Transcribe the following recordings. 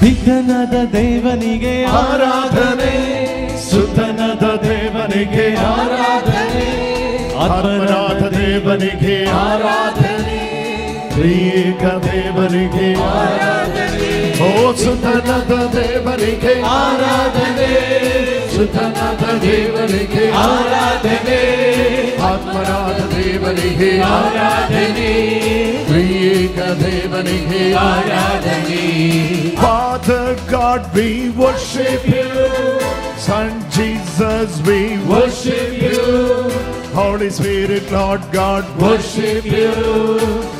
ಪಿತನಾದ ದೇವನಿಗೆ ಆರಾಧನೆ, ಸುತನಾದ ದೇವನಿಗೆ ಆರಾಧನೆ, ಆತ್ಮನಾದ ದೇವನಿಗೆ ಆರಾಧನೆ, ತ್ರಿಯೇಕ ದೇವನಿಗೆ ಆರಾಧನೆ. ಓ ಸುತನಾದ ದೇವನಿಗೆ ಆರಾಧನೆ, ಸುತನಾದ ದೇವನಿಗೆ ಆರಾಧನೆ, ಆತ್ಮನಾದ ದೇವನಿಗೆ ಆರಾಧನೆ, ತ್ರಿಯೇಕ ದೇವನಿಗೆ ಆರಾಧನೆ. Father God, we worship you. Son Jesus, we worship you. Holy Spirit, Lord God, worship you.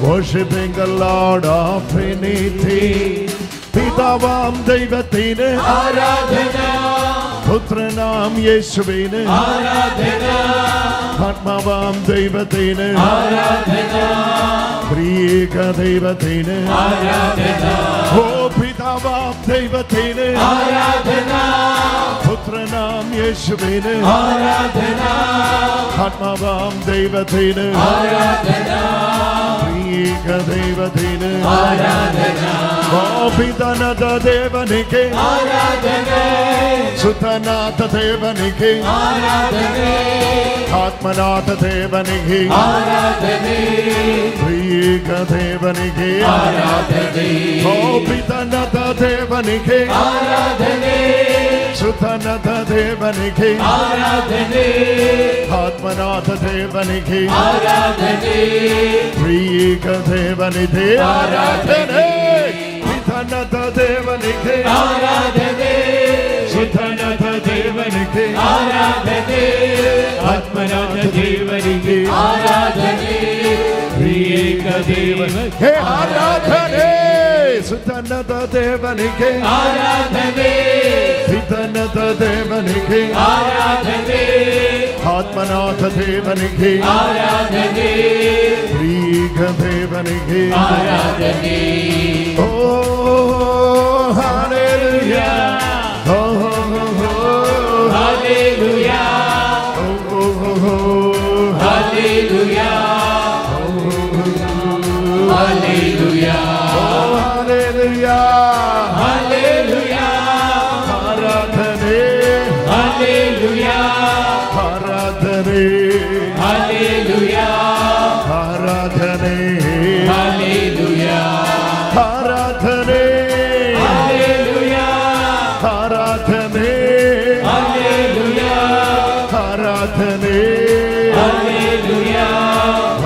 Worshiping the Lord of Trinity. Pitavam Devatine Aradhana, Putranam Yeshuvine Aradhana, Atmavam Devatine Aradhana, Triyeka Devatine Aradhana. Oh Pitavam Devatine Aradhana, Putranam Yeshuvine Aradhana, Atmavam Devatine Aradhana, Triyeka Devatine Aradhana. Oh Pitanada Devanike Aradhane, Sutanata Devanike Aradhane, Atmanata Devanike Aradhane, Triyeka Devanike Aradhane. Oh Pitanata Devanike Aradhane, Sutanata Devanike Aradhane, Atmanata Devanike Aradhane, Triyeka Devanike Aradhane. Sutanata Devanike Aradhane, Sutanata Devanike Aradhane, Atmanata Devanike Aradhane, Triyeka Devanike Aradhane, Sutanata Devanike Aradhane, Sutanata Devanike Aradhane, Atmanata Devanike Aradhane, Triyeka Devanike Aradhane. Oh, hallelujah. Oh, oh, oh, oh. Hallelujah. Oh, oh, oh, oh. Hallelujah. Oh, oh, oh. Hallelujah. Oh, hallelujah. Hallelujah. Aradhane. Hallelujah. Aradhane. Hallelujah. Aradhane. Hallelujah. Aradhane, Hallelujah, Aradhane, Hallelujah, Aradhane, Hallelujah,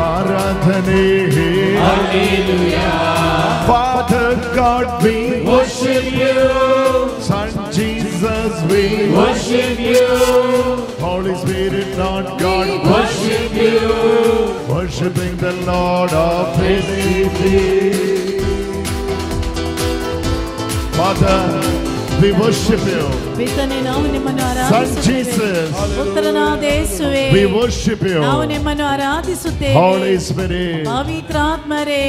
Aradhane, Hallelujah. Father God, we worship you. Son Jesus, we worship you. Holy Spirit, Lord God, worship you. Worshiping the Lord of Trinity. Father, we worship you. Son Jesus, we worship you. Holy Spirit,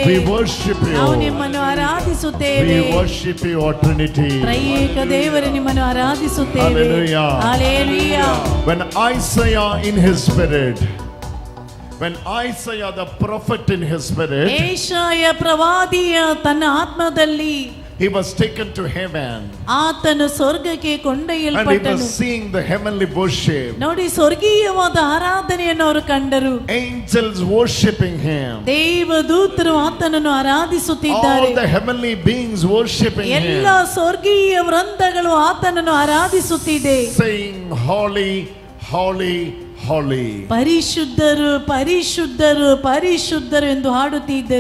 we worship you. We worship you, O Trinity. Hallelujah. Hallelujah. When Isaiah in his spirit, when Isaiah the prophet in his spirit, he was taken to heaven and he was seeing the heavenly worship. Angels worshipping him. All the heavenly beings worshipping him, saying holy, holy, holy.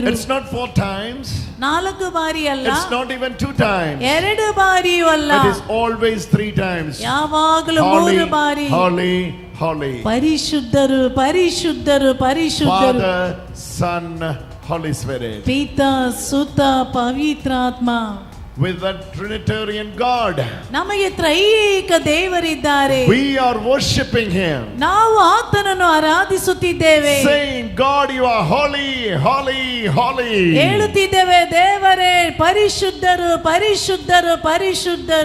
It's not 4 times. It's not even 2 times. It is always 3 times. Holy, holy, holy. Father, Son, Holy Spirit. Pita, Sutta, Pavitratma. With the Trinitarian God, we are worshipping him, saying, God, you are holy, holy, holy.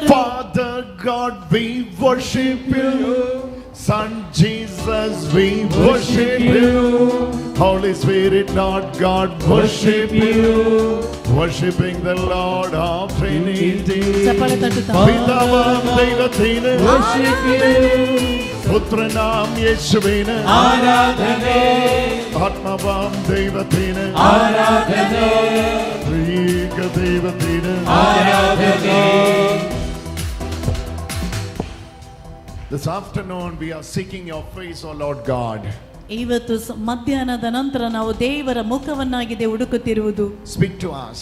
Father God, we worship you. Son Jesus, we worship you. Holy Spirit, Lord God, worship you. Worshipping the Lord of Trinity. ಚಪ್ಪಾಳೆ ತಟ್ಟುತ್ತಾ ಪಿತಾವಾಂ ದೈವത്തിന് worship you. പുത്രനാം യേശുവിന് ആരാധന. ആത്മാവാം ദൈവത്തിന് ആരാധന. ത്രിയേക ദൈവത്തിന് ആരാധന. This afternoon we are seeking your face, O Lord God. ಇವತ್ತು ಮಧ್ಯಾಹ್ನದ ನಂತರ ನಾವು ದೇವರ ಮುಖವನ್ನಾಗಿದೆ ಹುಡುಕುತ್ತಿರುವುದು. Speak to us.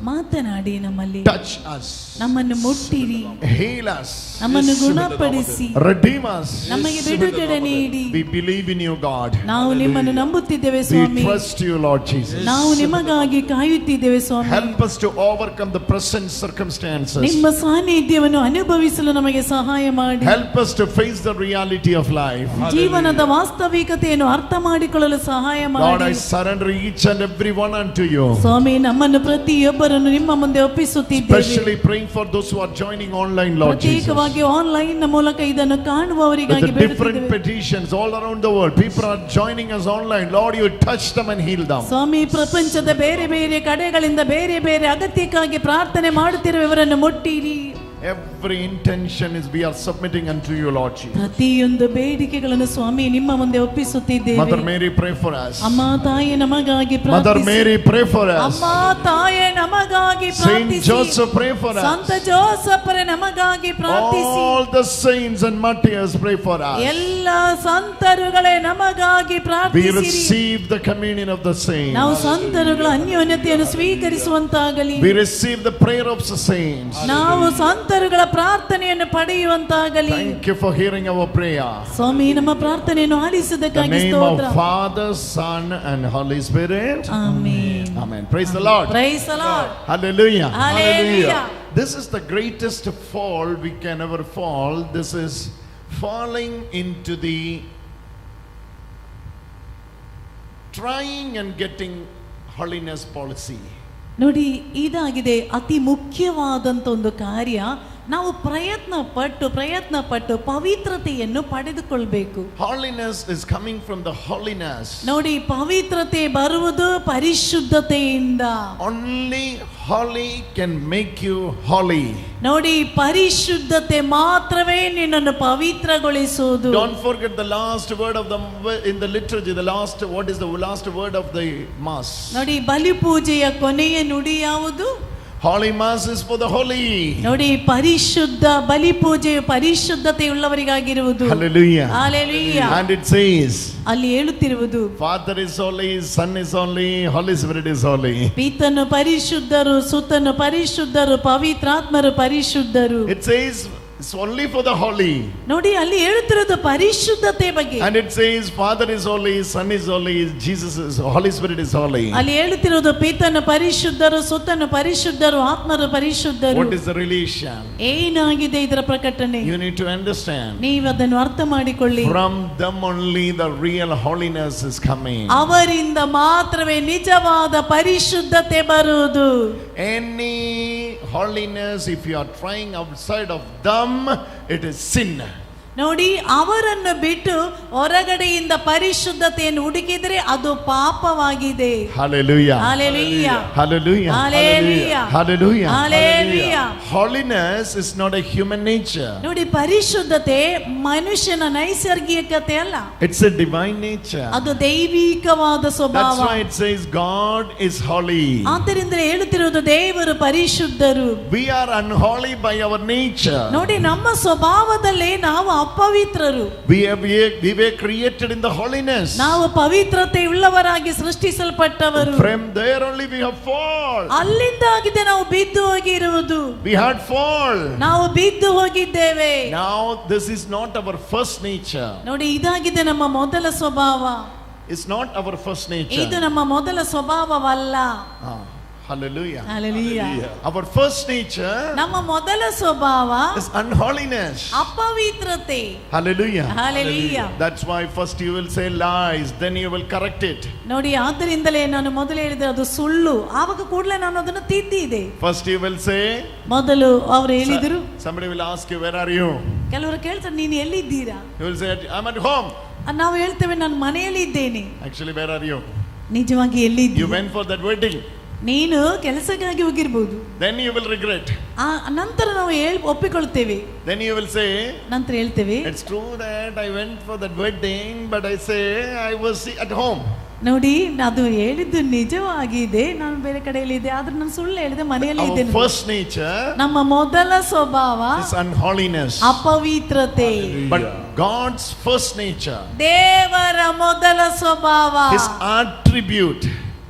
ಮಾತನಾಡಿ ನಮ್ಮಲ್ಲಿ, Touch us. ನಮ್ಮನ್ನು ಮುಟ್ಟಿರಿ, Heal us. ನಮ್ಮನ್ನು ಗುಣಪಡಿಸಿ, Redeem us. ನಮಗೆ ಬಿಡುಗಡೆ ನೀಡಿ. We believe in you, God. ನಾವು ನಿಮ್ಮನ್ನು ನಂಬುತ್ತಿದ್ದೇವೆ We Swami. trust you, Lord Jesus. ನಾವು ನಿಮಗಾಗಿ ಕಾಯುತ್ತಿದ್ದೇವೆ ಸ್ವಾಮಿ. Help us to overcome the present circumstances. ನಿಮ್ಮ ಸಾನ್ನಿಧ್ಯವನ್ನು ಅನುಭವಿಸಲು ನಮಗೆ ಸಹಾಯ ಮಾಡಿ. Help us to face the reality of life. ಜೀವನದ ವಾಸ್ತವಿಕತೆಯನ್ನು ಅರ್ಥ ಮಾಡಿಕೊಳ್ಳಲು ಸಹಾಯ Lord, I ಮಾಡಿ. surrender each and every one unto you. ಸ್ವಾಮಿ, ನಮ್ಮನ್ನು ಪ್ರತಿಯೊಬ್ಬರನ್ನು ನಿಮ್ಮ ಮುಂದೆ ಒಪ್ಪಿಸುತ್ತಿದ್ದೇವೆ. Especially praying for those who are joining online, Lord Jesus. ಪ್ರತ್ಯೇಕವಾಗಿ ಆನ್ಲೈನ್ ಮೂಲಕ ಇದನ್ನು ಕಾಣುವವರಿಗಾಗಿ With the different ಬೇಡುತ್ತಿದ್ದೇವೆ. petitions all around the world, people are joining us online. Lord, you touch them and heal them. ಸ್ವಾಮಿ, ಪ್ರಪಂಚದ ಬೇರೆ ಬೇರೆ ಕಡೆಗಳಿಂದ ಬೇರೆ ಬೇರೆ ಅಗತ್ಯಕ್ಕಾಗಿ ಪ್ರಾರ್ಥನೆ ಮಾಡುತ್ತಿರುವವರನ್ನು ಮುಟ್ಟಿರಿ. Every intention is we are submitting unto you, Lord Jesus. ಪ್ರತಿಯೊಂದು ಬೇಡಿಕೆಗಳನ್ನು ಸ್ವಾಮಿ ನಿಮ್ಮ ಮುಂದೆ ಒಪ್ಪಿಸುತ್ತಿದ್ದೇವೆ. Mother Mary, pray for us. ಅಮ್ಮ ತಾಯಿ ನಮಗಾಗಿ Mother ಪ್ರಾರ್ಥಿಸಿ. Mary, pray for us. ಅಮ್ಮ ತಾಯಿ ನಮಗಾಗಿ Saint ಪ್ರಾರ್ಥಿಸಿ. Joseph, pray for us. ಸಂತ ಜೋಸಫರ ನಮಗಾಗಿ ಪ್ರಾರ್ಥಿಸಿ. All the saints and martyrs, pray for us. ಎಲ್ಲ ಸಂತರುಗಳೇ ನಮಗಾಗಿ We ಪ್ರಾರ್ಥಿಸಿರಿ. receive the communion of the saints. ನಾವು ಸಂತರುಗಳ ಅನ್ಯೋನ್ಯತೆಯನ್ನು ಸ್ವೀಕರಿಸುವಂತಾಗಲಿ. We receive the prayer of the saints. ನಾವು ಸಂತರುಗಳ ಪ್ರಾರ್ಥನೆಯನ್ನು ಪಡೆಯುವಂತಾಗಲಿ. Thank you for hearing our prayer. ಸ್ವಾಮಿ, ನಮ್ಮ ಪ್ರಾರ್ಥನೆಯನ್ನು In the ಆಲಿಸಿದ್ದಕ್ಕಾಗಿ name ಸ್ತೋತ್ರ. of Father, Son and Holy Spirit. Amen. Amen. Praise the Lord. Praise the Lord. Hallelujah. Hallelujah. This is the greatest fall we can ever fall. This is falling into the trying and getting holiness policy. ನೋಡಿ, ಇದಾಗಿದೆ ಅತಿ ಮುಖ್ಯವಾದಂತ ಒಂದು ಕಾರ್ಯ. ನಾವು ಪ್ರಯತ್ನ ಪಟ್ಟು ಪವಿತ್ರತೆಯನ್ನು ಪಡೆದುಕೊಳ್ಳಬೇಕು. Holiness is coming from the holiness. ನೋಡಿ, ಪವಿತ್ರತೆ ಬರುವುದು ಪರಿಶುದ್ಧತೆಯಿಂದ. Only holy can make you holy. ನೋಡಿ, ಪರಿಶುದ್ಧತೆ ಮಾತ್ರವೇ ನಿನ್ನನ್ನು ಪವಿತ್ರಗೊಳಿಸುವುದು. Don't forget the last word of the in the liturgy. What is the last word of the mass? ನೋಡಿ, ಬಲಿ ಪೂಜೆಯ ಕೊನೆಯ ನುಡಿ ಯಾವುದು? Holy Mass is for the holy. ನೋಡಿ, ಪರಿಶುದ್ಧ ಬಲಿ ಪೂಜೆಯು ಪರಿಶುದ್ಧತೆಯುಳ್ಳವರಿಗಾಗಿರುವುದು. Hallelujah. Hallelujah. And it says, ಅಲ್ಲಿ ಹೇಳುತ್ತಿರುವುದು, Father is holy, Son is holy, Holy Spirit is holy. ಪಿತನು ಪರಿಶುದ್ಧರು, ಸುತನು ಪರಿಶುದ್ಧರು, ಪವಿತ್ರಾತ್ಮರು ಪರಿಶುದ್ಧರು. It says it's only for the holy. ನೋಡಿ, ಅಲ್ಲಿ ಹೇಳುತ್ತಿರೋದು ಪರಿಶುದ್ಧತೆ ಬಗ್ಗೆ. And it says Father is holy, Son is holy, Jesus is Holy Spirit is holy. ಅಲ್ಲಿ ಹೇಳುತ್ತಿರೋದು ಪಿತನು ಪರಿಶುದ್ಧರು, ಸುತನು ಪರಿಶುದ್ಧರು, ಆತ್ಮರು ಪರಿಶುದ್ಧರು. What is the relation? ಏನಾಗಿದೆ ಇದರ ಪ್ರಕಟಣೆ? You need to understand. ನೀವು ಅದನ್ನು ಅರ್ಥ ಮಾಡಿಕೊಳ್ಳಿ. From them only the real holiness is coming. ಅವರಿಂದ ಮಾತ್ರವೇ ನಿಜವಾದ ಪರಿಶುದ್ಧತೆ ಬರುವುದು. Any holiness, if you are trying outside of them, it is sin. ನೋಡಿ, ಅವರನ್ನು ಬಿಟ್ಟು ಹೊರಗಡೆಯಿಂದ ಪರಿಶುದ್ಧತೆಯನ್ನು ಹುಡುಕಿದ್ರೆ ಅದು ಪಾಪವಾಗಿದೆ. Hallelujah. Hallelujah. Hallelujah. Hallelujah. Hallelujah. Hallelujah. Holiness is not a human nature. ನೋಡಿ, ಪರಿಶುದ್ಧತೆ ಮನುಷ್ಯನ ನೈಸರ್ಗಿಕತೆ ಅಲ್ಲ. It's a divine nature. ಅದು ದೈವಿಕವಾದ ಸ್ವಭಾವ. That's why it says God is holy. ಆದ್ದರಿಂದ ಹೇಳುತ್ತಿರುವುದು ದೇವರು ಪರಿಶುದ್ಧರು. We are unholy by our nature. ನೋಡಿ, ನಮ್ಮ ಸ್ವಭಾವದಲ್ಲೇ ನಾವು ಅಪವಿತ್ರರು. We were created in the holiness. ನಾವು ಪವಿತ್ರತೆ ಉಳ್ಳವರಾಗಿ ಸೃಷ್ಟಿಸಲ್ಪಟ್ಟವರು. From there only we have fall. ಅಲ್ಲಿಂದಾಗಿದೆ ನಾವು ಬಿದ್ದು ಹೋಗಿರುವುದು. We had fall. ನಾವು ಬಿದ್ದು ಹೋಗಿದ್ದೇವೆ. Now this is not our first nature. ನೋಡಿ, ಇದಾಗಿದೆ ನಮ್ಮ ಮೊದಲ ಸ್ವಭಾವ. It's not our first nature. ಇದು ನಮ್ಮ ಮೊದಲ ಸ್ವಭಾವವಲ್ಲ. Hallelujah. Hallelujah. Our first nature ನಮ್ಮ ಮೊದಲ ಸ್ವಭಾವ is unholiness. ಅಪವಿತ್ರತೆ. Hallelujah. Hallelujah. That's why first you will say lies, then you will correct it. ನೋಡಿ, ಆದ್ದರಿಂದಲೇ ನಾನು ಮೊದಲು ಹೇಳಿದೆ ಅದು ಸುಳ್ಳು, ಆವಾಗ ಕೂಡಲೇ ನಾನು ಅದನ್ನು ತಿದ್ದಿದೆ. First you will say, ಮೊದಲು ಅವರು ಹೇಳಿದರು, somebody will ask you, where are you? ಕೆಲವರು ಕೇಳ್ತಾರೆ, ನೀನು ಎಲ್ಲಿದ್ದೀರಾ? You will say, I'm at home. ನಾವು ಹೇಳ್ತೇವೆ, ನಾನು ಮನೆಯಲ್ಲಿ ಇದ್ದೇನೆ. Actually, where are you? ನಿಜವಾಗಿ You ಎಲ್ಲಿದ್ದೀರಾ? went for that wedding. ನೀನು ಕೆಲಸಕ್ಕಾಗಿ ಹೋಗಿರಬಹುದು. Then you will regret. ನಂತರ ನಾವು ಒಪ್ಪಿಕೊಳ್ಳುತ್ತೇವೆ. Then you will say, ನಂತರ ಹೇಳ್ತೇವೆ, it's true that I went for that wedding, but I say I was at home. ನೋಡಿ, ಅದು ಹೇಳಿದ್ದು ನಿಜವಾಗಿದೆ, ನಾನು ಬೇರೆ ಕಡೆಯಲ್ಲಿ ಇದ್ದೆ, ಆದ್ರೆ ನಾನು ಸುಳ್ಳು ಹೇಳಿದೆ, ಮನೆಯಲ್ಲಿ ಇದ್ದೇನೆ. Our first nature, ನಮ್ಮ ಮೊದಲ ಸ್ವಭಾವ is unholiness. ಅಪವಿತ್ರತೆ. But God's first nature, ದೇವರ ಮೊದಲ ಸ್ವಭಾವ, his attribute,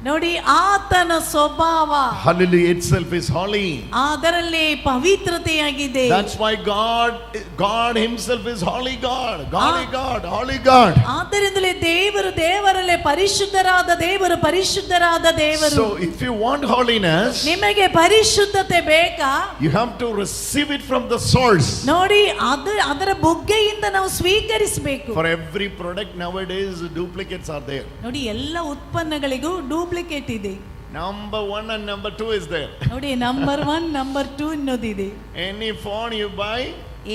ನೋಡಿ, ಆತನ ಸ್ವಭಾವ, hallelujah, itself is holy. ಅದರಲ್ಲಿ ಪವಿತ್ರತೆಯಾಗಿದೆ. That's why God himself is holy God, holy God, holy God. ಆದ್ದರಿಂದಲೇ ದೇವರಲ್ಲೇ ಪರಿಶುದ್ಧರಾದ ದೇವರು, ಪರಿಶುದ್ಧರಾದ ದೇವರು. So if you want holiness, ನಿಮಗೆ ಪರಿಶುದ್ಧತೆ ಬೇಕಾ, you have to receive it from the source. ನೋಡಿ, ಅದರ ಬುಗ್ಗೆಯಿಂದ ನಾವು ಸ್ವೀಕರಿಸಬೇಕು. For every product nowadays duplicates are there. ನೋಡಿ, ಎಲ್ಲ ಉತ್ಪನ್ನಗಳಿಗೂ ಡೂಪ್ಲಿಕೇಟ್ ಇದೆ. Number 1 and number 2 is there. ನೋಡಿ, number 1 number 2 ಅನ್ನೋದಿದೆ. Any phone you buy,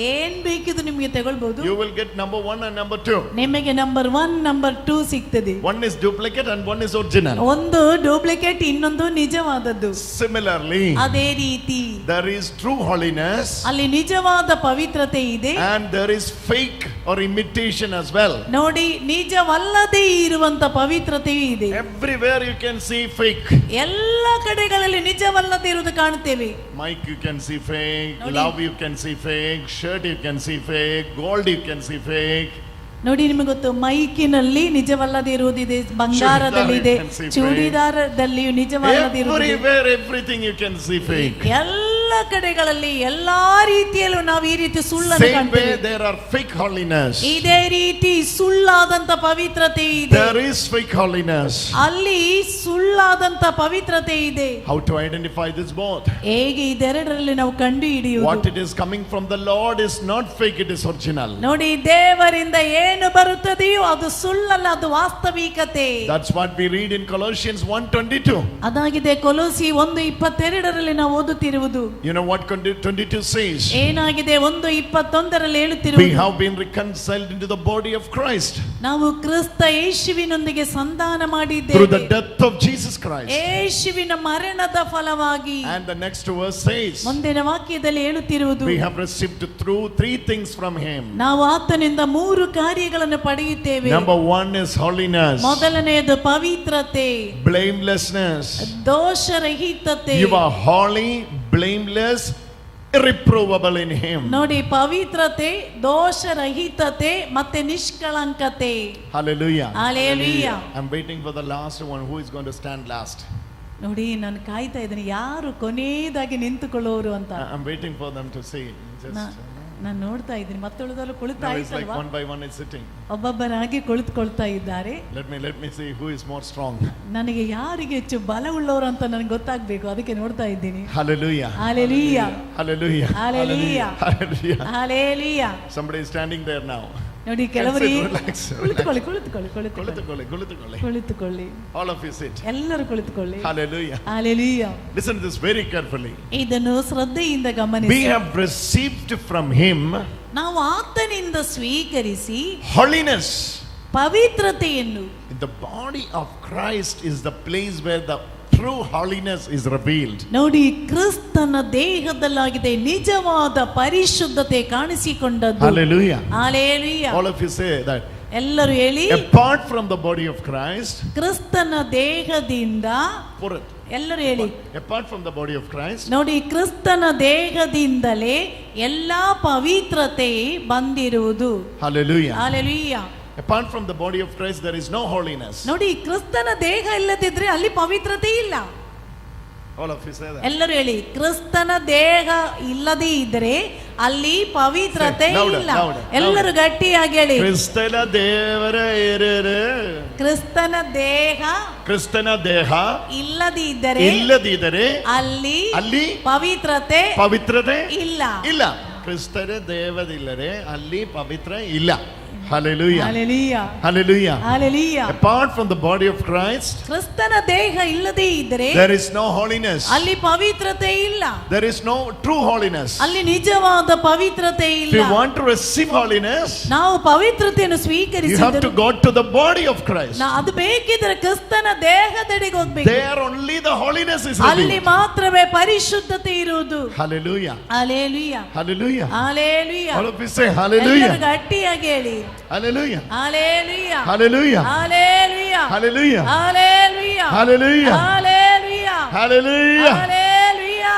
ಏನ್ ಬೇಕಿದ್ರು ನಿಮಗೆ ತಗೊಳ್ಬಹುದು. you will get number 1 and number 2. ನಿಮಗೆ ನಂಬರ್ 1 ನಂಬರ್ 2 ಸಿಗ್ತದೆ. One is duplicate and one is original. ಒಂದು ಡೂಪ್ಲಿಕೇಟ್, ಇನ್ನೊಂದು ನಿಜವಾದದ್ದು. Similarly, ಅದೇ ರೀತಿ there is true holiness, ಅಲ್ಲಿ ನಿಜವಾದ ಪವಿತ್ರತೆ ಇದೆ, and there is fake or imitation as well. ನೋಡಿ, ನಿಜವಲ್ಲದೆ ಇರುವಂತ ಪವಿತ್ರತೆಯೂ ಇದೆ. Everywhere you can see fake. ಎಲ್ಲ ಕಡೆಗಳಲ್ಲಿ ನಿಜವಲ್ಲದೆ ಇರುವುದು ಕಾಣುತ್ತೇವೆ. Mic you can see fake, love you can see fake, shirt you can see fake, gold you can see fake. ನೋಡಿ, ನಿಮಗೆ ಗೊತ್ತು, ಮೈಕಿನಲ್ಲಿ ನಿಜವಲ್ಲದೆ ಇರುವುದಿದೆ, ಬಂಗಾರದಲ್ಲಿ ಇದೆ, ಚೂಡಿದಾರದಲ್ಲಿಯೂ ನಿಜವಲ್ಲದೆ ಇರುವುದಿದೆ. Everywhere everything you can see fake. ಎಲ್ಲ ಕಡೆಗಳಲ್ಲಿ ಎಲ್ಲಾ ರೀತಿಯಲ್ಲೂ ನಾವು ಈ ರೀತಿ ಸುಳ್ಳನ್ನು ಕಾಣ್ತೇವೆ. There are fake holiness. ಇದೇ ರೀತಿ ಸುಳ್ಳಾದಂತ ಪವಿತ್ರತೆ ಇದೆ. There is fake holiness. ಅಲ್ಲಿ ಸುಳ್ಳಾದಂತ ಪವಿತ್ರತೆ ಇದೆ. How to identify this both? ಹೇಗೆ ಇದೆರಡರಲ್ಲಿ ನಾವು ಕಂಡು ಹಿಡಿಯುವುದು? What it is coming from the Lord is not fake, it is original. ನೋಡಿ, ದೇವರಿಂದ ಏನು ಬರುತ್ತದೆಯೋ ಅದು ಸುಳ್ಳಲ್ಲ, ಅದು ವಾಸ್ತವಿಕತೆ. That's what we read in Colossians 1:22. ಅದಾಗಿದೆ ಕೊಲೋಸಿ 1:22 ನಾವು ಓದುತ್ತಿರುವುದು. You know what 22 says? ಏನಾಗಿದೆ 1:21 ಹೇಳುತ್ತಿರುವುದು, we have been reconciled into the body of Christ. ನಾವು ಕ್ರಿಸ್ತ ಯೇಸುವಿನೊಂದಿಗೆ ಸಂಧಾನ ಮಾಡಿದ್ದೇವೆ through the death of Jesus Christ. ಯೇಸುವಿನ ಮರಣದ ಫಲವಾಗಿ. And the next verse says, ಮುಂದಿನ ವಾಕ್ಯದಲ್ಲಿ ಹೇಳುತ್ತಿರುವುದು, we have received through 3 things from him. ನಾವು ಆತನಿಂದ 3 ಕಾರ್ಯಗಳನ್ನು ಪಡೆಯುತ್ತೇವೆ. Number 1 is holiness. ಮೊದಲನೆಯದು ಪವಿತ್ರತೆ, blamelessness. ದೋಷರಹಿತತೆ. You are holy, blameless, irreprovable in him. ನೋಡಿ, ಪವಿತ್ರತೆ, ದೋಷರಹಿತತೆ ಮತ್ತೆ ನಿಷ್ಕಳಂಕತೆ. Hallelujah. Hallelujah. I'm waiting for the last one. Who is going to stand last? ನೋಡಿ, ನಾನು ಕಾಯ್ತಾ ಇದ್ದೀನಿ ಯಾರು ಕೊನೆಯದಾಗಿ ನಿಂತುಕೊಳ್ಳೋರು ಅಂತ. I'm waiting for them to say. ನಾನು ನೋಡ್ತಾ ಇದ್ದೀನಿ, ಮತ್ತುಳಿದವರು ಕುಳಿತಾ ಇದ್ದಾರೆ, one by one is sitting. ಒಬ್ಬೊಬ್ಬರಾಗಿ ಕುಳಿತುಕೊಳ್ತಾ ಇದ್ದಾರೆ. Let me see who is more strong. ನನಗೆ ಯಾರಿಗೆ ಹೆಚ್ಚು ಬಲವುಳ್ಳವರು ಅಂತ ನನಗೆ ಗೊತ್ತಾಗಬೇಕು, ಅದಕ್ಕೆ ನೋಡ್ತಾ ಇದ್ದೀನಿ. Hallelujah. Hallelujah. Hallelujah. Hallelujah. Hallelujah. Hallelujah. Somebody is standing there now. ನೋಡಿ, ಕೆಲವರು ಕುಳಿತುಕೊಳ್ಳಿ. All of you sit. ಎಲ್ಲರೂ ಕುಳಿತುಕೊಳ್ಳಿ. Hallelujah. Hallelujah. Listen to this very carefully. ಇದನ್ನು ಶ್ರದ್ಧೆಯಿಂದ ಗಮನಿಸಿ. We have received from him ನಾವು ಆತನಿಂದ ಸ್ವೀಕರಿಸಿ holiness. ಪವಿತ್ರತೆಯನ್ನು. The body of Christ is the place where the true holiness is revealed. ನೋಡಿ, ಕ್ರಿಸ್ತನ ದೇಹದಲ್ಲಾಗಿದೆ ನಿಜವಾದ ಪರಿಶುದ್ಧತೆ ಕಾಣಿಸಿಕೊಂಡದ್ದು. Hallelujah. Hallelujah. All of you say that. ಎಲ್ಲರೂ ಹೇಳಿ, apart from the body of Christ, ಕ್ರಿಸ್ತನ ದೇಹದಿಂದ. ಎಲ್ಲರೂ ಹೇಳಿ, apart from the body of Christ. ನೋಡಿ, ಕ್ರಿಸ್ತನ ದೇಹದಿಂದಲೇ ಎಲ್ಲಾ ಪವಿತ್ರತೆ ಬಂದಿರುವುದು. Hallelujah. Hallelujah. Apart from the body of Christ there is no holiness. ನೋಡಿ, ಕ್ರಿಸ್ತನ ದೇಹ ಇಲ್ಲದಿದ್ರೆ ಅಲ್ಲಿ ಪವಿತ್ರತೆ ಇಲ್ಲ. All of you say that. ಎಲ್ಲರೂ ಹೇಳಿ, ಕ್ರಿಸ್ತನ ದೇಹ ಇಲ್ಲದೆ ಇದ್ರೆ ಅಲ್ಲಿ ಪವಿತ್ರತೆ ಇಲ್ಲ. ಎಲ್ಲರೂ ಗಟ್ಟಿಯಾಗಿ ಹೇಳಿ, ಕ್ರಿಸ್ತನ ದೇವರ ಕ್ರಿಸ್ತನ ದೇಹ ಇಲ್ಲದಿದ್ದರೆ ಅಲ್ಲಿ ಪವಿತ್ರತೆ ಇಲ್ಲ. ಕ್ರಿಸ್ತನ ದೇವದಿಲ್ಲದೆ ಅಲ್ಲಿ ಪವಿತ್ರ ಇಲ್ಲ. Hallelujah. Hallelujah. Hallelujah. Hallelujah. Apart from the body of Christ, ಕ್ರಿಸ್ತನ ದೇಹ ಇಲ್ಲದೆ ಇದ್ದರೆ there is no holiness. ಅಲ್ಲಿ ಪವಿತ್ರತೆ ಇಲ್ಲ. There is no true holiness. ಅಲ್ಲಿ ನಿಜವಾದ ಪವಿತ್ರತೆ ಇಲ್ಲ. If you want to receive holiness, ನಾವು ಪವಿತ್ರತೆಯನ್ನು you have ಸ್ವೀಕರಿಸಿದರೆ to go to the body of Christ. ಅದು ಬೇಕಿದ್ರೆ ಕ್ರಿಸ್ತನ ದೇಹದೆಡೆಗೆ ಹೋಗ್ಬೇಕು. There only the holiness is ಅಲ್ಲಿ revealed. ಮಾತ್ರವೇ ಪರಿಶುದ್ಧತೆ ಇರುವುದು. Hallelujah. Hallelujah. Hallelujah. Hallelujah. All of you say hallelujah. ಎಲ್ಲರೂ ಗಟ್ಟಿಯಾಗಿ ಹೇಳಿ. Hallelujah. Hallelujah. Hallelujah. Hallelujah. Hallelujah. Hallelujah. Hallelujah. Hallelujah. Hallelujah. Hallelujah.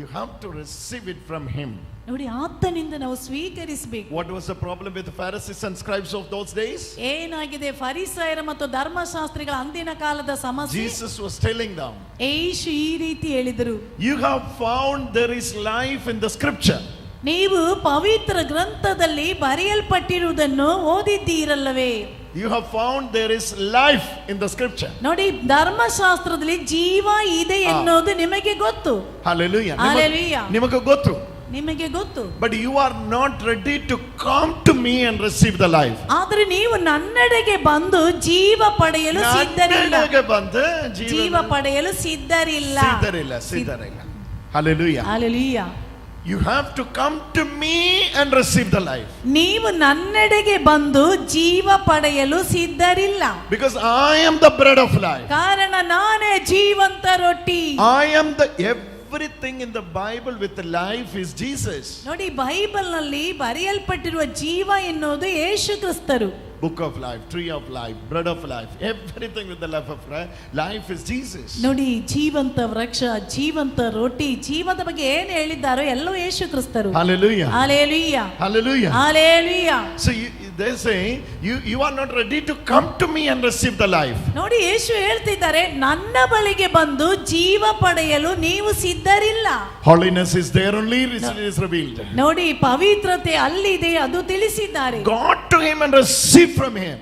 You have to receive it from him. ನೋಡಿ ಆತನಿಂದ ನಾವು ಸ್ವೀಕರಿಸಬೇಕು. What was the problem with the Pharisees and scribes of those days? ಏನಾಗಿದೆ ಫರಿಸಾಯರ ಮತ್ತು ಧರ್ಮಶಾಸ್ತ್ರಿಗಳ ಅಂದಿನ ಕಾಲದ ಸಮಸ್ಯೆ? Jesus was telling them, ಯೇಸು ಈ ರೀತಿ ಹೇಳಿದರು, you have found there is life in the scripture. ನೀವು ಪವಿತ್ರ ಗ್ರಂಥದಲ್ಲಿ ಬರೆಯಲ್ಪಟ್ಟಿರುವುದನ್ನು ಓದಿದ್ದೀರಲ್ಲವೇ? You have found there is life in the scripture. ನೋಡಿ ಧರ್ಮಶಾಸ್ತ್ರದಲ್ಲಿ ಜೀವ ಇದೆ ಎನ್ನುವುದು ನಿಮಗೆ ಗೊತ್ತು. Hallelujah. Hallelujah. ನಿಮಗೆ ಗೊತ್ತು. ನಿಮಗೆ ಗೊತ್ತು. But you are not ready to come to me and receive the life. ಆದರೆ ನೀವು ನನ್ನೆಡೆಗೆ ಬಂದು ಜೀವ ಪಡೆಯಲು ಸಿದ್ಧರಿಲ್ಲ. ನನ್ನೆಡೆಗೆ ಬಂದು ಜೀವ ಪಡೆಯಲು ಸಿದ್ಧರಿಲ್ಲ. ಸಿದ್ಧರಿಲ್ಲ. Hallelujah. Hallelujah. You have to come to me and receive the life. ನೀವು ನನ್ನೆಡೆಗೆ ಬಂದು ಜೀವ ಪಡೆಯಲು ಸಿದ್ಧರಿಲ್ಲ. Because I am the bread of life. ಕಾರಣ ನಾನೇ ಜೀವಂತ ರೊಟ್ಟಿ. I am the everything in the Bible with the life is Jesus. ನೋಡಿ Bible ನಲ್ಲಿ ಬರೆಯಲ್ಪಟ್ಟಿರುವ ಜೀವ ಎನ್ನುವುದು ಯೇಸು ಕ್ರಿಸ್ತರು. Book of life, tree of life, bread of life, everything with the life of life is Jesus. ನೋಡಿ ಜೀವಂತ ವೃಕ್ಷ, ಜೀವಂತ ರೊಟ್ಟಿ, ಜೀವದ ಬಗ್ಗೆ ಏನು ಹೇಳಿದ್ದಾರೋ ಎಲ್ಲವೂ ಯೇಸು ಕ್ರಿಸ್ತರು. Hallelujah. Hallelujah. Hallelujah. Hallelujah. So they say you are not ready to come to me and receive the life. ನೋಡಿ ಯೇಸು ಹೇಳ್ತಿದ್ದಾರೆ, ನನ್ನ ಬಳಿಗೆ ಬಂದು ಜೀವ ಪಡೆಯಲು ನೀವು ಸಿದ್ಧರಿಲ್ಲ. Holiness is there only, it is revealed. ನೋಡಿ ಪವಿತ್ರತೆ ಅಲ್ಲಿದೆ, ಅದು ತಿಳಿಸಿದ್ದಾರೆ. Go to him and receive from him.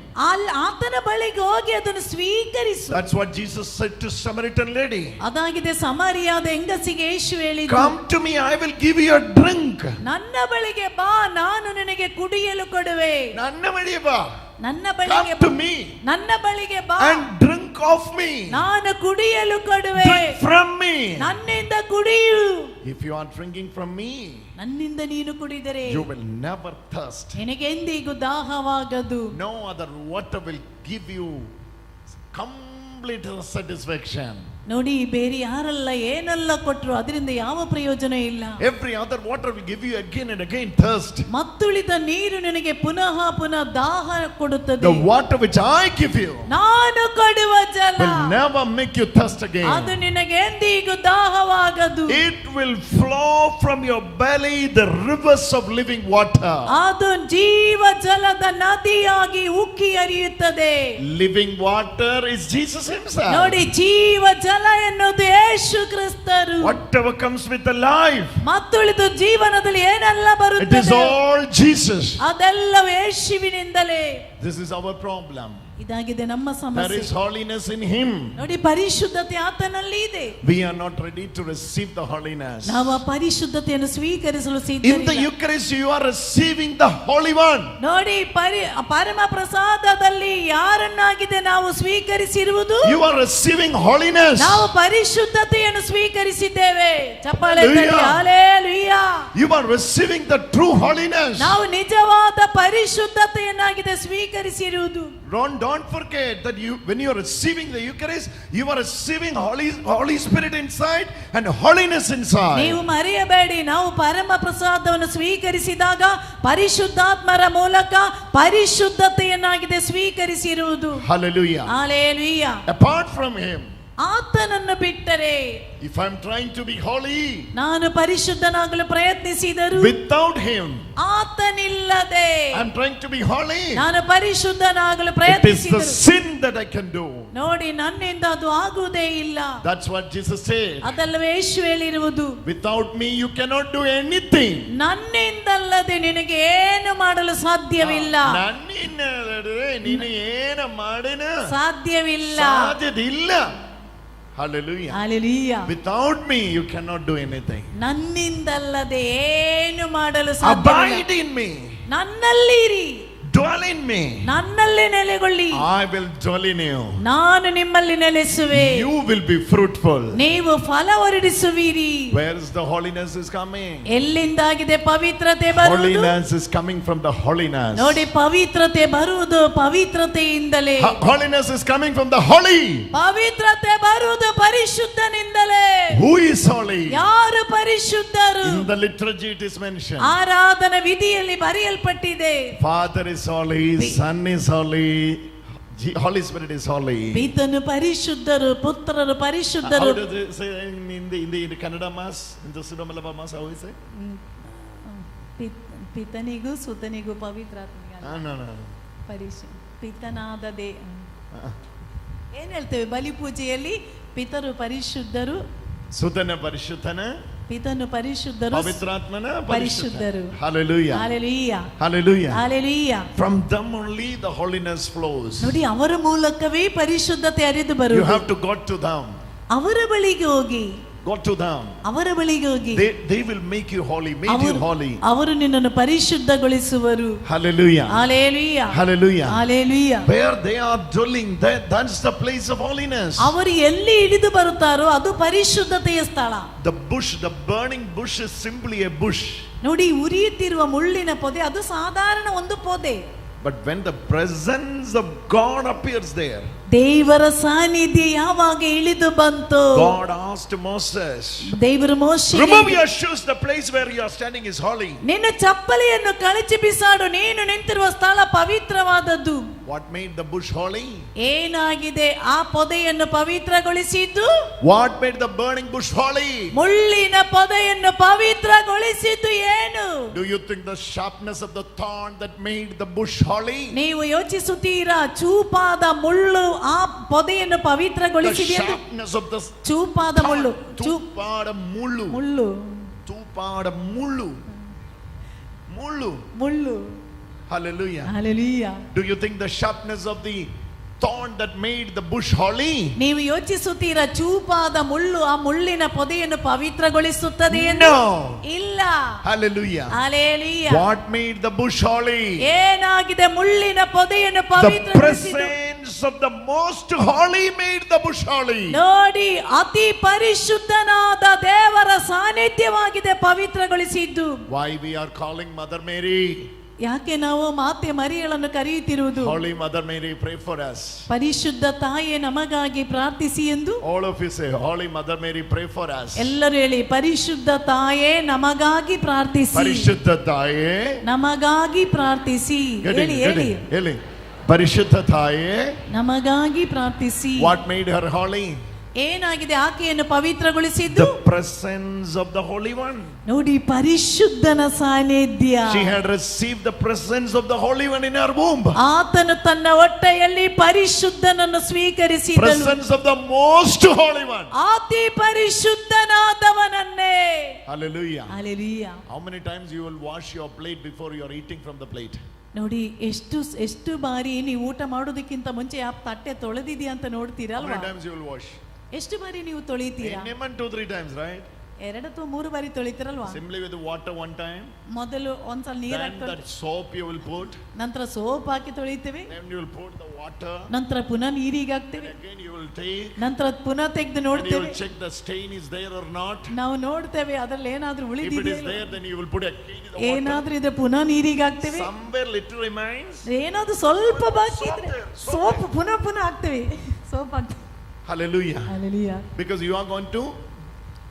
ಆತನ ಬಳಿಗೆ ಹೋಗಿ ಅದನ್ನು ಸ್ವೀಕರಿಸು. That's what Jesus said to Samaritan lady. ಅದಾಗಿದೆ ಸಮಾರಿಯಾದ ಹೆಂಗಸಿಗೆ ಯೇಸು ಹೇಳಿದ್ದು. Come to me, I will give you a drink. ನನ್ನ ಬಳಿಗೆ ಬಾ, ನಾನು ನಿನಗೆ ಕುಡಿಯಲು ಕೊಡುವೆ. ನನ್ನ ಬಳಿಗೆ ಬಾ. ನನ್ನ ಬಳಿಗೆ Come to me. ನನ್ನ ಬಳಿಗೆ ಬಾ. And drink of me. ನಾನು ಕುಡಿಯಲು ಕೊಡುವೆ. Drink from me. ನನ್ನಿಂದ ಕುಡಿಯು. If you are drinking from me, ನನ್ನಿಂದ ನೀನು ಕುಡಿದರೆ you will never thirst. ನಿನಗೆ ಎಂದಿಗೂ ದಾಹವಾಗದು. No other water will give you complete satisfaction. ನೋಡಿ ಬೇರೆ ಯಾರಲ್ಲ ಏನೆಲ್ಲ ಕೊಟ್ಟರು ಅದರಿಂದ ಯಾವ ಪ್ರಯೋಜನ ಇಲ್ಲ. Every other water will give you again and again thirst. ಮತ್ತುಳಿದ ನೀರು ನಿನಗೆ ಪುನಃ ಪುನಃ ದಾಹ ಕೊಡುತ್ತದೆ. The water which I give you ನಾನು ಕೊಡುವ ಜಲ will never make you thirst again. ಅದು ನಿನಗೆ ಎಂದಿಗೂ ದಾಹವಾಗದು. It will flow from your belly the rivers of living water. ಅದು ಜೀವ ಜಲದ ನದಿಯಾಗಿ ಉಕ್ಕಿ ಹರಿಯುತ್ತದೆ. Living water is Jesus himself. ನೋಡಿ ಜೀವ ಜಲ ಎನ್ನುವುದು ಯೇಸು ಕ್ರಿಸ್ತರು. Whatever comes with the life, ಮತ್ತುಳಿದು ಜೀವನದಲ್ಲಿ ಏನೆಲ್ಲ it is ಬರುತ್ತದೆ all Jesus. ಅದೆಲ್ಲವೂ ಯೇಸುವಿನಿಂದಲೇ. This is our problem. ಇದಾಗಿದೆ ನಮ್ಮ There ಸಮಸ್ಯೆ. is holiness in him. ನೋಡಿ ಪರಿಶುದ್ಧತೆ ಆತನಲ್ಲಿ ಇದೆ. We are not ready to receive the holiness. ನಾವು ಪರಿಶುದ್ಧತೆಯನ್ನು ಸ್ವೀಕರಿಸಲು In the ಸಿದ್ಧರಿಲ್ಲ. Eucharist you are receiving the Holy One. ನೋಡಿ ಪರಮ ಪ್ರಸಾದದಲ್ಲಿ ಯಾರನ್ನಾಗಿದೆ ನಾವು ಸ್ವೀಕರಿಸಿರುವುದು? You are receiving holiness. ನಾವು ಪರಿಶುದ್ಧತೆಯನ್ನು ಸ್ವೀಕರಿಸಿದ್ದೇವೆ. ಚಪ್ಪಾಳೆ ತಟ್ಟಿ Hallelujah. Hallelujah. You are receiving the true holiness. ನಾವು ನಿಜವಾದ ಪರಿಶುದ್ಧತೆಯನ್ನಾಗಿದೆ ಸ್ವೀಕರಿಸಿರುವುದು. Don't forget that when you are receiving the Eucharist, you are receiving Holy Spirit inside and holiness inside. ನೀವು ಮರೆಯಬೇಡಿ, ನಾವು ಪರಮ ಪ್ರಸಾದವನ್ನು ಸ್ವೀಕರಿಸಿದಾಗ ಪರಿಶುದ್ಧಾತ್ಮರ ಮೂಲಕ ಪರಿಶುದ್ಧತೆಯನ್ನಾಗಿದೆ ಸ್ವೀಕರಿಸಿರುವುದು. Hallelujah. Hallelujah. Apart from him, ಆತನನ್ನು ಬಿಟ್ಟರೆ, if I am trying to be holy, ನಾನು ಪರಿಶುದ್ಧನಾಗಲು ಪ್ರಯತ್ನಿಸಿದರು without him, ಆತನಿಲ್ಲದೆ I am trying to be holy, ನಾನು ಪರಿಶುದ್ಧನಾಗಲು it is the ಪ್ರಯತ್ನಿಸಿದರು. sin that I can do. ನೋಡಿ ನನ್ನಿಂದ ಅದು ಆಗುವುದೇ ಇಲ್ಲ. That's what Jesus said. ಅದಲ್ಲವೇ ಯೇಸು ಹೇಳಿರುವುದು. Without me you cannot do anything. ನನ್ನಿಂದಲ್ಲದೆ ನಿನಗೆ ಏನು ಮಾಡಲು ಸಾಧ್ಯವಿಲ್ಲ. ನನ್ನಿಂದಲ್ಲದೆ ನೀನು ಏನು ಮಾಡಲು ಸಾಧ್ಯವಿಲ್ಲ. ಸಾಧ್ಯವಿಲ್ಲ. Hallelujah. Hallelujah. Without me you cannot do anything. ನನ್ನಿಂದಲ್ಲದೆ ಏನು ಮಾಡಲು ಸಾಧ್ಯವಿಲ್ಲ. Abide in me. ನನ್ನಲ್ಲಿರಿ. Dwell dwell in me. ನನ್ನಲ್ಲಿ ನೆಲೆಗೊಳ್ಳಿ. I will dwell in you. ನಾನು ನಿಮ್ಮಲ್ಲಿ ನೆಲೆಸುವೆ. You will be fruitful. ನೀವು ಫಲ ಹೊರಡಿಸುವಿರಿ. Where is the holiness is coming? ಎಲ್ಲಿಂದಾಗಿದೆ ಪವಿತ್ರತೆ ಬರುವುದು? Holiness is coming from the holiness. ನೋಡಿ, ಪವಿತ್ರತೆ ಬರುವುದು ಪವಿತ್ರತೆಯಿಂದಲೇ. Holiness is coming from the holy. ಪವಿತ್ರತೆ ಬರುವುದು ಪರಿಶುದ್ಧನಿಂದಲೇ. Who is holy? ಯಾರು ಪರಿಶುದ್ಧರು? In the liturgy it is mentioned. ಆರಾಧನಾ ವಿಧಿಯಲ್ಲಿ ಬರೆಯಲ್ಪಟ್ಟಿದೆ. Father is holy, Son is holy, Holy Spirit is holy. ಪಿತನು ಪರಿಶುದ್ಧರು, ಪುತ್ರರು ಪರಿಶುದ್ಧರು. How does it say in the Kannada Mass, in the Siddhamalaba Mass, how is it? ಪಿತನಿಗೂ ಸುತನಿಗೂ ಪವಿತ್ರಾತ್ಮನಿಗೂ No. ಪಿತನಾದ ಏನ್ ಹೇಳ್ತೇವೆ ಬಲಿ ಪೂಜೆಯಲ್ಲಿ? ಪಿತರು ಪರಿಶುದ್ಧರು, ಸುತನ ಪರಿಶುದ್ಧನ, ಪಿತನು ಪರಿಶುದ್ಧರು, ಪವಿತ್ರಾತ್ಮನ ಪರಿಶುದ್ಧರು. Hallelujah. Hallelujah. Hallelujah. Hallelujah. From them only the holiness flows. ನೋಡಿ, ಅವರ ಮೂಲಕವೇ ಪರಿಶುದ್ಧತೆ ಹರಿದು ಬರುವುದು. You have to go to them. ಅವರ ಬಳಿಗೆ ಹೋಗಿ. Go to them. ಅವರ ಬಳಿಗೆ ಹೋಗಿ. They will make you holy, make you holy. ಅವರು ನಿನ್ನನ್ನು ಪರಿಶುದ್ಧಗೊಳಿಸುವರು. Hallelujah. Hallelujah. Hallelujah. Hallelujah. Where they are dwelling, that's the place of holiness. ಅವರು ಎಲ್ಲಿ ಇಳಿದು ಬರುತ್ತಾರೋ ಅದು ಪರಿಶುದ್ಧತೆಯ ಸ್ಥಳ. The bush, the burning bush is simply a bush. ನೋಡಿ, ಉರಿಯುತ್ತಿರುವ ಮುಳ್ಳಿನ ಪೊದೆ ಅದು ಸಾಧಾರಣ ಒಂದು ಪೊದೆ. But when the presence of God appears there, ದೇವರ ಸಾನ್ನಿಧ್ಯ ಯಾವಾಗ ಇಳಿದು ಬಂತು, God asked Moses, ದೇವರು ಮೋಶೆಗೆ, remove your shoes, the place where you are standing is holy. ನಿನ್ನ ಚಪ್ಪಲಿಯನ್ನು ಕಳಚಿ ಬಿಸಾಡು, ನೀನು ನಿಂತಿರುವ ಸ್ಥಳ ಪವಿತ್ರವಾದದ್ದು. What made the bush holy? ಏನಾಗಿದೆ ಆ ಪೊದೆಯನ್ನು ಪವಿತ್ರಗೊಳಿಸಿದ್ದು? What made the burning bush holy? ಮುಳ್ಳಿನ ಪೊದೆಯನ್ನು ಪವಿತ್ರಗೊಳಿಸಿದ್ದು ಏನು? Do you think the sharpness of the thorn that made the bush holy? ನೀವು ಯೋಚಿಸುತ್ತೀರಾ ಚೂಪಾದ ಮುಳ್ಳು ಆ ಪೊದೆಯನ್ನು ಪವಿತ್ರಗೊಳಿಸಿದೆ ಎಂದು? ಚೂಪಾದ ಮುಳ್ಳು, ಚೂಪಾದ ಮುಳ್ಳು, ಮುಳ್ಳು, ಚೂಪಾದ ಮುಳ್ಳು, ಮುಳ್ಳು, ಮುಳ್ಳು. Hallelujah. Hallelujah. Do you think the sharpness of the thorn that made the bush holy? ನೀವು ಯೋಚಿಸುತ್ತೀರಾ ಚೂಪಾದ ಮುಳ್ಳು ಆ ಮುಳ್ಳಿನ ಪೊದೆಯನ್ನು ಪವಿತ್ರಗೊಳಿಸುತ್ತದೆ ಎಂದು? No. ಇಲ್ಲ. Hallelujah. Hallelujah. What made the bush holy? ಏನಾಗಿದೆ ಮುಳ್ಳಿನ ಪೊದೆಯನ್ನು ಪವಿತ್ರಗೊಳಿಸಿದ್ದು? The presence of the most holy made the bush holy. ನೋಡಿ, ಅತಿ ಪರಿಶುದ್ಧನಾದ ದೇವರ ಸಾನ್ನಿಧ್ಯವಾಗಿದೆ ಪವಿತ್ರಗೊಳಿಸಿದ್ದು. Why we are calling Mother Mary? ಯಾಕೆ ನಾವು ಮಾತೆ ಮರಿಯಳನ್ನು ಕರೆಯುತ್ತಿರುವುದು? Holy Mother Mary, pray for us. ಪರಿಶುದ್ಧ ತಾಯಿಯೇ ನಮಗಾಗಿ ಪ್ರಾರ್ಥಿಸಿ ಎಂದು. All of you say, Holy Mother Mary, pray for us. ಎಲ್ಲರೂ ಹೇಳಿ, ಪರಿಶುದ್ಧ ತಾಯೇ ನಮಗಾಗಿ ಪ್ರಾರ್ಥಿಸಿ. ಪರಿಶುದ್ಧ ತಾಯೇ ನಮಗಾಗಿ ಪ್ರಾರ್ಥಿಸಿ. ಹೇಳಿ ಹೇಳಿ ಹೇಳಿ, ಪರಿಶುದ್ಧ ತಾಯೇ ನಮಗಾಗಿ ಪ್ರಾರ್ಥಿಸಿ. What made her holy? ಏನಾಗಿದೆ ಆಕೆಯನ್ನು ಪವಿತ್ರಗೊಳಿಸಿದ್ದು? The presence of the Holy One. ನೋಡಿ, ಪರಿಶುದ್ಧನ ಸಾನ್ನಿಧ್ಯ. She had received the presence of the Holy One in her womb. ಆತನು ತನ್ನ ಹೊಟ್ಟೆಯಲ್ಲಿ ಪರಿಶುದ್ಧನನ್ನು ಸ್ವೀಕರಿಸಿದನು. Presence of the most holy one. ಅತಿ ಪರಿಶುದ್ಧನಾದವನನ್ನೇ. Hallelujah. Hallelujah. How many times you will wash your plate before you are eating from the plate? ನೋಡಿ, ಎಷ್ಟು ಬಾರಿ ನೀವು ಊಟ ಮಾಡೋದಕ್ಕಿಂತ ಮುಂಚೆ ಆ ತಟ್ಟೆ ತೊಳೆದಿದೆಯಾ ಅಂತ ನೋಡ್ತೀರಲ್ವಾ? How many times you will wash? ಎಷ್ಟು ಬಾರಿ ನೀವು ತೊಳಿತೀರಾ? Minimum 2-3 times, right? 2-3 ಬಾರಿ ತೊಳಿತೀರಲ್ವಾ? Simply with the water one time. ಮೊದಲು ಒಂದ್ಸಲ ನೀರು ಹಾಕಿ, that soap you will put. ನಂತರ ಸೋಪ್ ಹಾಕಿ ತೊಳಿತೀವಿ. Then you will put the water. ನಂತರ ಪುನಃ ನೀರಿಗೆ ಹಾಕ್ತೀವಿ. Again you will take. ನಂತರ ಪುನಃ ತೆಗೆದು ನೋಡ್ತೇವೆ. You will check the stain is there or not. ನಾವು ನೋಡ್ತೇವೆ ಅದರಲ್ಲಿ ಏನಾದ್ರೂ ಉಳಿದಿದೆಯಾ. If it is there, then you will put again the water. ಏನಾದ್ರೂ ಇದ್ರೆ ಪುನಃ ನೀರಿಗೆ ಹಾಕ್ತೇವೆ. Somewhere little remains. ಏನಾದ್ರೂ ಸ್ವಲ್ಪ ಬಾಕಿ ಇದ್ರೆ ಸೋಪ್ ಪುನಃ ಹಾಕ್ತೇವೆ. ಸೋಪ್ ಹಾಕ್ತೇವೆ. Hallelujah. Hallelujah. Because you are going to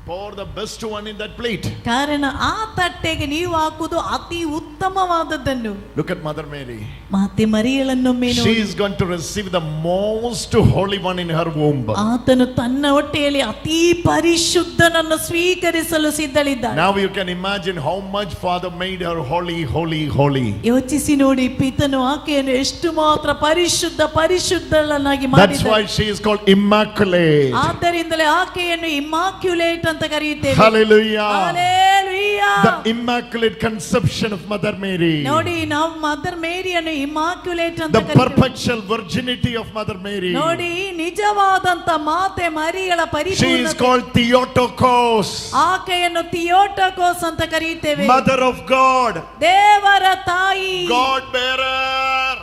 pour the best one in that plate. ಕಾರಣ ಆ ತಟ್ಟೆಗೆ ನೀವು ಹಾಕುವುದು ಅತಿ ಉತ್ತಮವಾದದ್ದನ್ನು. Look at Mother Mary. ಮಾತೆ ಮರಿಯಳನ್ನೊಮ್ಮೆ ನೋಡಿ. She is going to receive the most holy one in her womb. ಆತನು ತನ್ನ ಹೊಟ್ಟೆಯಲ್ಲಿ ಅತಿ ಪರಿಶುದ್ಧನನ್ನು ಸ್ವೀಕರಿಸಲು ಸಿದ್ಧಳಿದ್ದಾನೆ. Now you can imagine how much Father made her holy, holy, holy. ಯೋಚಿಸಿ ನೋಡಿ, ಪಿತನು ಆಕೆಯನ್ನು ಎಷ್ಟು ಮಾತ್ರ ಪರಿಶುದ್ಧಳನ್ನಾಗಿ ಮಾಡಿದ್ದಾನೆ. That's why she is called immaculate. ಆದ್ದರಿಂದಲೇ ಆಕೆಯನ್ನು ಇಮ್ಮಾಕ್ಯುಲೇಟ್ ಅಂತ ಕರೆಯುತ್ತೇವೆ. Hallelujah. Hallelujah. The immaculate conception of Mother Mary. ನೋಡಿ ನಾವು ಮದರ್ ಮೇರಿಯನ್ನು ಇಮ್ಯಾಕ್ಯುಲೇಟ್ ಅಂತ The ಕರೀತೀವಿ. perpetual virginity of Mother Mary. ನೋಡಿ ನಿಜವಾದಂತ ಮಾತೆ ಮರಿಯಳ She is ಪರಿಪೂರ್ಣತೆ. called Theotokos, ಆಕೆಯನ್ನು ಥಿಯೋಟೋಕೋಸ್ ಅಂತ ಕರೀತೇವೆ. Mother of God, ದೇವರ ತಾಯಿ, God bearer,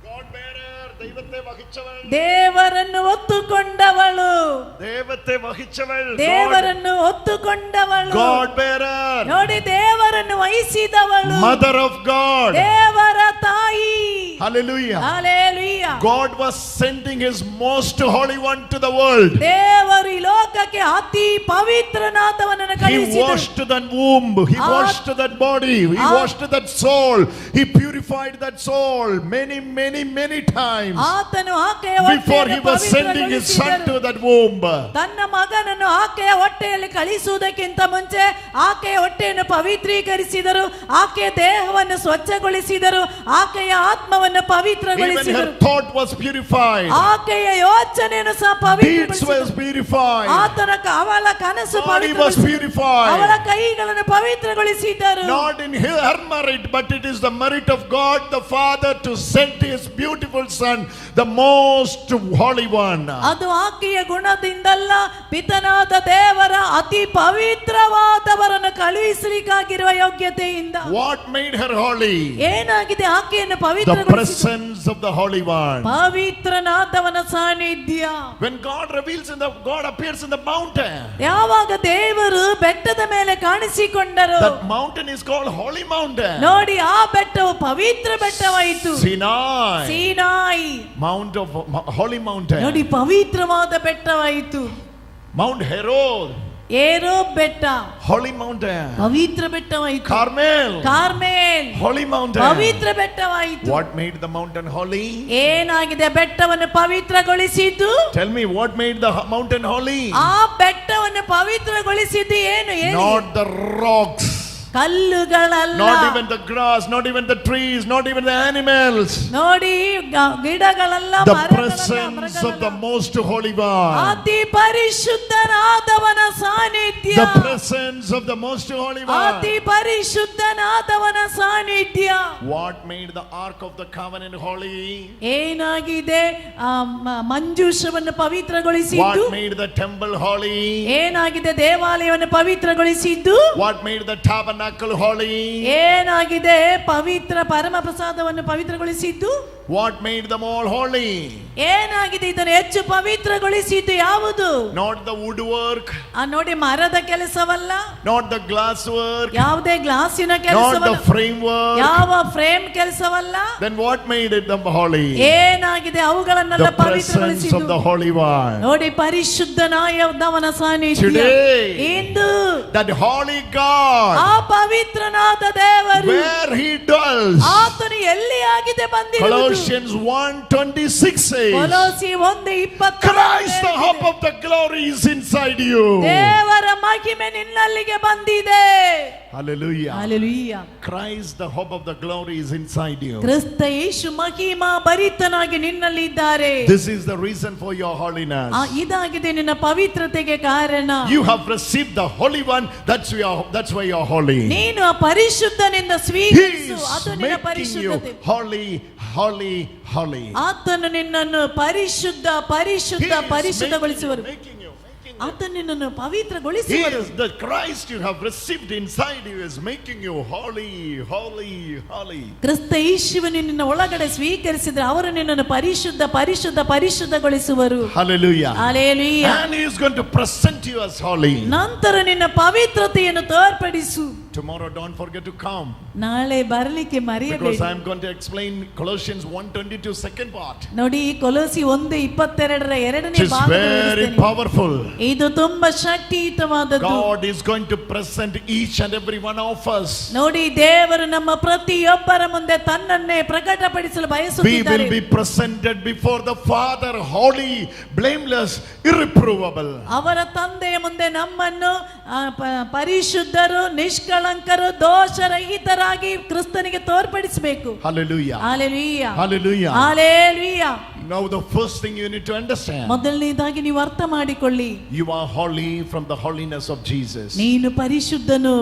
God bearer, ದೈವത്തെ ವಹಿಸವಳು, ದೇವರನ್ನು ಒತ್ತುಕೊಂಡವಳು, ದೇವತೆ ವಹಿಸವಳು, ದೇವರನ್ನು ಒತ್ತುಕೊಂಡವಳು, God bearer, ನೋಡಿ ದೇವರನ್ನು ವಹಿಸಿದವಳು, Mother of God. ದೇವರ ತಾಯಿ. Hallelujah. Hallelujah. God was sending his most holy one to the world. ದೇವರು ಈ ಲೋಕಕ್ಕೆ ಅತಿ ಪವಿತ್ರನಾದವನನ್ನು He ಕಳುಹಿಸಿದನು. washed that womb, he washed that body, he washed that soul, he purified that soul many times ಆತನು ಆಕೆಯ before he ಹೊಟ್ಟೆಯನ್ನು was sending his son ಪವಿತ್ರಗೊಳಿಸಿದನು. to that womb. ತನ್ನ ಮಗನನ್ನು ಆಕೆಯ ಹೊಟ್ಟೆಯಲ್ಲಿ ಕಳಿಸುವುದಕ್ಕಿಂತ ಮುಂಚೆ ಆಕೆಯ ಹೊಟ್ಟೆಯನ್ನು ಪವಿತ್ರೀಕರಿಸಿದರು, ಆಕೆಯ ದೇಹವನ್ನು ಸ್ವಚ್ಛಗೊಳಿಸಿದರು, ಆಕೆಯ ಆತ್ಮವನ್ನು Even her ಪವಿತ್ರಗೊಳಿಸಿದರು, thought was purified, ಆಕೆಯ ಯೋಚನೆಯನ್ನು ಸಹ deeds was ಪವಿತ್ರಗೊಳಿಸಿದರು, purified, ಅವಳ ಕನಸು body was ಪವಿತ್ರಗೊಳಿಸಿದರು, ಅವಳ purified. ಕೈಗಳನ್ನು ಪವಿತ್ರಗೊಳಿಸಿದರು. Not in her merit, but it is the merit of God the Father to send his beautiful son, the most holy one. ಅದು ಆಕೆಯ ಗುಣದಿಂದಲ್ಲ, ಪಿತನಾದ ದೇವರ ಅತಿ ಪವಿತ್ರವಾದವರನ್ನು ಕಳುಹಿಸಲಿಕ್ಕಾಗಿರುವ ಯೋಗ್ಯತೆಯಿಂದ. What made her holy? ಏನಾಗಿದೆ ಆಕೆಯನ್ನು The ಪವಿತ್ರಗೊಳಿಸಿತು? presence of the Holy One. ಪವಿತ್ರನಾದವನ ಸಾನ್ನಿಧ್ಯ. When God appears in the mountain, ಯಾವಾಗ ದೇವರು ಬೆಟ್ಟದ ಮೇಲೆ ಕಾಣಿಸಿಕೊಂಡರು, that mountain is called Holy Mountain. ನೋಡಿ ಆ ಬೆಟ್ಟವು ಪವಿತ್ರ ಬೆಟ್ಟವಾಯಿತು. Sinai, Sinai, Mount of Holy Mountain. ನೋಡಿ ಪವಿತ್ರವಾದ ಬೆಟ್ಟವಾಯಿತು. Mount Herod, ಏರೋ ಬೆಟ್ಟ Holy Mountain. ಪವಿತ್ರ ಬೆಟ್ಟವಾಯಿತು. Carmel, Carmel Holy Mountain. ಪವಿತ್ರ ಬೆಟ್ಟವಾಯಿತು. What made the mountain holy? ಏನಾಗಿದೆ ಬೆಟ್ಟವನ್ನು ಪವಿತ್ರಗೊಳಿಸಿದ್ದು? Tell me, what made the mountain holy? ಆ ಬೆಟ್ಟವನ್ನು ಪವಿತ್ರಗೊಳಿಸಿದ್ದು ಏನು? Not the rocks, ಕಲ್ಲುಗಳಲ್ಲ, not even the grass, not even the trees, not even the animals. ನೋಡಿ ಗಿಡಗಳಲ್ಲ, The presence of the most holy one. ಅತಿ ಪರಿಶುದ್ಧನಾದವನ ಸಾನ್ನಿಧ್ಯ. The presence of the most holy one. ಅತಿ ಪರಿಶುದ್ಧನಾದವನ ಸಾನ್ನಿಧ್ಯ. What made the ark of the covenant holy? ಏನಾಗಿದೆ ಮಂಜೂಷವನ್ನು ಪವಿತ್ರಗೊಳಿಸಿದ್ದು? What made the temple holy? ಏನಾಗಿದೆ ದೇವಾಲಯವನ್ನು ಪವಿತ್ರಗೊಳಿಸಿದ್ದು? What made the tabernacle holy? ಏನಾಗಿದೆ ಪವಿತ್ರ ಪರಮ ಪ್ರಸಾದವನ್ನು ಪವಿತ್ರಗೊಳಿಸಿದ್ದು? What made them all holy? ಏನಾಗಿದೆ ಇದನ್ನು ಹೆಚ್ಚು ಪವಿತ್ರಗೊಳಿಸಿದ್ದು ಯಾವುದು? Not the woodwork, ನೋಡಿ ಮರದ ಕೆಲಸವಲ್ಲ, not the glass work, ಯಾವುದೇ ಗ್ಲಾಸಿನ not the ಕೆಲಸವಲ್ಲ, framework. ಯಾವ ಫ್ರೇಮ್ ಕೆಲಸವಲ್ಲ. Then what made it them holy? ಏನಾಗಿದೆ ಅವುಗಳನ್ನೆಲ್ಲ The presence of ಪವಿತ್ರಗೊಳಿಸಿದ್ದು? the Holy One. ನೋಡಿ ಪರಿಶುದ್ಧನಾದವನ ಸಾನ್ನಿಧ್ಯ. Today, into that holy God, ಆ ಪವಿತ್ರನಾದ ದೇವರು where he dwells, ಆತನು ಎಲ್ಲಿ ಆಗಿದೆ ಬಂದಿರುವುದು? Colossians 1:26 says, ಕೊಲೋಸಿ 1:20 Christ the hope of the glory is inside you. ದೇವರ ಮಹಿಮೆ ನಿನ್ನಲ್ಲಿಗೆ ಬಂದಿದೆ. Hallelujah. Hallelujah. Christ the hope of the glory is inside you. ಕ್ರಿಸ್ತ ಯೇಸು ಮಹಿಮಾ ಭರಿತನಾಗಿ ನಿನ್ನಲ್ಲಿ ಇದ್ದಾರೆ. This is the reason for your holiness. ಇದಾಗಿದೆ ನಿನ್ನ ಪವಿತ್ರತೆಗೆ ಕಾರಣ. You have received the Holy One, that's why you are holy. ನೀನು ಆ ಪರಿಶುದ್ಧನಿಂದ He ಸ್ವೀಕರಿಸು, is ಅದು ನಿನ್ನ making you ಪರಿಶುದ್ಧತೆ. holy, holy, holy. ಆತನು ನಿನ್ನನ್ನು ಪರಿಶುದ್ಧ ಪರಿಶುದ್ಧ He is ಪರಿಶುದ್ಧಗೊಳಿಸುವರು. making you. ಆತನು ನಿನ್ನನ್ನು He ಪವಿತ್ರಗೊಳಿಸುವರು. is the Christ you have received inside you is making you holy, holy, holy. ಕ್ರಿಸ್ತ ಯೇಸುವನ್ನು ನಿನ್ನ ಒಳಗಡೆ ಸ್ವೀಕರಿಸಿದ್ರೆ ಅವರು ನಿನ್ನನ್ನು ಪರಿಶುದ್ಧ ಪರಿಶುದ್ಧ ಪರಿಶುದ್ಧಗೊಳಿಸುವರು. Hallelujah. Hallelujah. And he is going to present you as holy. ನಂತರ ನಿನ್ನ ಪವಿತ್ರತೆಯನ್ನು ತೋರ್ಪಡಿಸು. Tomorrow don't forget to come, ನಾಳೆ ಬರಲಿಕ್ಕೆ because ಮರೆಯಬೇಡಿ. I am going to explain Colossians 1:22 second part. ನೋಡಿ ಕೊಲೋಸಿ 1:22 ಎರಡನೇ It is very powerful. ಇದು ತುಂಬಾ ಶಕ್ತಿಯುತವಾದದ್ದು. God is going to present each and every one of us. ನೋಡಿ ದೇವರು ನಮ್ಮ ಪ್ರತಿಯೊಬ್ಬರ ಮುಂದೆ ತನ್ನನ್ನೇ ಪ್ರಕಟಪಡಿಸಲು We ಬಯಸುತ್ತಿದ್ದಾರೆ. will be presented before the Father holy, blameless, irreproachable. ಅವರ ತಂದೆಯ ಮುಂದೆ ನಮ್ಮನ್ನು ಪರಿಶುದ್ಧರು, ನಿಷ್ಕಳಂಕರು, ದೋಷರಹಿತರಾಗಿ ಕ್ರಿಸ್ತನಿಗೆ ತೋರ್ಪಡಿಸಬೇಕು. Hallelujah. Hallelujah. Hallelujah. Hallelujah. Now the first thing you need to understand. ಮೊದಲನೇದಾಗಿ ನೀವು ಅರ್ಥ ಮಾಡಿಕೊಳ್ಳಿ. You are holy from the holiness of Jesus. ನೀನು ಪರಿಶುದ್ಧನು,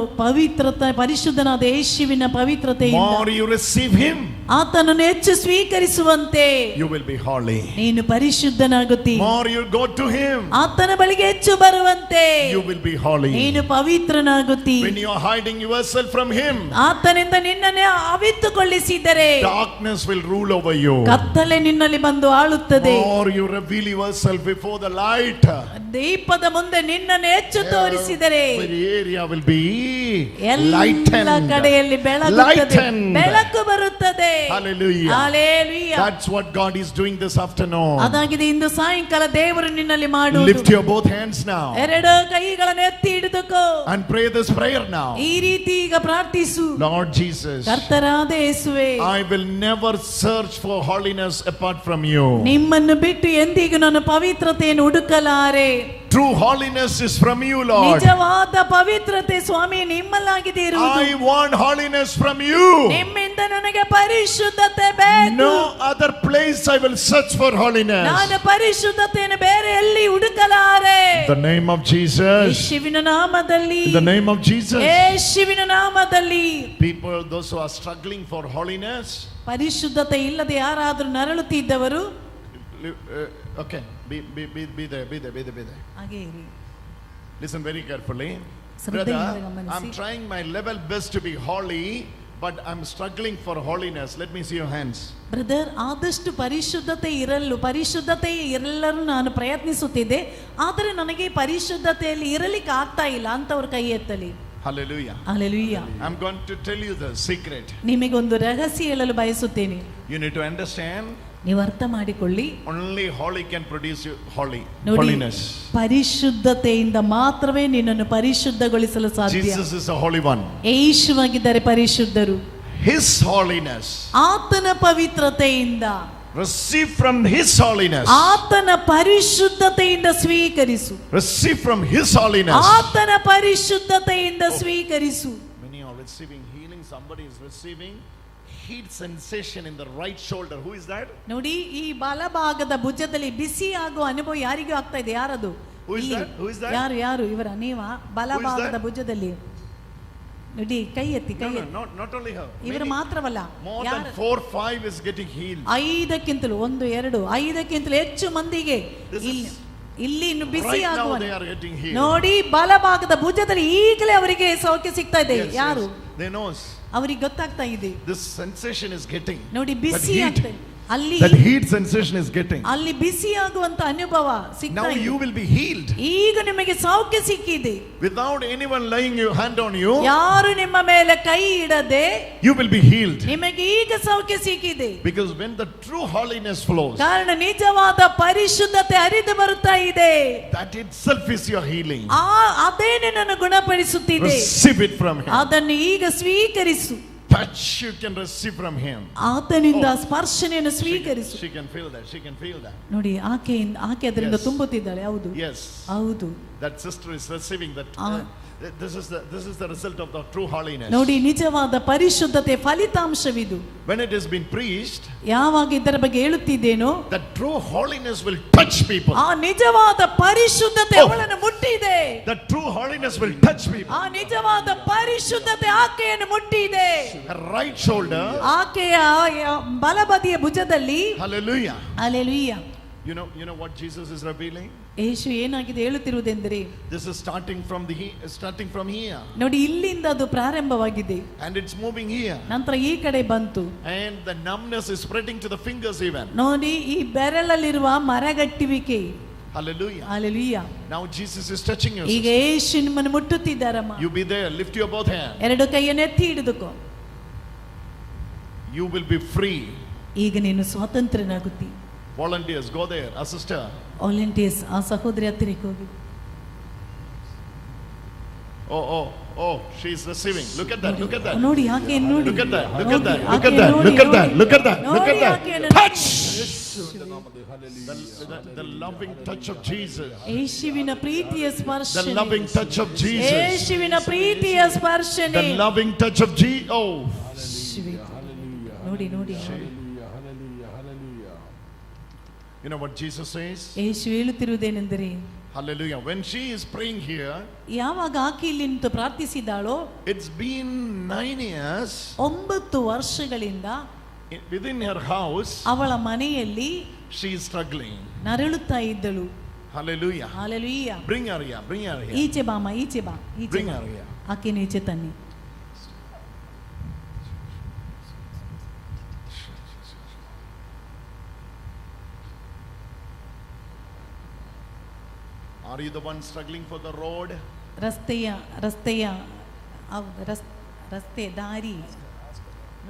ಪರಿಶುದ್ಧನಾದ ಯೇಸುವಿನ ಪವಿತ್ರತೆಯಿಂದ. More you receive him, ಆತನನ್ನು ಹೆಚ್ಚು ಸ್ವೀಕರಿಸುವಂತೆ you will be holy. ನೀನು ಪರಿಶುದ್ಧನಾಗುತ್ತಿ. More you go to him, ಆತನ ಬಳಿಗೆ ಹೆಚ್ಚು ಬರುವಂತೆ you will be holy. ನೀನು ಪವಿತ್ರನಾಗುತ್ತಿ. When you are hiding yourself from him, ಆತನಿಂದ ನಿನ್ನನ್ನೇ ಅವಿತುಗೊಳಿಸಿದರೆ darkness will rule over you. ಕತ್ತಲೆ ನಿನ್ನಲ್ಲಿ ಬಂದು ಆಳುತ್ತದೆ. More you reveal yourself before the light, ದೀಪದ ಮುಂದೆ ನಿನ್ನನ್ನು ಹೆಚ್ಚು ತೋರಿಸಿದರೆ every area will be ಎಲ್ಲ lightened. ಕಡೆಯಲ್ಲಿ ಬೆಳಗುತ್ತದೆ, ಬೆಳಕು ಬರುತ್ತದೆ. Hallelujah. Hallelujah. That's what God is doing this afternoon. ಅದಾಗಿದೆ ಇಂದು ಸಾಯಂಕಾಲ ದೇವರು ನಿನ್ನಲ್ಲಿ ಮಾಡುವುದು. Lift your both hands now ಎರಡು ಕೈಗಳನ್ನು ಎತ್ತಿ ಹಿಡಿದುಕೋ and pray this prayer now. ಈ ರೀತಿ ಈಗ ಪ್ರಾರ್ಥಿಸು. Lord Jesus, ಕರ್ತನಾದ ಯೇಸುವೇ, I will never search for holiness apart from you. ನಿಮ್ಮನ್ನು ಬಿಟ್ಟು ಎಂದಿಗೂ ನಾನು ಪವಿತ್ರತೆಯನ್ನು ಹುಡುಕಲಾರೆ. True holiness is from you, Lord. ನಿಜವಾದ ಪವಿತ್ರತೆ ಸ್ವಾಮಿ ನಿಮ್ಮಲ್ಲಾಗಿದೆ ಇರುವುದು. I want holiness from you. ನಿಮ್ಮಿಂದ ನನಗೆ ಪರಿಶುದ್ಧತೆ ಬೇಕು. No other place I will search for holiness. ನಾನು ಪರಿಶುದ್ಧತೆಯನ್ನು ಬೇರೆ ಎಲ್ಲಿ ಹುಡುಕಲಾರೆ. In the name of Jesus. ಯೇಸುವಿನ ನಾಮದಲ್ಲಿ. In the name of Jesus. ಯೇಸುವಿನ ನಾಮದಲ್ಲಿ. People, those who are struggling for holiness. ಪರಿಶುದ್ಧತೆ ಇಲ್ಲದೆ ಯಾರಾದರೂ ನರಳುತ್ತಿದ್ದವರು. Okay, be there. ಹಾಗೆ ಇರಿ. Listen very carefully. ಶ್ರದ್ಧೆಯಿಂದ Brother, ಗಮನಿಸಿ. I'm trying my level best to be holy, but I'm struggling for holiness. Let me see your hands. Brother, ಆದಷ್ಟು ಪರಿಶುದ್ಧತೆ ಇರಲ್ಲರೂ ನಾನು ಪ್ರಯತ್ನಿಸುತ್ತಿದ್ದೆ, ಆದರೆ ನನಗೆ ಪರಿಶುದ್ಧತೆಯಲ್ಲಿ ಇರಲಿಕ್ಕೆ ಆಗ್ತಾ ಇಲ್ಲ ಅಂತವ್ರ ಕೈ ಎತ್ತಲಿ. Hallelujah. Hallelujah. I'm going to tell you the secret. ನಿಮಗೊಂದು ರಹಸ್ಯ ಹೇಳಲು ಬಯಸುತ್ತೇನೆ. You need to understand. ನೀವು ಅರ್ಥ ಮಾಡಿಕೊಳ್ಳಿ. Only holy can produce you ನೋಡಿ, holiness. ಪರಿಶುದ್ಧತೆಯಿಂದ ಮಾತ್ರವೇ ನಿನ್ನನ್ನು ಪರಿಶುದ್ಧಗೊಳಿಸಲು ಸಾಧ್ಯ. Jesus is a holy one. ಯೇಸುವಾಗಿದ್ದಾರೆ ಪರಿಶುದ್ಧರು. His holiness. ಆತನ ಪವಿತ್ರತೆಯಿಂದ Receive from his holiness. ಆತನ ಪರಿಶುದ್ಧತೆಯಿಂದ ಸ್ವೀಕರಿಸು. Receive from his holiness. ಆತನ ಪರಿಶುದ್ಧತೆಯಿಂದ ಸ್ವೀಕರಿಸು. Many are receiving healing. Somebody is receiving heat sensation in the right shoulder. Who is that? ನೋಡಿ, ಈ ಬಲಭಾಗದ ಭುಜದಲ್ಲಿ ಬಿಸಿ ಆಗುವ ಅನುಭವ ಯಾರಿಗೂ ಆಗ್ತಾ ಇದೆ. ಯಾರದು? Who is that? Who is that? ಯಾರು ಇವರ? ನೀವ ಬಲಭಾಗದ ಭುಜದಲ್ಲಿ ನೋಡಿ, ಕೈ ಎತ್ತಿ. Not only her. ಇವರು ಮಾತ್ರವಲ್ಲ, more than 4-5 is getting healed. 5ಕ್ಕಿಂತಲೂ 1 2 5ಕ್ಕಿಂತಲೂ ಹೆಚ್ಚು ಮಂದಿಗೆ ಇಲ್ಲಿ ಇನ್ನು ಬಿಸಿ ಆಗುವ ನೋಡಿ, ಬಲಭಾಗದ ಭುಜದಲ್ಲಿ ಈಗಲೇ ಅವರಿಗೆ ಸೌಖ್ಯ ಸಿಗ್ತಾ ಇದೆ. ಯಾರು? They knows. ಅವರಿಗೆ ಗೊತ್ತಾಗ್ತಾ ಇದೆ. This sensation is getting. ನೋಡಿ, ಬಿಸಿ ಆಗ್ತಾ ಇದೆ. ಅಲ್ಲಿ that heat sensation is getting. ಅಲ್ಲಿ ಬಿಸಿ ಆಗುವಂತ ಅನುಭವ ಸಿಗ್ತಾ ಇದೆ. Now you will be healed. ಈಗ ನಿಮಗೆ ಸೌಖ್ಯ ಸಿಕ್ಕಿದೆ. Without anyone laying your hand on you. ಯಾರು ನಿಮ್ಮ ಮೇಲೆ ಕೈ ಇಡದೆ you will be healed. ನಿಮಗೆ ಈಗ ಸೌಖ್ಯ ಸಿಕ್ಕಿದೆ. Because when the true holiness flows. ಕಾರಣ ನಿಜವಾದ ಪರಿಶುದ್ಧತೆ ಹರಿದು ಬರುತ್ತಾ ಇದೆ. that itself is your healing. ಅದೇ ನಿನ್ನನ್ನು ಗುಣಪಡಿಸುತ್ತಿದೆ. Receive it from him. ಅದನ್ನು ಈಗ ಸ್ವೀಕರಿಸು. touch you can receive from him. ಆತನಿಂದ ಸ್ಪರ್ಶನೆಯನ್ನು ಸ್ವೀಕರಿಸು. she can feel that. ನೋಡಿ, ಆಕೆ ಅದರಿಂದ ತುಂಬುತ್ತಿದ್ದಾಳೆ. ಹೌದು, yes, ಹೌದು. that sister is receiving that. This is the result of the true holiness. ನೋಡಿ, ನಿಜವಾದ ಪರಿಶುದ್ಧತೆ ಫಲಿತಾಂಶವಿದು. when it has been preached, ಯಾವಾಗ ಇದರ ಬಗ್ಗೆ ಹೇಳುತ್ತಿದ್ದೇನೋ, that true holiness will touch people. ಆ ನಿಜವಾದ ಪರಿಶುದ್ಧತೆ ಅವಳನ್ನು ಮುಟ್ಟಿದೆ. that true holiness will touch people. ಆ ನಿಜವಾದ ಪರಿಶುದ್ಧತೆ ಆಕೆಯನ್ನು ಮುಟ್ಟಿದೆ. her right shoulder, ಆಕೆಯ ಬಲಬದಿಯ ಭುಜದಲ್ಲಿ. hallelujah, hallelujah. you know what Jesus is revealing? ಯೇಸು ಏನಾಗಿದೆ ಹೇಳುತ್ತಿರುವುದೆಂದರೆ, this is starting from here. ನೋಡಿ, ಇಲ್ಲಿಂದ ಅದು ಪ್ರಾರಂಭವಾಗಿದೆ and it's moving here. ನಂತರ ಈ ಕಡೆ ಬಂತು. and the numbness is spreading to the fingers even. ನೋಡಿ, ಈ ಬೆರಳಲ್ಲಿರುವ ಮರಗಟ್ಟುವಿಕೆ. hallelujah, hallelujah. now Jesus is touching you. ಈಗ ಯೇಸು ನಿಮ್ಮನ್ನು ಮುಟ್ಟುತ್ತಿದ್ದಾರಮ್ಮ. you be there, lift your both hands. ಎರಡು ಕೈಯನ್ನು ಎತ್ತಿ ಹಿಡಿದುಕೋ. you will be free. ಈಗ ನೀನು ಸ್ವಾತಂತ್ರ್ಯನಾಗುತ್ತಿ. volunteers, go there, assist her. Volunteers, ಆ ಸಹೋದರಿ ಹತ್ತಿರಕ್ಕೆ ಹೋಗಿ. oh she is receiving. look at that ನೋಡಿ, ಆಕೆ ನೋಡಿ. look at that touch the loving touch of Jesus. ಯೇಸುವಿನ ಪ್ರೀತಿಯ ಸ್ಪರ್ಶನೆ. the loving touch of Jesus. ಯೇಸುವಿನ ಪ್ರೀತಿಯ ಸ್ಪರ್ಶನೆ. the loving touch of Jesus. oh ನೋಡಿ. You know what Jesus says? Yesu ಹೇಳುತ್ತಿರುವುದೇನೆಂದರೆ, hallelujah, when she is praying here, ಯಾವಾಗ ಆಕೆ ಇಲ್ಲಿ ನಿಂತು ಪ್ರಾರ್ಥಿಸಿದಾಳೋ, it's been 9 years 9 ವರ್ಷಗಳಿಂದ within her house, ಅವಳ ಮನೆಯಲ್ಲಿ she is struggling. ನರಳುತ್ತಾ ಇದ್ದಳು. Hallelujah. Hallelujah. Bring her here, bring her here. ಈಚೆ ಬಾಮ, ಈಚೆ ಬಾ, ಈಚೆ Bring ಬಾ. her here. ಆಕೆಯನ್ನು ಈಚೆ ತನ್ನಿ. Are you the one struggling for the road? ರಸ್ತೆಯ ರಸ್ತೆ ದಾರಿ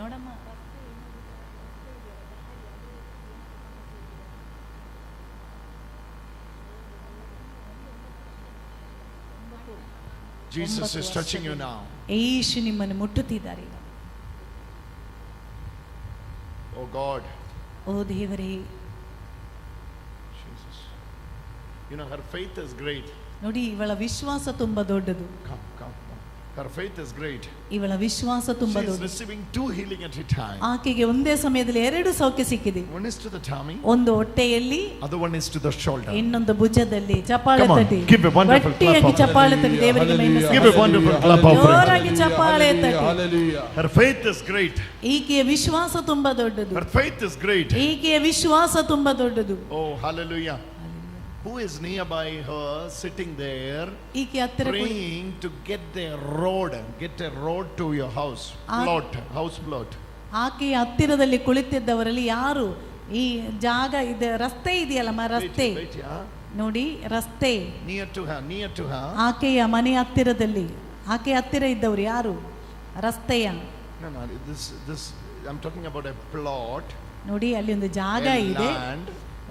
ನೋಡಮ್ಮ. Jesus is touching you now. ಯೇಸು ನಿಮ್ಮನ್ನು ಮುಟ್ಟುತ್ತಿದ್ದಾರೆ. Oh God. ಓ ದೇವರೇ. Jesus. You know, her faith is great. ನೋಡಿ, ಇವಳ ವಿಶ್ವಾಸ ತುಂಬಾ ದೊಡ್ಡದು. Come. Her faith is great. ಇವಳ ವಿಶ್ವಾಸ ತುಂಬಾ ದೊಡ್ಡದು. She is receiving 2 healing at a time. ಆಕೆಗೆ ಒಂದೇ ಸಮಯದಲ್ಲಿ 2 ಸೌಖ್ಯ ಸಿಕ್ಕಿದೆ. One is to the tummy. ಒಂದು ಹೊಟ್ಟೆಯಲ್ಲಿ, other one is to the shoulder. ಇನ್ನೊಂದು ಭುಜದಲ್ಲಿ. ಚಪ್ಪಾಳೆ ತಟ್ಟಿ. Give a wonderful clap of ಚಪ್ಪಾಳೆ ತಟ್ಟಿ ದೇವರಿಗೆ ಮಹಿಮೆ ಸಲ್ಲಿಸಿ. Give a wonderful clap of ಜೋರಾಗಿ ಚಪ್ಪಾಳೆ ತಟ್ಟಿ. Hallelujah. Her faith is great. ಈಕೆಯ ವಿಶ್ವಾಸ ತುಂಬಾ ದೊಡ್ಡದು. Her faith is great. ಈಕೆಯ ವಿಶ್ವಾಸ ತುಂಬಾ ದೊಡ್ಡದು. Oh, hallelujah. Who is nearby her sitting there praying to get a road to your house plot? ಆಕೆಯ ಹತ್ತಿರದಲ್ಲಿ ಕುಳಿತಿದ್ದವರಲ್ಲಿ ಯಾರು ಈ ಜಾಗ ಇದೆ, ರಸ್ತೆ ಇದೆಯಲ್ಲ, ರಸ್ತೆ ನೋಡಿ, ರಸ್ತೆ near to her. ಆಕೆಯ ಮನೆ ಹತ್ತಿರದಲ್ಲಿ, ಆಕೆಯ ಹತ್ತಿರ ಇದ್ದವರು ಯಾರು? ರಸ್ತೆಯ. No, this I'm talking about a plot. ನೋಡಿ, ಅಲ್ಲಿ ಒಂದು ಜಾಗ ಇದೆ,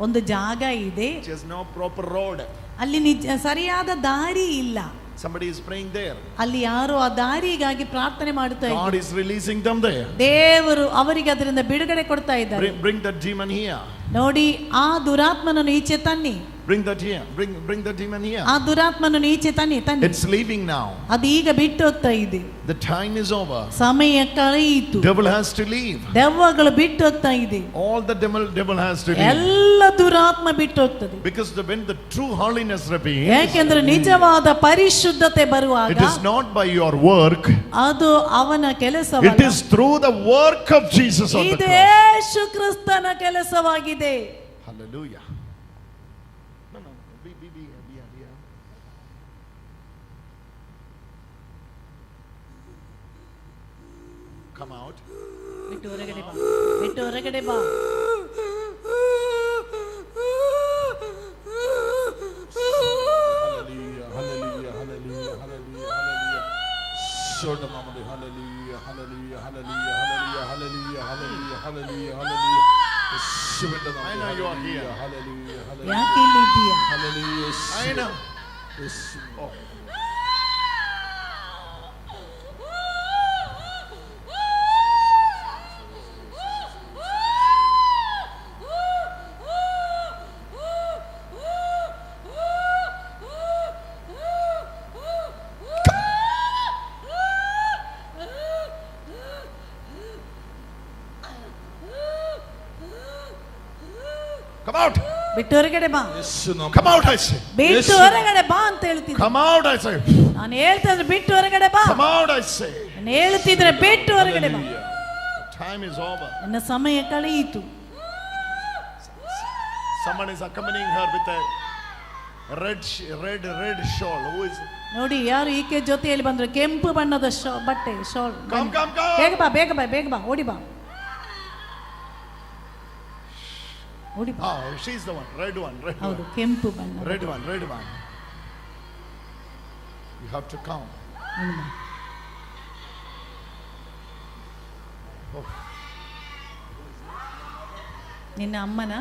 ಒಂದು ಜಾಗ ಇದೆ. There's no proper road. ಅಲ್ಲಿ ಸರಿಯಾದ ದಾರಿ ಇಲ್ಲ. Somebody is praying there. ಅಲ್ಲಿ ಯಾರೋ ಆ ದಾರಿಗಾಗಿ ಪ್ರಾರ್ಥನೆ ಮಾಡುತ್ತಾ ಇದ್ದಾರೆ. God is releasing them there. ದೇವರು ಅವರಿಗೆ ಅದರಿಂದ ಬಿಡುಗಡೆ ಕೊಡ್ತಾ ಇದ್ದಾರೆ. Bring that demon here. ನೋಡಿ, ಆ ದುರಾತ್ಮನನ್ನು ಈಚೆ ತನ್ನಿ. Bring that here. Bring the demon here. ಆ ದುರಾತ್ಮನನ್ನು ಈಚೆ ತನ್ನಿ. It's leaving now. ಅದು ಈಗ ಬಿಟ್ಟು ಹೋಗ್ತಾ ಇದೆ. The time is over. ಸಮಯ ಕಳೆಯಿತು. Devil has to leave. ದೆವ್ವಗಳು ಬಿಟ್ಟು ಹೋಗ್ತಾ ಇದೆ. All the devil has to leave. ಎಲ್ಲ ದುರಾತ್ಮ ಬಿಟ್ಟು ಹೋಗ್ತದೆ. Because when the true holiness reveals, ಯಾಕೆಂದ್ರೆ ನಿಜವಾದ ಪರಿಶುದ್ಧತೆ ಬರುವಾಗ, it is not by your work, ಅದು ಅವನ ಕೆಲಸವಲ್ಲ, it is through the work of Jesus on the ಇದು cross. ಯೇಸು ಕ್ರಿಸ್ತನ ಕೆಲಸವಾಗಿದೆ. Hallelujah. Come out. ಬಿಟ್ಟು ಹೊರಗಡೆ ಬಾ, ಬಿಟ್ಟು ಹೊರಗಡೆ ಬಾ. I know you are here. ಯಾಕೆ ಇಲ್ಲಿ ಇದ್ದೀಯಾ? I know. Oh. Come out. ಬಿಟ್ಟು ಹೊರಗಡೆ ಬಾ. Come out, I say. ಬಿಟ್ಟು ಹೊರಗಡೆ ಬಾ ಅಂತ ಹೇಳ್ತಿದ್ದೆ. Come out, I say. ನಾನು ಹೇಳ್ತಿದ್ರೆ ಬಿಟ್ಟು ಹೊರಗಡೆ ಬಾ. Come out, I say. ನಾನು ಹೇಳ್ತಿದ್ರೆ ಬಿಟ್ಟು ಹೊರಗಡೆ ಬಾ. Time is over. ನನ್ನ ಸಮಯ ಕಳೆಯಿತು. Someone is accompanying her with a red shawl. Who is it? ನೋಡಿ, ಯಾರು ಈಕೆ ಜೊತೆಯಲ್ಲಿ ಬಂದ್ರು? ಕೆಂಪು ಬಣ್ಣದ ಬಟ್ಟೆ, ಶಾಲ್. Come. ಬೇಗ ಬಾ, ಓಡಿ ಬಾ. ಓಡಿ ಬಾ. Oh, she's the one. Red one. ಹೌದು, ಕೆಂಪು ಬಣ್ಣ. Red one. You have to come. Oh. ನಿನ್ನ ಅಮ್ಮನ?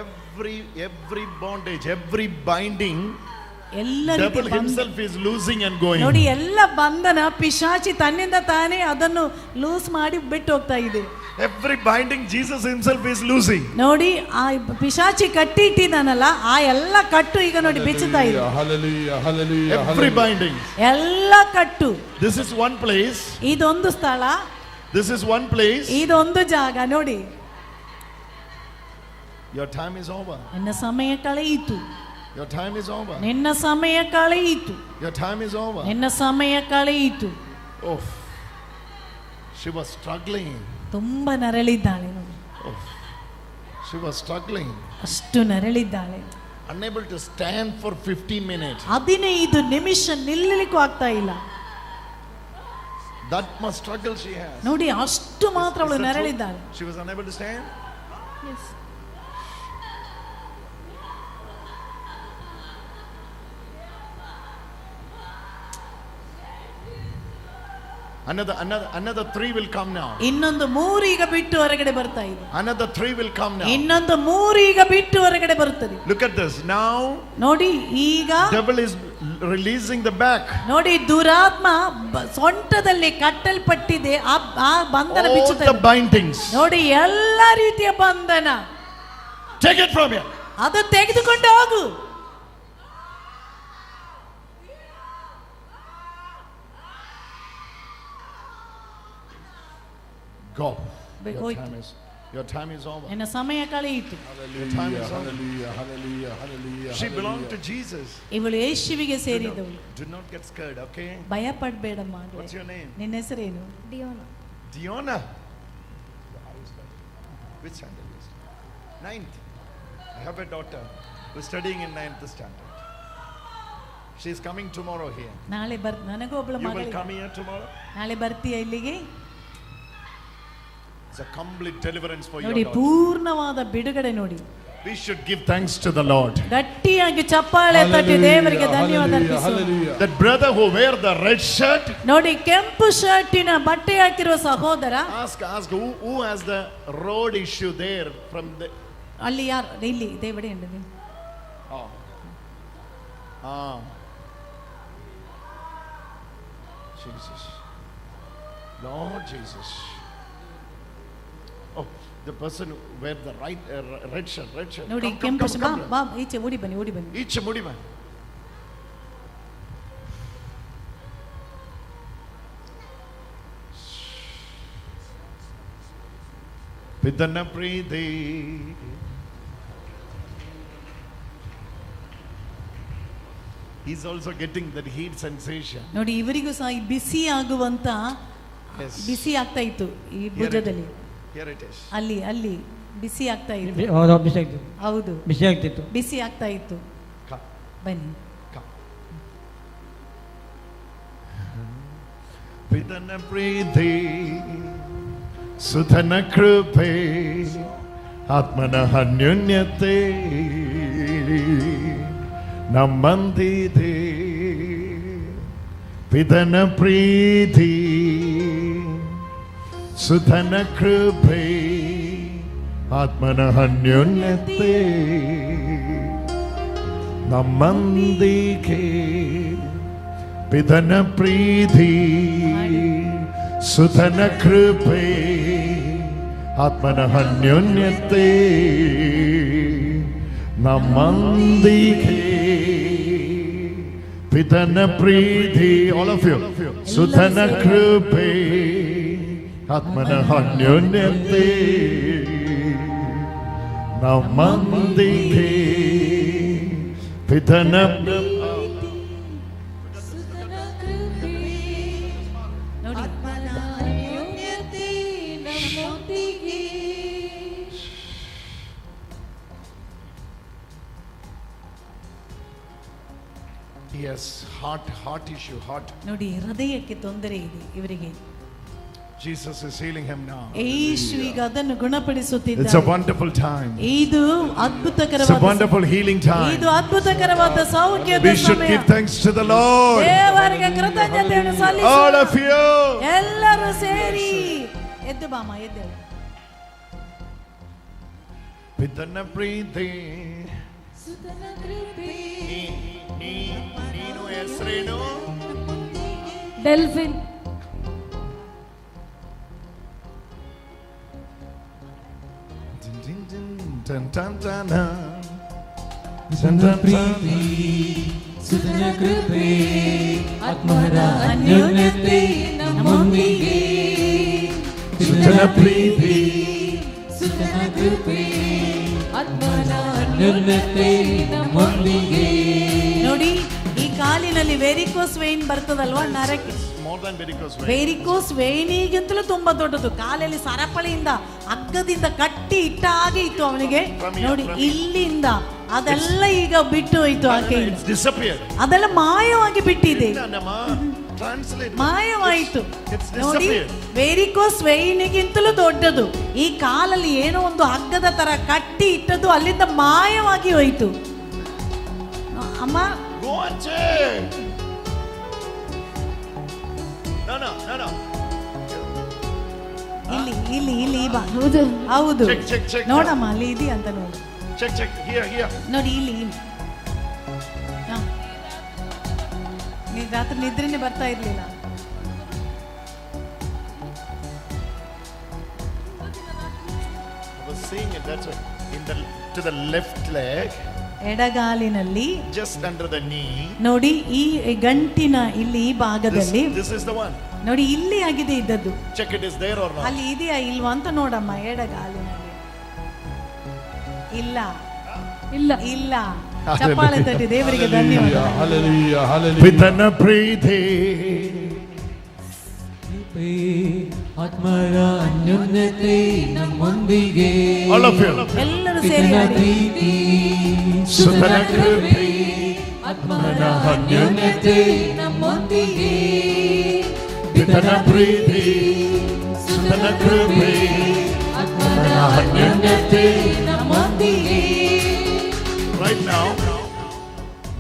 Every bondage, every binding, devil himself is losing and going. ನೋಡಿ, ಎಲ್ಲ ಬಂಧನ ಪಿಶಾಚಿ ತನ್ನಿಂದ ತಾನೇ ಅದನ್ನು ಲೂಸ್ ಮಾಡಿ ಬಿಟ್ಟು ಹೋಗ್ತಾ ಇದೆ. Every binding Jesus himself is losing. ನೋಡಿ, ಆ ಪಿಶಾಚಿ ಕಟ್ಟಿ ಇಟ್ಟಿದ್ದಾನಲ್ಲ, ಆ ಎಲ್ಲ ಕಟ್ಟು ಈಗ ನೋಡಿ ಬಿಚ್ಚುತ್ತಾ ಇದೆ. Every binding. ಎಲ್ಲ ಕಟ್ಟು. This is one place. ಇದೊಂದು ಸ್ಥಳ. This is one place. ಇದೊಂದು ಜಾಗ ನೋಡಿ. Your time is over. ನಿನ್ನ ಸಮಯ ಕಳೆಯಿತು. Your time is over. ನಿನ್ನ ಸಮಯ ಕಳೆಯಿತು. Your time is over. ನಿನ್ನ ಸಮಯ ಕಳೆಯಿತು. Oh, she was struggling. ತುಂಬಾ ನರಳಿದ್ದಾಳೆ ನೋಡಿ. Oh, she was struggling. ಅಷ್ಟು ನರಳಿದ್ದಾಳೆ. Unable to stand for 15 minutes. 15 ನಿಮಿಷ ನಿಲ್ಲಲಿಕ್ಕೂ ಆಗ್ತಾ ಇಲ್ಲ. That much struggle she has. ನೋಡಿ ಅಷ್ಟು ಮಾತ್ರ ಅವಳು ನರಳಿದ್ದಾಳೆ. She was unable to stand. Yes. Another 3 will come now. ಇನ್ನೊಂದು 3 ಈಗ ಬಿಟ್ಟು ಹೊರಗಡೆ ಬರ್ತಾ ಇದೆ. Another 3 will come now. ಇನ್ನೊಂದು 3 ಈಗ ಬಿಟ್ಟು ಹೊರಗಡೆ ಬರುತ್ತದೆ. Look at this. Now ನೋಡಿ ಈಗ devil is releasing the back. ನೋಡಿ ದುರಾತ್ಮ ಸೊಂಟದಲ್ಲಿ ಕಟ್ಟಲ್ಪಟ್ಟಿದೆ, ಆ ಬಂಧನ ಬಿಚ್ಚುತ್ತದೆ. All the bindings. ನೋಡಿ ಎಲ್ಲ ರೀತಿಯ ಬಂಧನ. Take it from here. ಅದು ತೆಗೆದುಕೊಂಡು ಹೋಗು. Go. ಹೋಯ್ತು. Your time is over. ನಿನ್ನ ಸಮಯ ಕಳೆಯಿತು. Your time is over. Hallelujah. She belonged to Jesus. ಇವಳು ಯೇಸುವಿಗೆ ಸೇರಿದವಳು. Do not get scared, okay? ಭಯ ಪಡಬೇಡ ಮಗಳೇ. What's your name? ನಿನ್ನ ಹೆಸರೇನು? Diona. Which standard is it? 9th. I have a daughter who is studying in 9th standard. She is coming tomorrow here. ನಾಳೆ ನನಗೂ ಒಬ್ಬಳು You will ಮಗಳು. come here tomorrow? ನಾಳೆ ಬರ್ತೀಯಾ ಇಲ್ಲಿಗೆ? It's a complete deliverance for ನೋಡಿ your daughter. ಪೂರ್ಣವಾದ ಬಿಡುಗಡೆ ನೋಡಿ. We should give thanks to the Lord. ಗಟ್ಟಿಯಾಗಿ ಚಪ್ಪಾಳೆ ತಟ್ಟಿ ದೇವರಿಗೆ ಧನ್ಯವಾದ ಅರ್ಪಿಸೋಣ. That brother who wear the red shirt. ನೋಡಿ ಕೆಂಪು ಶರ್ಟಿನ ಬಟ್ಟೆ ಹಾಕಿರುವ ಸಹೋದರ. Ask who has the road issue there from the. ಅಲ್ಲಿ ಯಾರು ಇಲ್ಲಿ ದೇವಡೆ ಉಂಟು. Jesus. Lord Jesus. Oh, the person who wear the red shirt. ನೋಡಿ ಕೆಂಪು ಬಾ ಈಚೆ ಓಡಿ ಬನ್ನಿ. ಈಚೆ ಮುಡಿ ಬನ್ನಿ. ಪಿತನ ಪ್ರೀತಿ He's also getting that heat sensation. ನೋಡಿ ಇವರಿಗೂ ಸಹ ಬಿಸಿ ಆಗುವಂತ ಬಿಸಿ ಆಗ್ತಾ ಇತ್ತು ಈ ಭುಜದಲ್ಲಿ. Here it is. ಅಲ್ಲಿ ಬಿಸಿ ಆಗ್ತಾ ಇತ್ತು. ಹೌದು ಬಿಸಿ ಆಗ್ತಾ ಇತ್ತು. ಬನ್ನಿ. ಪಿತನ ಪ್ರೀತಿ ಸುಧನ ಕೃಪೆ ಆತ್ಮನ ಅನ್ಯೋನ್ಯತೆ ನಮ್ಮಂದಿದೆ. ಪಿತನ ಪ್ರೀತಿ ಸುಧನ ಕೃಪೆ ಆತ್ಮನ ಅನ್ಯೋನ್ಯತೆ ನಮ್ಮಂದಿಗೆ. ಪಿತನ ಪ್ರೀತಿ ಸುಧನ ಕೃಪೆ ಆತ್ಮನ ಅನ್ಯೋನ್ಯತೆ ನಮ್ಮಂದಿಗೆ. ಪಿತನ ಪ್ರೀತಿ all of you ಸುಧನ ಕೃಪೆ ಆತ್ಮನ ಅನ್ಯೋನ್ಯತೆ ನಮ್ಮಂದಿಗೆ. ಪಿತನ Yes, heart issue, heart. ನೋಡಿ ಹೃದಯಕ್ಕೆ ತೊಂದರೆ ಇದೆ ಇವರಿಗೆ. Jesus is healing him now. ಯೇಸು ಈಗ ಅದನ್ನು ಗುಣಪಡಿಸುತ್ತಿದ್ದಾನೆ. It's a wonderful time. ಇದು ಅದ್ಭುತಕರವಾದ It's a wonderful healing time. ಇದು ಅದ್ಭುತಕರವಾದ ಸೌಖ್ಯದ ಸಮಯ. We should give thanks to the Lord. ದೇವರಿಗೆ ಕೃತಜ್ಞತೆಯನ್ನು ಸಲ್ಲಿಸೋಣ. All of you. ಎಲ್ಲರೂ ಸೇರಿ ಎದ್ದು ಬಾಮ ಎದ್ದೇಳು. ಪಿತನ ಪ್ರೀತಿ ಸುತನ ಕೃಪೆ ನೀನು ಹೆಸರೇನು? ಡೆಲ್ಫಿನ್. ಪ್ರೀತಿ ಸುಧನ ಕೃಪೆ ಆತ್ಮದ ಅನ್ಯೋನ್ಯತೆ ನಮ್ಮೊಂದಿಗೆ. ಸುತನ ಪ್ರೀತಿ ಸುತನ ಕೃಪೆ ಆತ್ಮನ ಅನ್ಯೋನ್ಯತೆ ನಮ್ಮೊಂದಿಗೆ. ನೋಡಿ, ಈ ಕಾಲಿನಲ್ಲಿ ವೆರಿಕೋಸ್ ವೇನ್ ಬರ್ತದಲ್ವಾ, ನರಕ್ಕೆ. ವೆರಿಕೋಸ್ ವೇನಿಗಿಂತಲೂ ತುಂಬಾ ದೊಡ್ಡದು. ಕಾಲಲ್ಲಿ ಸರಪಳಿಯಿಂದ ಹಗ್ಗದಿಂದ ಕಟ್ಟಿ ಇಟ್ಟ ಹಾಗೆ ಇತ್ತು ಅವನಿಗೆ. ನೋಡಿ, ಇಲ್ಲಿಂದ ಅದೆಲ್ಲ ಈಗ ಬಿಟ್ಟು ಹೋಯ್ತು ಆಕೆ, ಅದೆಲ್ಲ ಮಾಯವಾಗಿ ಬಿಟ್ಟಿದೆ, ಮಾಯವಾಯಿತು. ನೋಡಿ, ವೆರಿಕೋಸ್ ವೇನಿಗಿಂತಲೂ ದೊಡ್ಡದು. ಈ ಕಾಲಲ್ಲಿ ಏನೋ ಒಂದು ಹಗ್ಗದ ತರ ಕಟ್ಟಿ ಇಟ್ಟದ್ದು ಅಲ್ಲಿಂದ ಮಾಯವಾಗಿ ಹೋಯ್ತು. ಅಮ್ಮ ಇಲ್ಲಿ ಇಲ್ಲಿ ಇಲ್ಲಿ ಬಾ. ಹೌದು, ನೋಡಮ್ಮ ಅಲ್ಲಿ ಇದೆಯಾ ಅಂತ ನೋಡು. ನೋಡಿ ಇಲ್ಲಿ ಇಲ್ಲಿ. ನೀ ರಾತ್ರಿ ನಿದ್ರೆನೆ ಬರ್ತಾ ಇರ್ಲಿಲ್ಲ. ಎಡಗಾಲಿನಲ್ಲಿ just under the knee. ನೋಡಿ, ಈ ಗಂಟಿನ ಇಲ್ಲಿ ಈ ಭಾಗದಲ್ಲಿ this is the one. ನೋಡಿ, ಇಲ್ಲಿ ಆಗಿದೆ ಇದ್ದದ್ದು. Check it is there or not. ಅಲ್ಲಿ ಇದೆಯಾ ಇಲ್ವಾ ಅಂತ ನೋಡಮ್ಮ. ಎಡಗಾಲಿನಲ್ಲಿ ಇಲ್ಲ ಇಲ್ಲ ಇಲ್ಲ. ಚಪ್ಪಾಳೆ ತಟ್ಟಿ ದೇವರಿಗೆ ಧನ್ಯವಾದ. Hallelujah, hallelujah. ಪಿತನ ಪ್ರೀತಿ ಆತ್ಮರ ಅನ್ಯೋನ್ಯತೆ ನಮ್ಮೊಂದಿಗೆ. all of you, ಎಲ್ಲರೂ ಸೇರಿ ಹಾಡಿ. ಸುತನ ಕೃಪೆ ಆತ್ಮರ ಅನ್ಯೋನ್ಯತೆ ನಮ್ಮೊಂದಿಗೆ. ಪಿತನ ಪ್ರೀತಿ ಸುತನ ಕೃಪೆ ಆತ್ಮರ ಅನ್ಯೋನ್ಯತೆ ನಮ್ಮೊಂದಿಗೆ. right now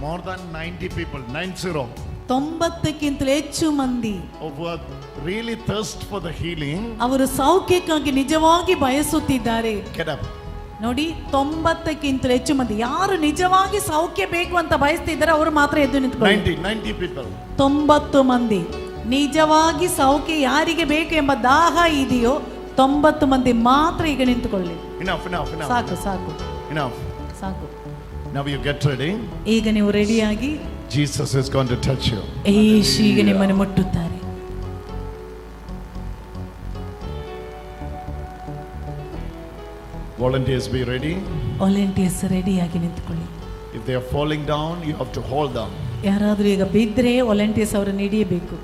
more than 90 people, 90, 90ಕ್ಕಿಂತಲೂ ಹೆಚ್ಚು ಮಂದಿ who are really thirst for the healing. ಅವರು ಸೌಖ್ಯಕ್ಕಾಗಿ ನಿಜವಾಗಿ ಬಯಸುತ್ತಿದ್ದಾರೆ. Get up. ನೋಡಿ, 90ಕ್ಕಿಂತಲೂ ಹೆಚ್ಚು ಮಂದಿ ಯಾರು ನಿಜವಾಗಿ ಸೌಖ್ಯ ಬೇಕು ಅಂತ ಬಯಸ್ತಿದ್ದಾರೆ ಅವರು ಮಾತ್ರ ಎದ್ದು ನಿಂತ್ಕೊಳ್ಳಿ. 90 people. 90 ಮಂದಿ ನಿಜವಾಗಿ ಸೌಖ್ಯ ಯಾರಿಗೆ ಬೇಕು ಎಂಬ ದಾಹ ಇದೆಯೋ 90 ಮಂದಿ ಮಾತ್ರ ಈಗ ನಿಂತುಕೊಳ್ಳಿ. Enough. ಸಾಕು ಸಾಕು Enough. ಸಾಕು. Now you get ready. ಈಗ ನೀವು ರೆಡಿಯಾಗಿ. Jesus is going to touch you. ಯೇಸು ಈಗ ನಿಮ್ಮನ್ನು ಮುಟ್ಟುತ್ತಾರೆ. Volunteers, be ready. ವಾಲಂಟಿಯರ್ಸ್ ರೆಡಿಯಾಗಿ ನಿಂತುಕೊಳ್ಳಿ. If they are falling down, you have to hold them. ಯಾರಾದರೂ ಈಗ ಬಿದ್ದರೆ ವಾಲಂಟಿಯರ್ಸ್ ಅವರನ್ನು ಹಿಡಿಯಬೇಕು.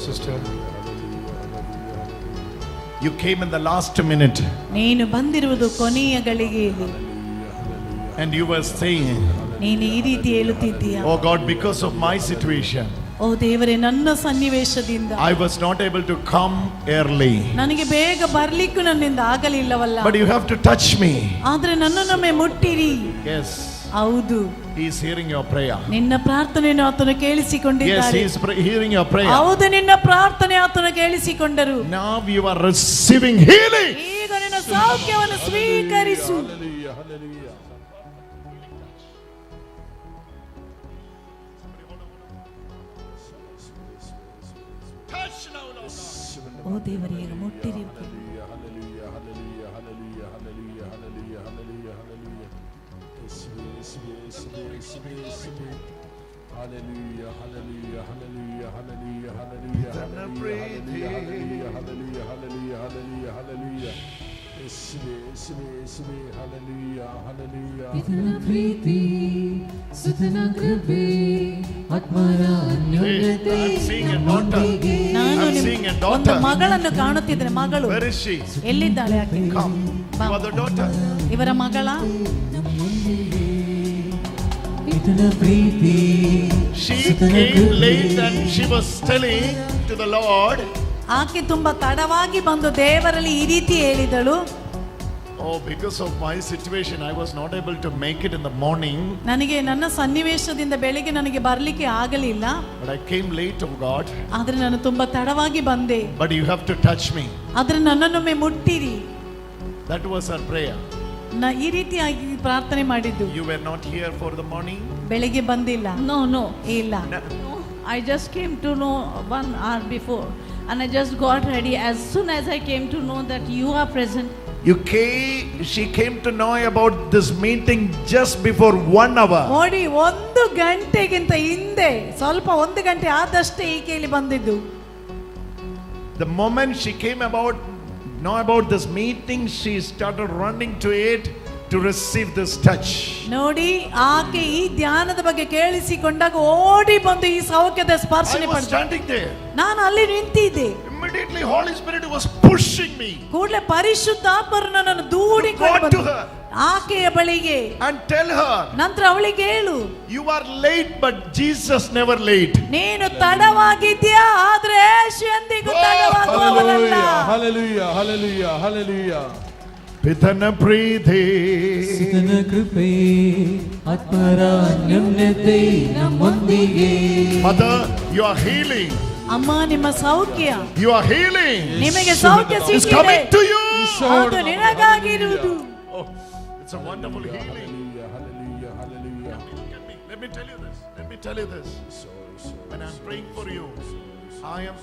Sister, you came in the last minute. ನೀನು ಬಂದಿರುವುದು ಕೊನೆಯ ಗಳಿಗೆಯಲ್ಲಿ. And you were saying, ನೀನು ಈ ರೀತಿ ಹೇಳುತ್ತಿದ್ದೀಯಾ, oh God, because of my situation, ಓ ದೇವರೇ, ನನ್ನ ಸನ್ನಿವೇಶದಿಂದ I was not able to come early. ನನಗೆ ಬೇಗ ಬರ್ಲಿಕ್ಕೂ ನನ್ನಿಂದ ಆಗಲಿಲ್ಲವಲ್ಲ. But you have to touch me. ಆದ್ರೆ ನನ್ನನ್ನೊಮ್ಮೆ ಮುಟ್ಟಿರಿ. Yes. ಹೌದು, He is hearing your prayer. ನಿನ್ನ ಪ್ರಾರ್ಥನೆಯನ್ನು ಆತನು Yes, ಕೇಳಿಸಿಕೊಂಡಿದ್ದಾನೆ. He is hearing your prayer. ಹೌದು, ನಿನ್ನ ಪ್ರಾರ್ಥನೆ ಆತನು ಕೇಳಿಸಿಕೊಂಡರು. Now you are receiving healing. ಈಗ ನಿನ್ನ ಸೌಖ್ಯವನ್ನು ಸ್ವೀಕರಿಸು. Hallelujah, hallelujah. Touch now, Lord. ಓ ದೇವರೇ, ಈಗ ಮುಟ್ಟಿರಿ. Hallelujah, hallelujah, hallelujah, hallelujah, hallelujah, hallelujah, hallelujah, hallelujah. Hallelujah, hallelujah, hallelujah, hallelujah, hallelujah, hallelujah, hallelujah, hallelujah, hallelujah, hallelujah, hallelujah. Hallelujah, hallelujah. ಪಿತನ ಪ್ರೀತಿ, ಸುತನ ಕೃಪೆ, ಆತ್ಮರ ಅನ್ಯೋನ್ಯತೆ ನಮ್ಮೊಂದಿಗೆ. ನಾನು I'm seeing a daughter. ಒಂದು ಮಗಳನ್ನು ಕಾಣುತ್ತಿದ್ದೇನೆ. ಮಗಳು Where is she? ಎಲ್ಲಿದ್ದಾಳೆ ಆಕೆ? Come. You are the daughter. ಇವರ ಮಗಳ. ಪಿತನ She came late and she was telling to the Lord. ಆಕೆ ತುಂಬಾ ತಡವಾಗಿ ಬಂದು ದೇವರಲ್ಲಿ ಈ ರೀತಿ ಹೇಳಿದಳು. Oh, because of my situation, I was not able to make it in the morning. ನನಗೆ ನನ್ನ ಸನ್ನಿವೇಶದಿಂದ ಬೆಳಿಗ್ಗೆ ನನಗೆ ಬರಲಿಕ್ಕೆ ಆಗಲಿಲ್ಲ. But I came late, oh God. ಆದ್ರೆ ನಾನು ತುಂಬಾ ತಡವಾಗಿ ಬಂದೆ. But you have to touch me. ಆದ್ರೆ ನನ್ನನ್ನೊಮ್ಮೆ ಮುಟ್ಟಿರಿ. That was her prayer. ಈ ರೀತಿಯಾಗಿ ಪ್ರಾರ್ಥನೆ ಮಾಡಿದ್ದು. You were not here for the morning. ಬೆಳಿಗ್ಗೆ ಬಂದಿಲ್ಲ. No. ಇಲ್ಲ. No, I just came to know 1 hour before, and I just got ready. As soon as I came to know that you are present. She came to know about this meeting just before 1 hour. ನೋಡಿ 1 ಗಂಟೆಗಿಂತ ಹಿಂದೆ ಸ್ವಲ್ಪ 1 ಗಂಟೆ ಆದಷ್ಟೇ ಈಕೆಯಲ್ಲಿ ಬಂದಿದ್ದು. The moment she came know about this meeting, she started running to it to receive this touch. ನೋಡಿ ಆಕೆ ಈ ಧ್ಯಾನದ ಬಗ್ಗೆ ಕೇಳಿಸಿಕೊಂಡಾಗ ಓಡಿ ಬಂದು ಈ ಸೌಖ್ಯದ ಸ್ಪರ್ಶನೆ I was standing there. ನಾನು ಅಲ್ಲಿ ನಿಂತಿದ್ದೆ. Immediately Holy Spirit was pushing me. ಕೂಡಲೇ ಪರಿಶುದ್ಧಾತ್ಮರು ನನ್ನನ್ನು ದೂಡಿಕೊಂಡು to her ಆಕೆಯ ಬಳಿಗೆ and tell her, ನಂತರ ಅವಳಿಗೆ ಹೇಳು, you are late but Jesus never late. ನೀನು ತಡವಾಗಿದ್ಯಾ ಆದ್ರೆ ಯೇಸು ಎಂದಿಗೂ ತಡವಾಗುವವನಲ್ಲ. Hallelujah. ಪಿತನ ಪ್ರೀತಿ ಸುತನ ಕೃಪೆ ಆತ್ಮರ ಅನ್ಯೋನ್ಯತೆ ನಮ್ಮೊಂದಿಗೆ. Mother, you are healing. ಅಮ್ಮ ನಿಮ್ಮ ಸೌಖ್ಯ, You are healing. ನಿಮಗೆ ಸೌಖ್ಯ It's ಸಿಕ್ಕಿದೆ, coming to you. ಅದು ನಿನಗಾಗಿರುವುದು. Oh, it's a wonderful healing. Hallelujah. Let me tell you this. When I'm praying for you, I am.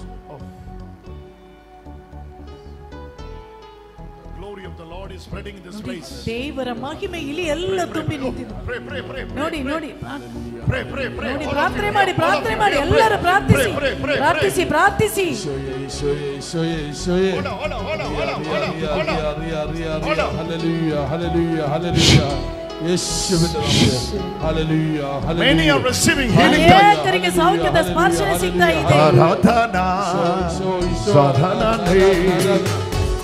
Glory of the Lord is spreading in this place. ದೇವರ ಮಹಿಮೆ ಇಲ್ಲಿ ಎಲ್ಲ ತುಂಬಿ ನಿಂತಿದೆ. Pray. ನೋಡಿ Pray. ನೋಡಿ ಪ್ರಾರ್ಥನೆ ಮಾಡಿ ಎಲ್ಲರೂ ಪ್ರಾರ್ಥಿಸಿ. Hallelujah. Many are receiving healing. ಅನೇಕರಿಗೆ ಸೌಖ್ಯದ ಸ್ಪರ್ಶನೆ ಸಿಗ್ತಾ ಇದೆ.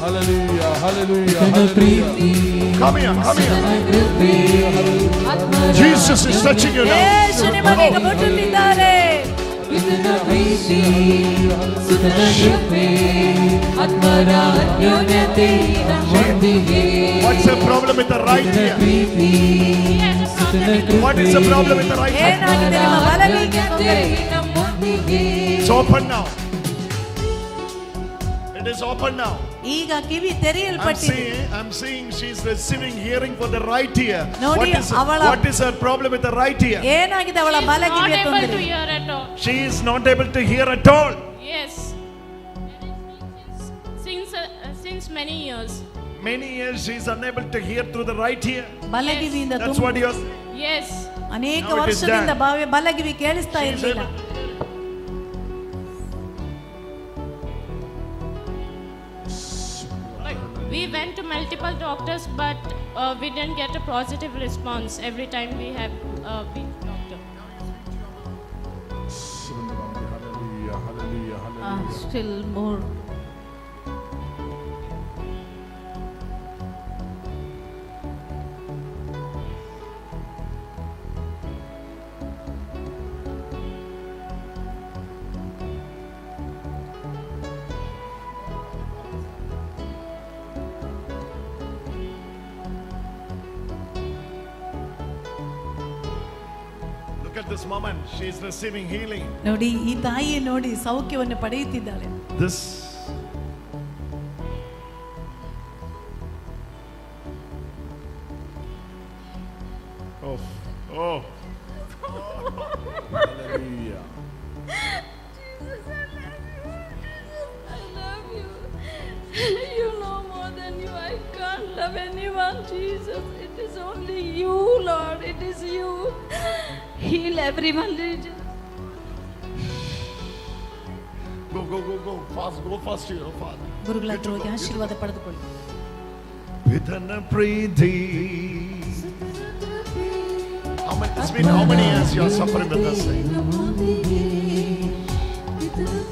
Hallelujah. Come here. Jesus is touching you now. ಯೇಸು ನಿಮ್ಮನ್ನು ಮುಟ್ಟುತ್ತಿದ್ದಾರೆ. What's the problem with the right ear? What is the problem with the right ear? ಏನಾಗಿದೆ ನಿಮ್ಮ ಬಲಗೈಗೆ ತೊಂದರೆ? It's open now. It is open now. ಈಗ ಕಿವಿ ತೆರೆಯಲ್ಪಟ್ಟಿದೆ. I'm seeing she's receiving hearing for the right ear. ನೋಡಿ What is her problem with the right ear? ಏನಾಗಿದೆ ಅವಳ ಬಲಗಿವಿಯ ತೊಂದರೆ? She is not able to hear at all. Yes. Since many years. Many years she is unable to hear through the right ear. ಬಲಗಿವಿಯಿಂದ That's what you are. Yes. ಅನೇಕ ವರ್ಷದಿಂದ ಬಲಗಿವಿ ಕೇಳಿಸ್ತಾ ಇರಲಿಲ್ಲ. We went to multiple doctors, but we didn't get a positive response every time we have been to doctor. Hallelujah. Still more. Look at this moment. She is receiving healing. ನೋಡಿ ಈ ತಾಯಿ ನೋಡಿ ಸೌಖ್ಯವನ್ನು ಪಡೆಯುತ್ತಿದ್ದಾಳೆ. This. Oh. Hallelujah. I love you. You know more than you. I can't love anyone, Jesus. It is only you, Lord. It is you. Heal everyone, Jesus. Go fast. Go fast to your Father. ಗುರುಗಳ ಹತ್ರ ಹೋಗಿ ಆಶೀರ್ವಾದ ಪಡೆದುಕೊಳ್ಳಿ. ಪಿತನ ಪ್ರೀತಿ. It's been how many years you are suffering with this thing?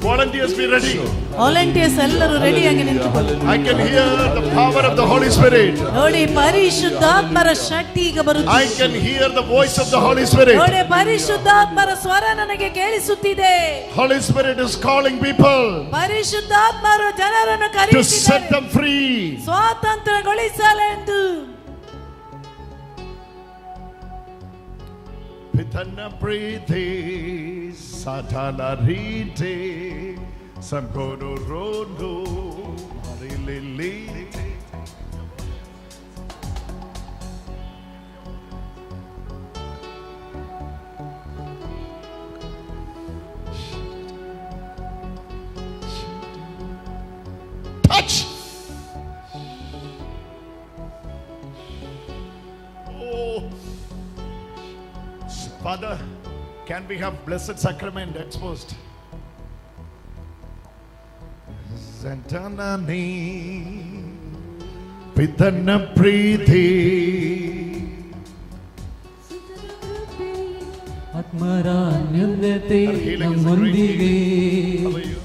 Volunteers be ready. Volunteers ಎಲ್ಲರೂ ರೆಡಿಯಾಗಿ ನಿಂತುಕೊಳ್ಳಿ. I can hear the power of the Holy Spirit. ನೋಡಿ ಪರಿಶುದ್ಧಾತ್ಮರ ಶಕ್ತಿ ಈಗ ಬರುತ್ತಿದೆ. I can hear the voice of the Holy Spirit. ನೋಡಿ ಪರಿಶುದ್ಧಾತ್ಮರ ಸ್ವರ ನನಗೆ ಕೇಳಿಸುತ್ತಿದೆ. Holy Spirit is calling people ಪರಿಶುದ್ಧಾತ್ಮರು ಜನರನ್ನು to ಕರೆಯುತ್ತಿದ್ದಾರೆ. set them free. ಸ್ವಾತಂತ್ರ್ಯಗೊಳಿಸಲೆಂದು. Pitana priti satala rite samkono rondo marilili. Touch. Oh. Father, can we have blessed sacrament exposed? Zantanani Pitana Priti ಆತ್ಮರ ಅನ್ಯೋನ್ಯತೆ ನಮ್ಮೊಂದಿಗೆ. How are you?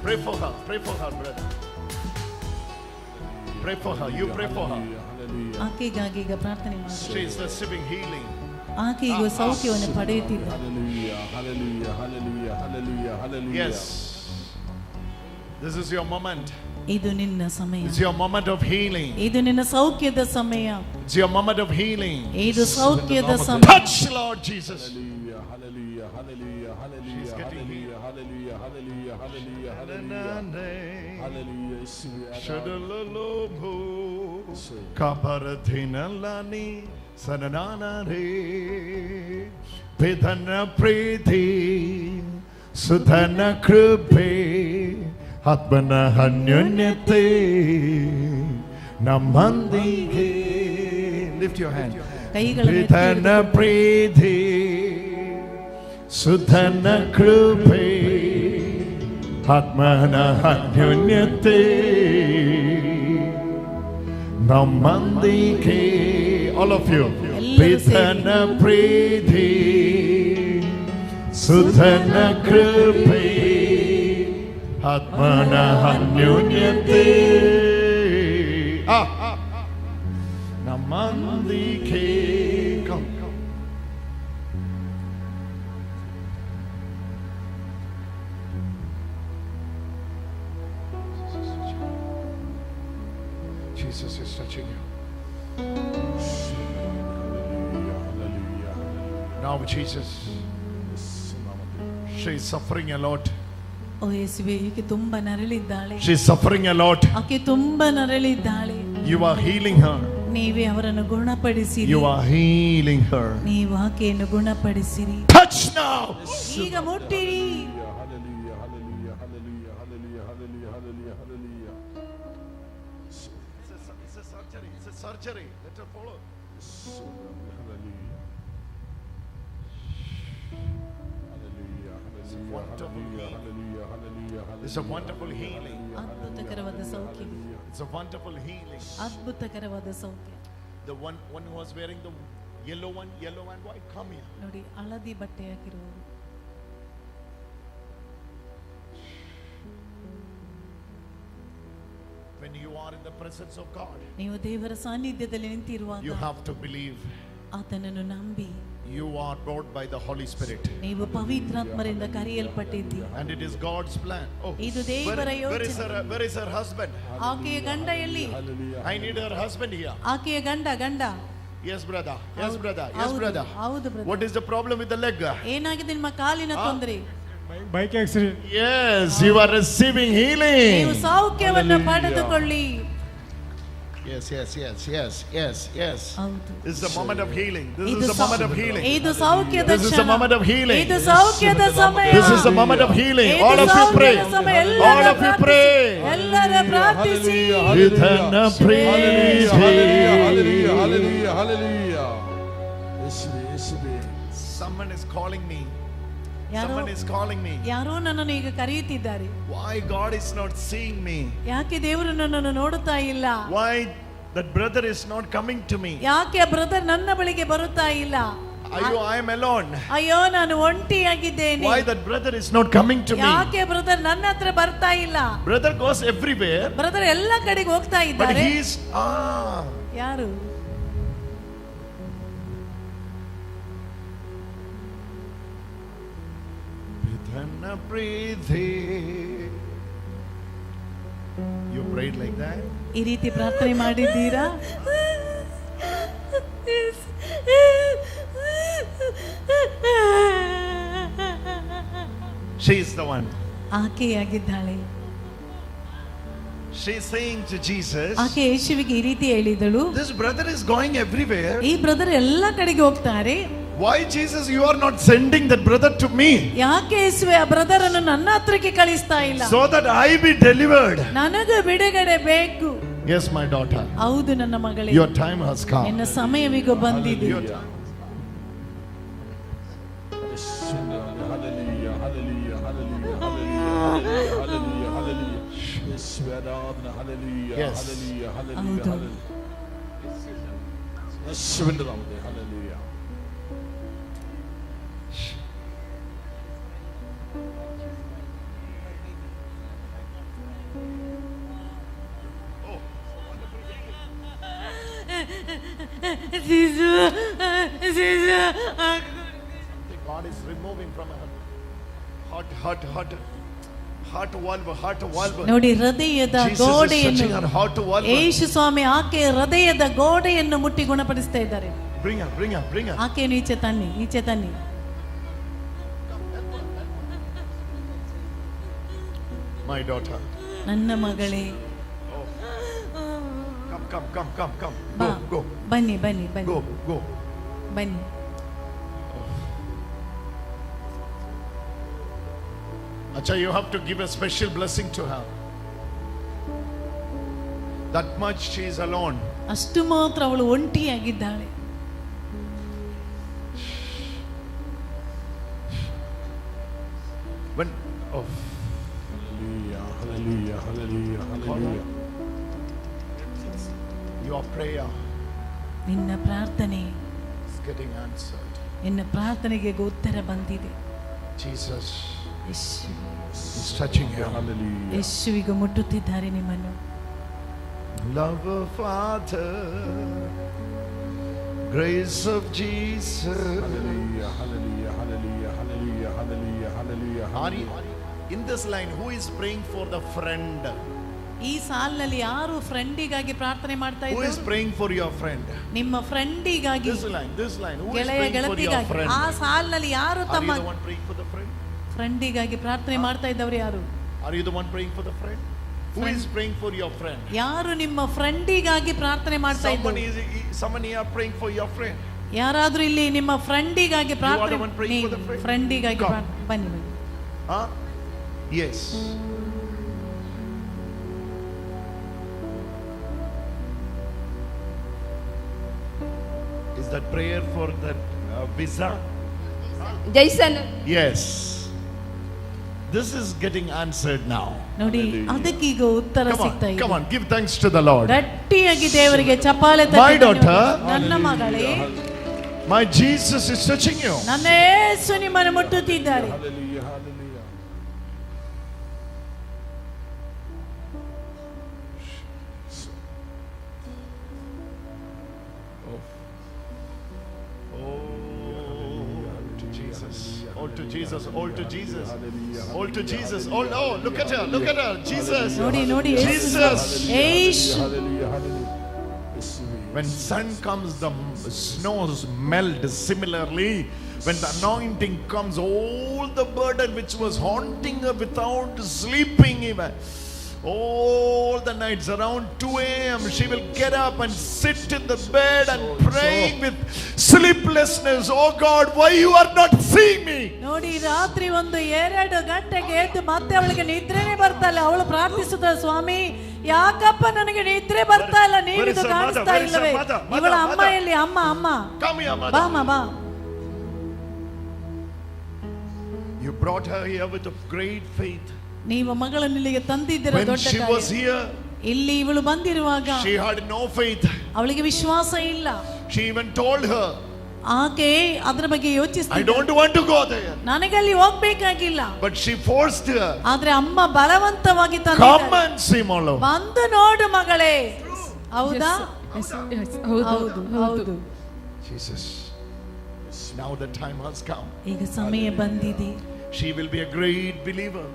Pray for her, brother. Pray for her, you pray for her. ಆಕೆಗಾಗಿ ಈಗ ಪ್ರಾರ್ಥನೆ ಮಾಡಿ. She is receiving healing. ಆಕೆ ಈಗ ಸೌಖ್ಯವನ್ನು ಪಡೆಯುತ್ತಿದ್ದಾಳೆ. Hallelujah, hallelujah, hallelujah, hallelujah, hallelujah. Yes. This is your moment. ಇದು ನಿನ್ನ ಸಮಯ. It's your moment of healing. ಇದು ನಿನ್ನ ಸೌಖ್ಯದ ಸಮಯ. It's your moment of healing. ಇದು ಸೌಖ್ಯದ ಸಮಯ. Touch, Lord Jesus. Hallelujah, hallelujah, hallelujah, hallelujah, She's getting hallelujah, hallelujah, hallelujah, hallelujah, hallelujah, hallelujah. Shadalalobo Kaparathinalani Sananare Pithana Priti Sudhana Krupe Atmana Hanyonyate Namandige. Lift your hand. Pithana Priti Sudhana Krupe Atmana Hanyonyate Namandike. All of you. Pithana Priti Sudhana Krupe Atmana Hanyonyate Namandike. Come. Jesus is touching you. Now Jesus, she is suffering a lot. ಓ ಯೇಸುವೇ, ಈಕೆ ತುಂಬಾ ನರಳಿದ್ದಾಳೆ. She is suffering a lot. ಆಕೆ ತುಂಬಾ ನರಳಿದ್ದಾಳೆ. You are healing her. ನೀವೇ ಅವರನ್ನು ಗುಣಪಡಿಸಿರಿ. You are healing her. ನೀವು ಆಕೆಯನ್ನು ಗುಣಪಡಿಸಿರಿ. Touch now. ಈಗ ಮುಟ್ಟಿರಿ. Hallelujah, hallelujah, hallelujah, hallelujah, hallelujah, hallelujah, hallelujah. It's a surgery. It's a surgery. Let her follow. Hallelujah. Hallelujah, hallelujah, hallelujah, hallelujah, hallelujah. It's a wonderful healing. ಅದ್ಭುತಕರವಾದ ಸೌಖ್ಯ. It's a wonderful healing. ಅದ್ಭುತಕರವಾದ ಸೌಖ್ಯ. The one who was wearing the yellow and white, come here. ನೋಡಿ, ಹಳದಿ ಬಟ್ಟೆ ಹಾಕಿರುವವರು. When you are in the presence of God, ನೀವು ದೇವರ ಸಾನ್ನಿಧ್ಯದಲ್ಲಿ ನಿಂತಿರುವಾಗ you have to believe. ಆತನನ್ನು ನಂಬಿ. You are brought by the Holy Spirit. ನೀವು ಪವಿತ್ರಾತ್ಮರಿಂದ ಕರೆಯಲ್ಪಟ್ಟಿದ್ದೀರಿ. And it is God's plan. Oh, ಇದು ದೇವರ ಯೋಜನೆ. where is her husband? ಆಕೆಯ ಗಂಡ ಎಲ್ಲಿ? I need her husband here. ಆಕೆಯ ಗಂಡ. Yes, brother. Yes, brother. Yes, brother. ಹೌದು brother. What is the problem with the leg? ಏನಾಗಿದೆ ನಿಮ್ಮ ಕಾಲಿನ ತೊಂದರೆ? Bike accident. Yes, you are receiving healing. ನೀವು ಸೌಖ್ಯವನ್ನು ಪಡೆದುಕೊಳ್ಳಿ. Yes. ಹೌದು. This is the moment of healing. This is the moment of healing. ಇದು ಸೌಖ್ಯದ This is the moment of healing. ಇದು ಸೌಖ್ಯದ ಸಮಯ. This is the moment of healing. All of you pray. All of you pray. ಎಲ್ಲರೂ ಪ್ರಾರ್ಥಿಸಿ. Ithana pray. Hallelujah, hallelujah, hallelujah, hallelujah. Someone is calling me. Someone is calling me. ಯಾರೋ ನನ್ನನ್ನು ಈಗ ಕರೆಯುತ್ತಿದ್ದಾರೆ. Why God is not seeing me? ಯಾಕೆ ದೇವರು ನನ್ನನ್ನು ನೋಡುತ್ತಾ ಇಲ್ಲ? Why that brother is not coming to me? ಯಾಕೆ ಬ್ರದರ್ ನನ್ನ ಬಳಿಗೆ ಬರುತ್ತಾ ಇಲ್ಲ? ಅಯ್ಯೋ, I am alone. ಅಯ್ಯೋ, ನಾನು ಒಂಟಿಯಾಗಿದ್ದೇನೆ. Why that brother is not coming to me? ಯಾಕೆ ಬ್ರದರ್ ನನ್ನ ಹತ್ರ ಬರ್ತಾ ಇಲ್ಲ? Brother goes everywhere. ಬ್ರದರ್ ಎಲ್ಲ ಕಡೆಗೆ ಹೋಗ್ತಾ But ಇದ್ದಾರೆ. he is ಯಾರು? You prayed like that? ಈ ರೀತಿ ಪ್ರಾರ್ಥನೆ ಮಾಡಿದ್ದೀರಾ? She is the one. ಆಕೆಯಾಗಿದ್ದಾಳೆ. She is saying to Jesus, ಆಕೆ ಯೇಸುವಿಗೆ ಈ ರೀತಿ ಹೇಳಿದಳು, this brother is going everywhere. ಈ ಬ್ರದರ್ ಎಲ್ಲ ಕಡೆಗೆ ಹೋಗ್ತಾರೆ. Why Jesus you are not sending that brother to me? ಯಾಕೆ ಯೇಸುವೆ ಆ ಬ್ರದರ್ ಅನ್ನು ನನ್ನ ಹತ್ರಕ್ಕೆ ಕಳಿಸ್ತಾ ಇಲ್ಲ? So that I be delivered. ನನಗೆ ಬಿಡುಗಡೆ ಬೇಕು. Yes, my daughter. ಹೌದು ನನ್ನ ಮಗಳೇ. Your time has come. ನಿನ್ನ ಸಮಯವೀಗ ಬಂದಿದೆ. Hallelujah, hallelujah, hallelujah, hallelujah, hallelujah, hallelujah, hallelujah. Yeswadana, hallelujah, Yes. hallelujah, hallelujah, ಹೌದು. hallelujah. Yeswadana, hallelujah. God is removing from her heart valve. ನೋಡಿ, ಹೃದಯದ Jesus is touching ಗೋಡೆಯನ್ನು her heart valve. ಯೇಸು ಸ್ವಾಮಿ ಆಕೆ ಹೃದಯದ ಗೋಡೆಯನ್ನು ಮುಟ್ಟಿ ಗುಣಪಡಿಸ್ತಾ ಇದ್ದಾರೆ. Bring her. ಆಕೆಯನ್ನು ಈಚೆ ತನ್ನಿ. My daughter. ನನ್ನ ಮಗಳೇ, Come. ಬಾ. Go. ಬನ್ನಿ Go. ಬನ್ನಿ. Acha, you have to give a special blessing to her. That much she is alone. ಅಷ್ಟು ಮಾತ್ರ ಅವಳು ಒಂಟಿಯಾಗಿದ್ದಾಳೆ. When Hallelujah. your prayer ನಿನ್ನ ಪ್ರಾರ್ಥನೆ is getting answered. ನಿನ್ನ ಪ್ರಾರ್ಥನೆಗೆ ಉತ್ತರ ಬಂದಿದೆ. Jesus Yesu is touching you. Hallelujah. ಯೇಸುವಿಗೆ ಮುಟ್ಟುತ್ತಿದ್ದಾರೆ ನಿಮ್ಮನ್ನು. Love of Father, grace of Jesus. Hallelujah, hallelujah, hallelujah, hallelujah, hallelujah, hallelujah. Are you, in this line, who is praying for the friend? ಈ ಸಾಲಿನಲ್ಲಿ ಯಾರು ಫ್ರೆಂಡಿಗಾಗಿ ಪ್ರಾರ್ಥನೆ ಮಾಡ್ತಾ Who is ಇದ್ದಾರೆ? praying for your friend? ನಿಮ್ಮ ಫ್ರೆಂಡಿಗಾಗಿ, This line. Who is ಗೆಳೆಯ praying for your ಗೆಳತಿಗಾಗಿ. friend? ಆ ಸಾಲಿನಲ್ಲಿ ಯಾರು Are ತಮ್ಮ you the one praying for the friend? ಫ್ರೆಂಡಿಗಾಗಿ ಪ್ರಾರ್ಥನೆ ಮಾಡ್ತಾ ಇದ್ದವರು ಯಾರು? Are you the one praying for the friend? Who is praying for your friend? ಯಾರು ನಿಮ್ಮ ಫ್ರೆಂಡಿಗಾಗಿ ಪ್ರಾರ್ಥನೆ ಮಾಡ್ತಾ ಇದ್ದಾರೆ? Someone here praying for your friend. ಯಾರಾದ್ರೂ ಇಲ್ಲಿ ನಿಮ್ಮ ಫ್ರೆಂಡಿಗಾಗಿ You are the one praying for the friend. ಫ್ರೆಂಡಿಗಾಗಿ Come. ಬನ್ನಿ. Huh? Yes. Is that prayer for that visa? Jason. Yes. This is getting answered now. ನೋಡಿ, ಅದಕ್ಕೀಗ ಉತ್ತರ ಸಿಗ್ತಾ ಇದೆ. Come on, give thanks to the Lord. ಗಟ್ಟಿಯಾಗಿ ದೇವರಿಗೆ ಚಪ್ಪಾಳೆ My ತಟ್ಟಿ. daughter, ನನ್ನ ಮಗಳೇ, my Jesus is touching you. ನನ್ನ ಯೇಸು ನಿಮ್ಮನ್ನು ಮುಟ್ಟುತ್ತಿದ್ದಾರೆ. Hallelujah, hallelujah. All to Jesus. All to Jesus. Oh no, look at her. Jesus. ನೋಡಿ, Jesus. Yesu. Hallelujah, hallelujah. When sun comes, the snows melt. Similarly, when the anointing comes, all the burden which was haunting her without sleeping even, all the nights around 2 a.m. she will get up and sit in the bed and praying with sleeplessness. Oh God, why you are not seeing me? ನೋಡಿ, ರಾತ್ರಿ 1-2 ಗಂಟೆಗೆ ಎದ್ದು ಮತ್ತೆ ಅವಳಿಗೆ ನಿದ್ರೆನೇ ಬರ್ತಾ ಇಲ್ಲ. ಅವಳು ಪ್ರಾರ್ಥಿಸುತ್ತ, ಸ್ವಾಮಿ ಯಾಕಪ್ಪ ನನಗೆ ನಿದ್ರೆ ಬರ್ತಾ ಇಲ್ಲ, ನೀವಿದು ಕಾಣಿಸ್ತಾ ಇಲ್ಲವೇ? ಇವಳ ಅಮ್ಮ ಎಲ್ಲಿ? ಅಮ್ಮ Come here, mother. ಬಾ. You brought her here with a great faith. ನೀವು ಮಗಳನ್ನು ಇಲ್ಲಿಗೆ ತಂದಿದ್ದೀರ When ದೊಡ್ಡ she was ಕಾರ್ಯ. here, ಇಲ್ಲಿ ಇವಳು ಬಂದಿರುವಾಗ she had no faith. ಅವಳಿಗೆ ವಿಶ್ವಾಸ ಇಲ್ಲ. She even told her, ಆಕೆ ಅದರ ಬಗ್ಗೆ I ಯೋಚಿಸ್ತಿದ್ದ. don't want to go there. ನನಗೆ ಅಲ್ಲಿ ಹೋಗ್ಬೇಕಾಗಿಲ್ಲ. But she forced her. ಆದ್ರೆ ಅಮ್ಮ ಬಲವಂತವಾಗಿ Come ತಂದಿದ್ದಾರೆ. and see, Molo. ಬಂದು ನೋಡು ಮಗಳೇ. ಹೌದಾ? ಹೌದು ಹೌದು. Jesus. Now the time has come. ಈಗ ಸಮಯ ಬಂದಿದೆ. She will be a great believer.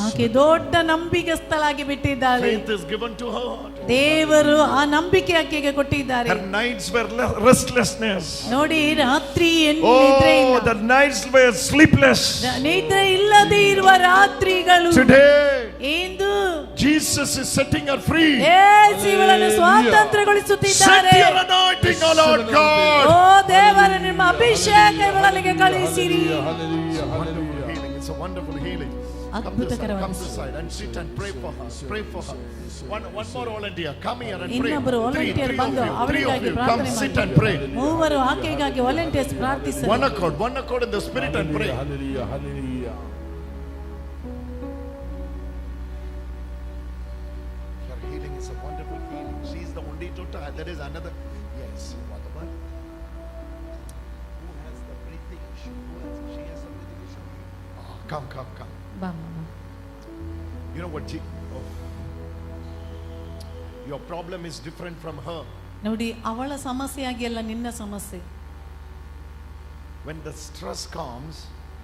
ಆಕೆ ದೊಡ್ಡ ನಂಬಿಕಸ್ಥಳಾಗಿ ಬಿಟ್ಟಿದ್ದಾಳೆ. Faith is given to her. ದೇವರು ಆ ನಂಬಿಕೆ ಆಕೆಗೆ ಕೊಟ್ಟಿದ್ದಾರೆ. Her nights were restlessness. ನೋಡಿ ರಾತ್ರಿ ನಿದ್ರೆ Oh, ಇಲ್ಲ. the nights were sleepless. ನಿದ್ರೆ ಇಲ್ಲದೆ ಇರುವ ರಾತ್ರಿಗಳು. Today, ಎಂದು Jesus is setting her free. ಯೇಸು ಇವಳನ್ನು ಸ್ವಾತಂತ್ರ್ಯಗೊಳಿಸುತ್ತಿದ್ದಾರೆ. Set your anointing, O Lord God. ಓ ದೇವರೇ, ನಿಮ್ಮ ಅಭಿಷೇಕ ಇವಳಿಗೆ ಕಳುಹಿಸಿರಿ. Hallelujah. Hallelujah. Healing. It's a wonderful healing. Come this side and sit and pray for her. Pray for her. One more volunteer. Come here and pray. ಇನ್ನೊಬ್ಬರು volunteer ಬಂದು ಅವಳಿಗಾಗಿ Come ಪ್ರಾರ್ಥನೆ sit and ಮಾಡಿ. pray. ಮೂವರು ಆಕೆಗಾಗಿ volunteers ಪ್ರಾರ್ಥಿಸಲಿ. One accord in the spirit and pray. Hallelujah. Hallelujah. Her healing is a wonderful healing. She is the only total. There is another. Yes. What about? Who has the breathing issue? She has the breathing issue. Come. ಬಾ ಮಾಮ. You know what? Your problem is different from her. ನೋಡಿ, ಅವಳ ಸಮಸ್ಯೆ ಆಗಿಲ್ಲ, ನಿನ್ನ ಸಮಸ್ಯೆ. When the stress comes,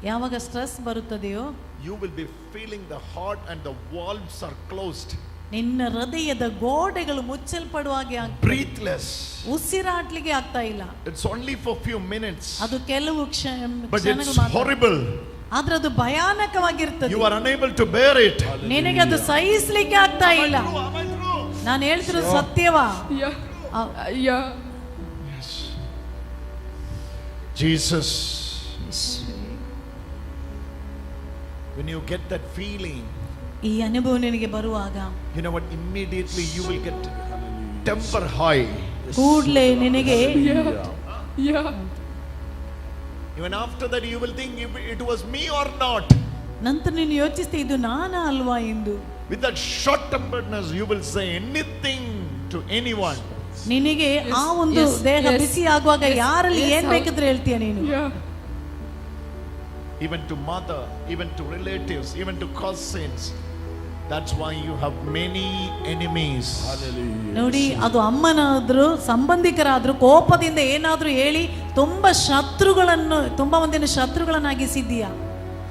ಯಾವಾಗ stress ಬರುತ್ತದೆಯೋ, you will be feeling the heart and the valves are closed. ನಿನ್ನ ಹೃದಯದ ಗೋಡೆಗಳು ಮುಚ್ಚಲ್ಪಡುವ ಹಾಗೆ ಆಗ್ತದೆ. Breathless. ಉಸಿರಾಟ್ಲಿಗೆ ಆಗ್ತಾ ಇಲ್ಲ. It's only for few minutes. ಅದು ಕೆಲವು But ಕ್ಷಣಗಳು it's ಮಾತ್ರ. horrible. ಆದ್ರೆ ಅದು ಭಯಾನಕವಾಗಿರ್ತದೆ. You are unable to bear it. ನಿನಗೆ ಅದು ಸಹಿಸಲಿಕ್ಕೆ ಆಗ್ತಾ ಇಲ್ಲ. ನಾನು ಹೇಳ್ತಿರೋದು ಸತ್ಯವಾ? Jesus. When you get that feeling, ಈ ಅನುಭವ ನಿನಗೆ ಬರುವಾಗ, you know what? Immediately you will get temper high. ಕೂಡಲೇ ನಿನಗೆ Even after that you will think if it was me or not. ನಂತರ ನೀನು ಯೋಚಿಸ್ತೀ, ಇದು ನಾನಾ ಅಲ್ವಾ ಎಂದು. With that short temperedness you will say anything to anyone. ನಿನಗೆ ಆ ಒಂದು ದೇಹ ಬಿಸಿ ಆಗುವಾಗ ಯಾರಲ್ಲಿ ಏನ್ ಬೇಕಿದ್ರೆ ಹೇಳ್ತೀಯ ನೀನು. Even to mother, even to relatives, even to cousins. That's why you have many enemies. Hallelujah. ನೋಡಿ, ಅದು ಅಮ್ಮನಾದ್ರೂ ಸಂಬಂಧಿಕರಾದ್ರೂ ಕೋಪದಿಂದ ಏನಾದ್ರೂ ಹೇಳಿ ತುಂಬಾ ಮಂದಿನ ಶತ್ರುಗಳನ್ನಾಗಿಸಿದ್ದೀಯಾ.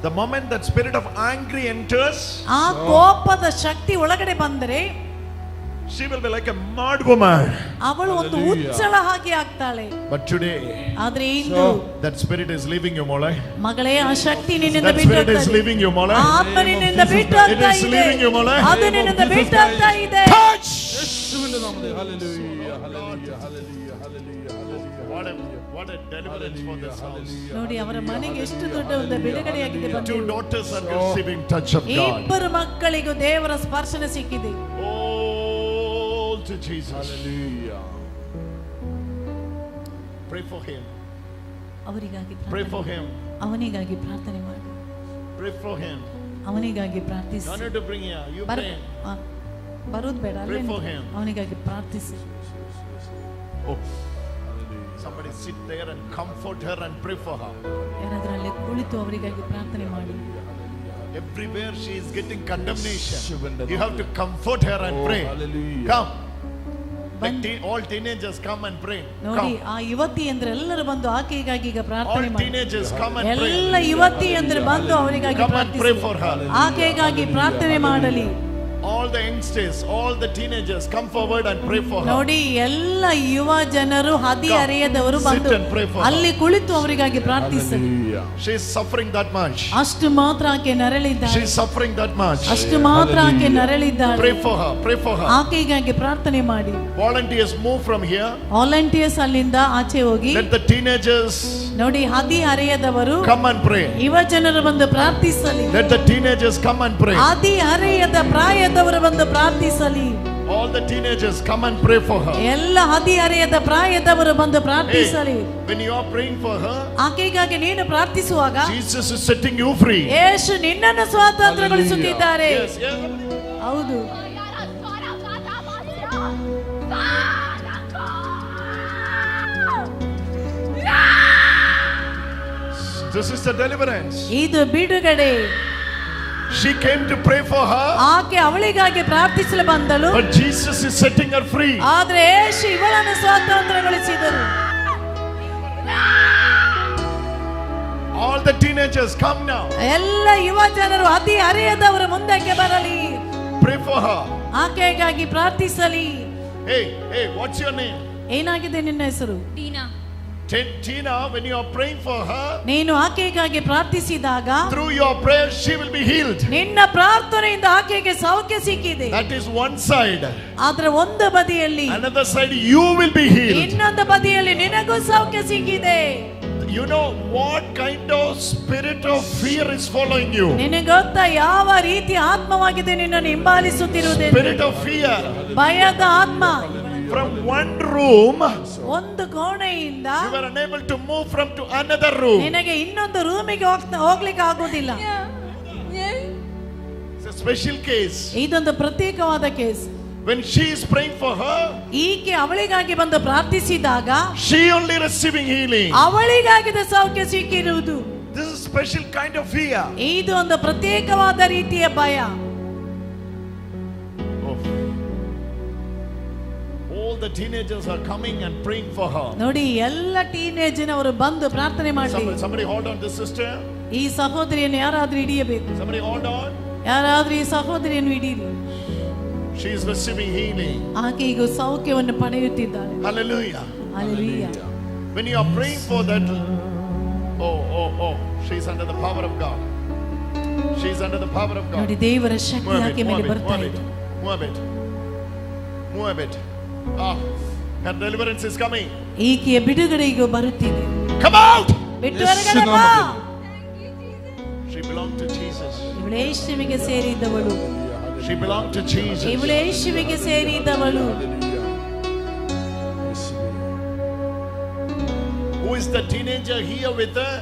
The moment that spirit of anger enters, ಆ ಕೋಪದ ಶಕ್ತಿ ಒಳಗಡೆ ಬಂದರೆ she will be like a mad woman. ಅವಳು ಒಂದು ಹುಚ್ಚಳ ಹಾಗೆ ಆಗ್ತಾಳೆ. But today, ಆದ್ರೆ ಇಂದು that spirit is leaving you, Molai. ಮಗಳೇ, ಆ ಶಕ್ತಿ ನಿನ್ನಿಂದ That ಬಿಟ್ಟು spirit is ಹೋಗ್ತಾ leaving you, Molai. ಇದೆ. ಆ ಆತ್ಮ ನಿನ್ನಿಂದ ಬಿಟ್ಟು It ಹೋಗ್ತಾ is ಇದೆ. leaving you, Molai. ಅದು ನಿನ್ನಿಂದ ಬಿಟ್ಟು ಹೋಗ್ತಾ ಇದೆ. Touch! Hallelujah. Hallelujah. Hallelujah. Hallelujah. Hallelujah. What a deliverance for this house. ನೋಡಿ, ಅವರ ಮನೆಗೆ ಎಷ್ಟು ದೊಡ್ಡ ಒಂದು ಬಿಡುಗಡೆಯಾಗಿದೆ. Two daughters are receiving touch of God. ಇಬ್ಬರು ಮಕ್ಕಳಿಗೂ ದೇವರ ಸ್ಪರ್ಶನ ಸಿಕ್ಕಿದೆ. All to Jesus. Hallelujah. Pray for him. ಅವರಿಗಾಗಿ Pray for him. ಅವನಿಗಾಗಿ ಪ್ರಾರ್ಥನೆ ಮಾಡಿ. Pray for him. ಅವನಿಗಾಗಿ ಪ್ರಾರ್ಥಿಸಿ. No need to bring here. You pray. ಬರೋದು ಬೇಡ, Pray for him. ಅವನಿಗಾಗಿ ಪ್ರಾರ್ಥಿಸಿ. Oh. Somebody sit there and comfort her and pray for her. ಯಾರಾದ್ರೂ ಅಲ್ಲಿ ಕುಳಿತು ಅವರಿಗಾಗಿ ಪ್ರಾರ್ಥನೆ ಮಾಡಿ. Everywhere she is getting condemnation, you have to comfort her and pray. Hallelujah. Come. All teenagers come and pray. ನೋಡಿ, ಆ ಯುವತಿ ಅಂದ್ರೆ ಎಲ್ಲರೂ ಬಂದು ಆಕೆಗಾಗಿ ಈಗ ಪ್ರಾರ್ಥನೆ All ಮಾಡಿ. teenagers come and pray. ಎಲ್ಲ ಯುವತಿ ಅಂದ್ರೆ ಬಂದು ಅವರಿಗಾಗಿ Come and pray ಪ್ರಾರ್ಥಿಸಿ. for her. ಆಕೆಗಾಗಿ ಪ್ರಾರ್ಥನೆ ಮಾಡಲಿ. All the youngsters, all the teenagers come forward and pray for her. ನೋಡಿ, ಎಲ್ಲ ಯುವ ಜನರು ಹದಿಹರೆಯದವರು ಬಂದು Sit and pray for her. ಅಲ್ಲಿ ಕುಳಿತು ಅವರಿಗಾಗಿ ಪ್ರಾರ್ಥಿಸಲಿ. Hallelujah. She is suffering that much. ಅಷ್ಟು ಮಾತ್ರ ಆಕೆ ನರಳಿದ್ದಾಳೆ. She is suffering that much. ಅಷ್ಟು ಮಾತ್ರ ಆಕೆ ನರಳಿದ್ದಾಳೆ. Pray for her. Pray for her. ಆಕೆಗಾಗಿ ಪ್ರಾರ್ಥನೆ ಮಾಡಿ. Volunteers move from here. Volunteers ಅಲ್ಲಿಂದ ಆಚೆ ಹೋಗಿ. Let the teenagers ನೋಡಿ, ಹದಿಹರೆಯದವರು come and pray. ಯುವ ಜನರು ಬಂದು ಪ್ರಾರ್ಥಿಸಲಿ. Let the teenagers come and pray. ಹದಿಹರೆಯದ ಪ್ರಾಯದವರು ಬಂದು ಪ್ರಾರ್ಥಿಸಲಿ. All the teenagers come and pray for her. ಎಲ್ಲ ಹದಿಹರೆಯದ ಪ್ರಾಯದವರು ಬಂದು ಪ್ರಾರ್ಥಿಸಲಿ. When you are praying for her, ಆಕೆಗಾಗಿ ನೀನು ಪ್ರಾರ್ಥಿಸುವಾಗ Jesus is setting you free. ಯೇಸು ನಿನ್ನನ್ನು ಸ್ವಾತಂತ್ರ್ಯಗೊಳಿಸುತ್ತಿದ್ದಾರೆ. Yes, yes. ಹೌದು. This is the deliverance. ಇದು ಬಿಡುಗಡೆ. She came to pray for her. ಆಕೆ ಅವಳಿಗಾಗಿ ಪ್ರಾರ್ಥಿಸಲು ಬಂದಳು. But Jesus is setting her free. ಆದರೆ ಯೇಸು ಇವಳನ್ನು ಸ್ವಾತಂತ್ರ್ಯಗೊಳಿಸಿದರು. All the teenagers come now. ಎಲ್ಲ ಯುವ ಜನರು ಹದಿಹರೆಯದವರು ಮುಂದಕ್ಕೆ ಬರಲಿ. Pray for her. ಆಕೆಗಾಗಿ ಪ್ರಾರ್ಥಿಸಲಿ. Hey, what's your name? ಏನಾಗಿದೆ ನಿನ್ನ ಹೆಸರು? Tina. Tina, when you are praying for her, ನೀನು ಆಕೆಗಾಗಿ ಪ್ರಾರ್ಥಿಸಿದಾಗ through your prayer she will be healed. ನಿನ್ನ ಪ್ರಾರ್ಥನೆಯಿಂದ ಆಕೆಗೆ ಸೌಖ್ಯ ಸಿಕ್ಕಿದೆ. That is one side. ಆದ್ರೆ ಒಂದು ಬದಿಯಲ್ಲಿ, Another side you will be healed. ಇನ್ನೊಂದು ಬದಿಯಲ್ಲಿ ನಿನಗೂ ಸೌಖ್ಯ ಸಿಕ್ಕಿದೆ. You know what kind of spirit of fear is following you? ನಿನಗೆ ಗೊತ್ತಾ ಯಾವ ರೀತಿ ಆತ್ಮವಾಗಿದೆ ನಿನ್ನನ್ನು ಹಿಂಬಾಲಿಸುತ್ತಿರುವುದೆಂದು? Spirit of fear. ಭಯದ ಆತ್ಮ. From one room, ಒಂದು ಕೋಣೆಯಿಂದ you were unable to move from to another room. ನಿನಗೆ ಇನ್ನೊಂದು ರೂಮಿಗೆ ಹೋಗ್ಲಿಕ್ಕೆ ಆಗುವುದಿಲ್ಲ. It's a special case. ಇದೊಂದು ಪ್ರತ್ಯೇಕವಾದ case. When she is praying for her, ಈಕೆ ಅವಳಿಗಾಗಿ ಬಂದು ಪ್ರಾರ್ಥಿಸಿದಾಗ she only receiving healing. ಅವಳಿಗಾಗಿದ ಸೌಖ್ಯ ಸಿಕ್ಕಿರುವುದು. This is special kind of fear. ಇದು ಒಂದು ಪ್ರತ್ಯೇಕವಾದ ರೀತಿಯ ಭಯ. All the teenagers are coming and praying for her. ನೋಡಿ ಎಲ್ಲ ಟೀನೇಜಿನವರು ಬಂದು ಪ್ರಾರ್ಥನೆ ಮಾಡಿ. Somebody hold on this sister. ಈ ಸಹೋದರಿಯನ್ನು ಯಾರಾದ್ರೂ ಹಿಡಿಯಬೇಕು. Somebody hold on. ಯಾರಾದ್ರೂ ಈ ಸಹೋದರಿಯನ್ನು ಹಿಡಿಯಿರಿ. She is receiving healing. ಆಕೆ ಈಗ ಸೌಖ್ಯವನ್ನು ಪಡೆಯುತ್ತಿದ್ದಾಳೆ. Hallelujah. Hallelujah. When you are praying for that, she is under the power of God. She is under the power of God. ನೋಡಿ ದೇವರ ಶಕ್ತಿ ಆಕೆ ಮೇಲೆ ಬರ್ತಾ ಇದೆ. Move a bit. Her deliverance is coming. ಈಕೆಯ ಬಿಡುಗಡೆ ಈಗ ಬರುತ್ತಿದೆ. Come out. ಬಿಟ್ಟು ಹೊರಗಡೆ ಬಾ. She belonged to Jesus. ಇವಳು ಯೇಸುವಿಗೆ ಸೇರಿದವಳು. She belonged to Jesus. ಇವಳು ಯೇಸುವಿಗೆ ಸೇರಿದವಳು. Who is the teenager here with her?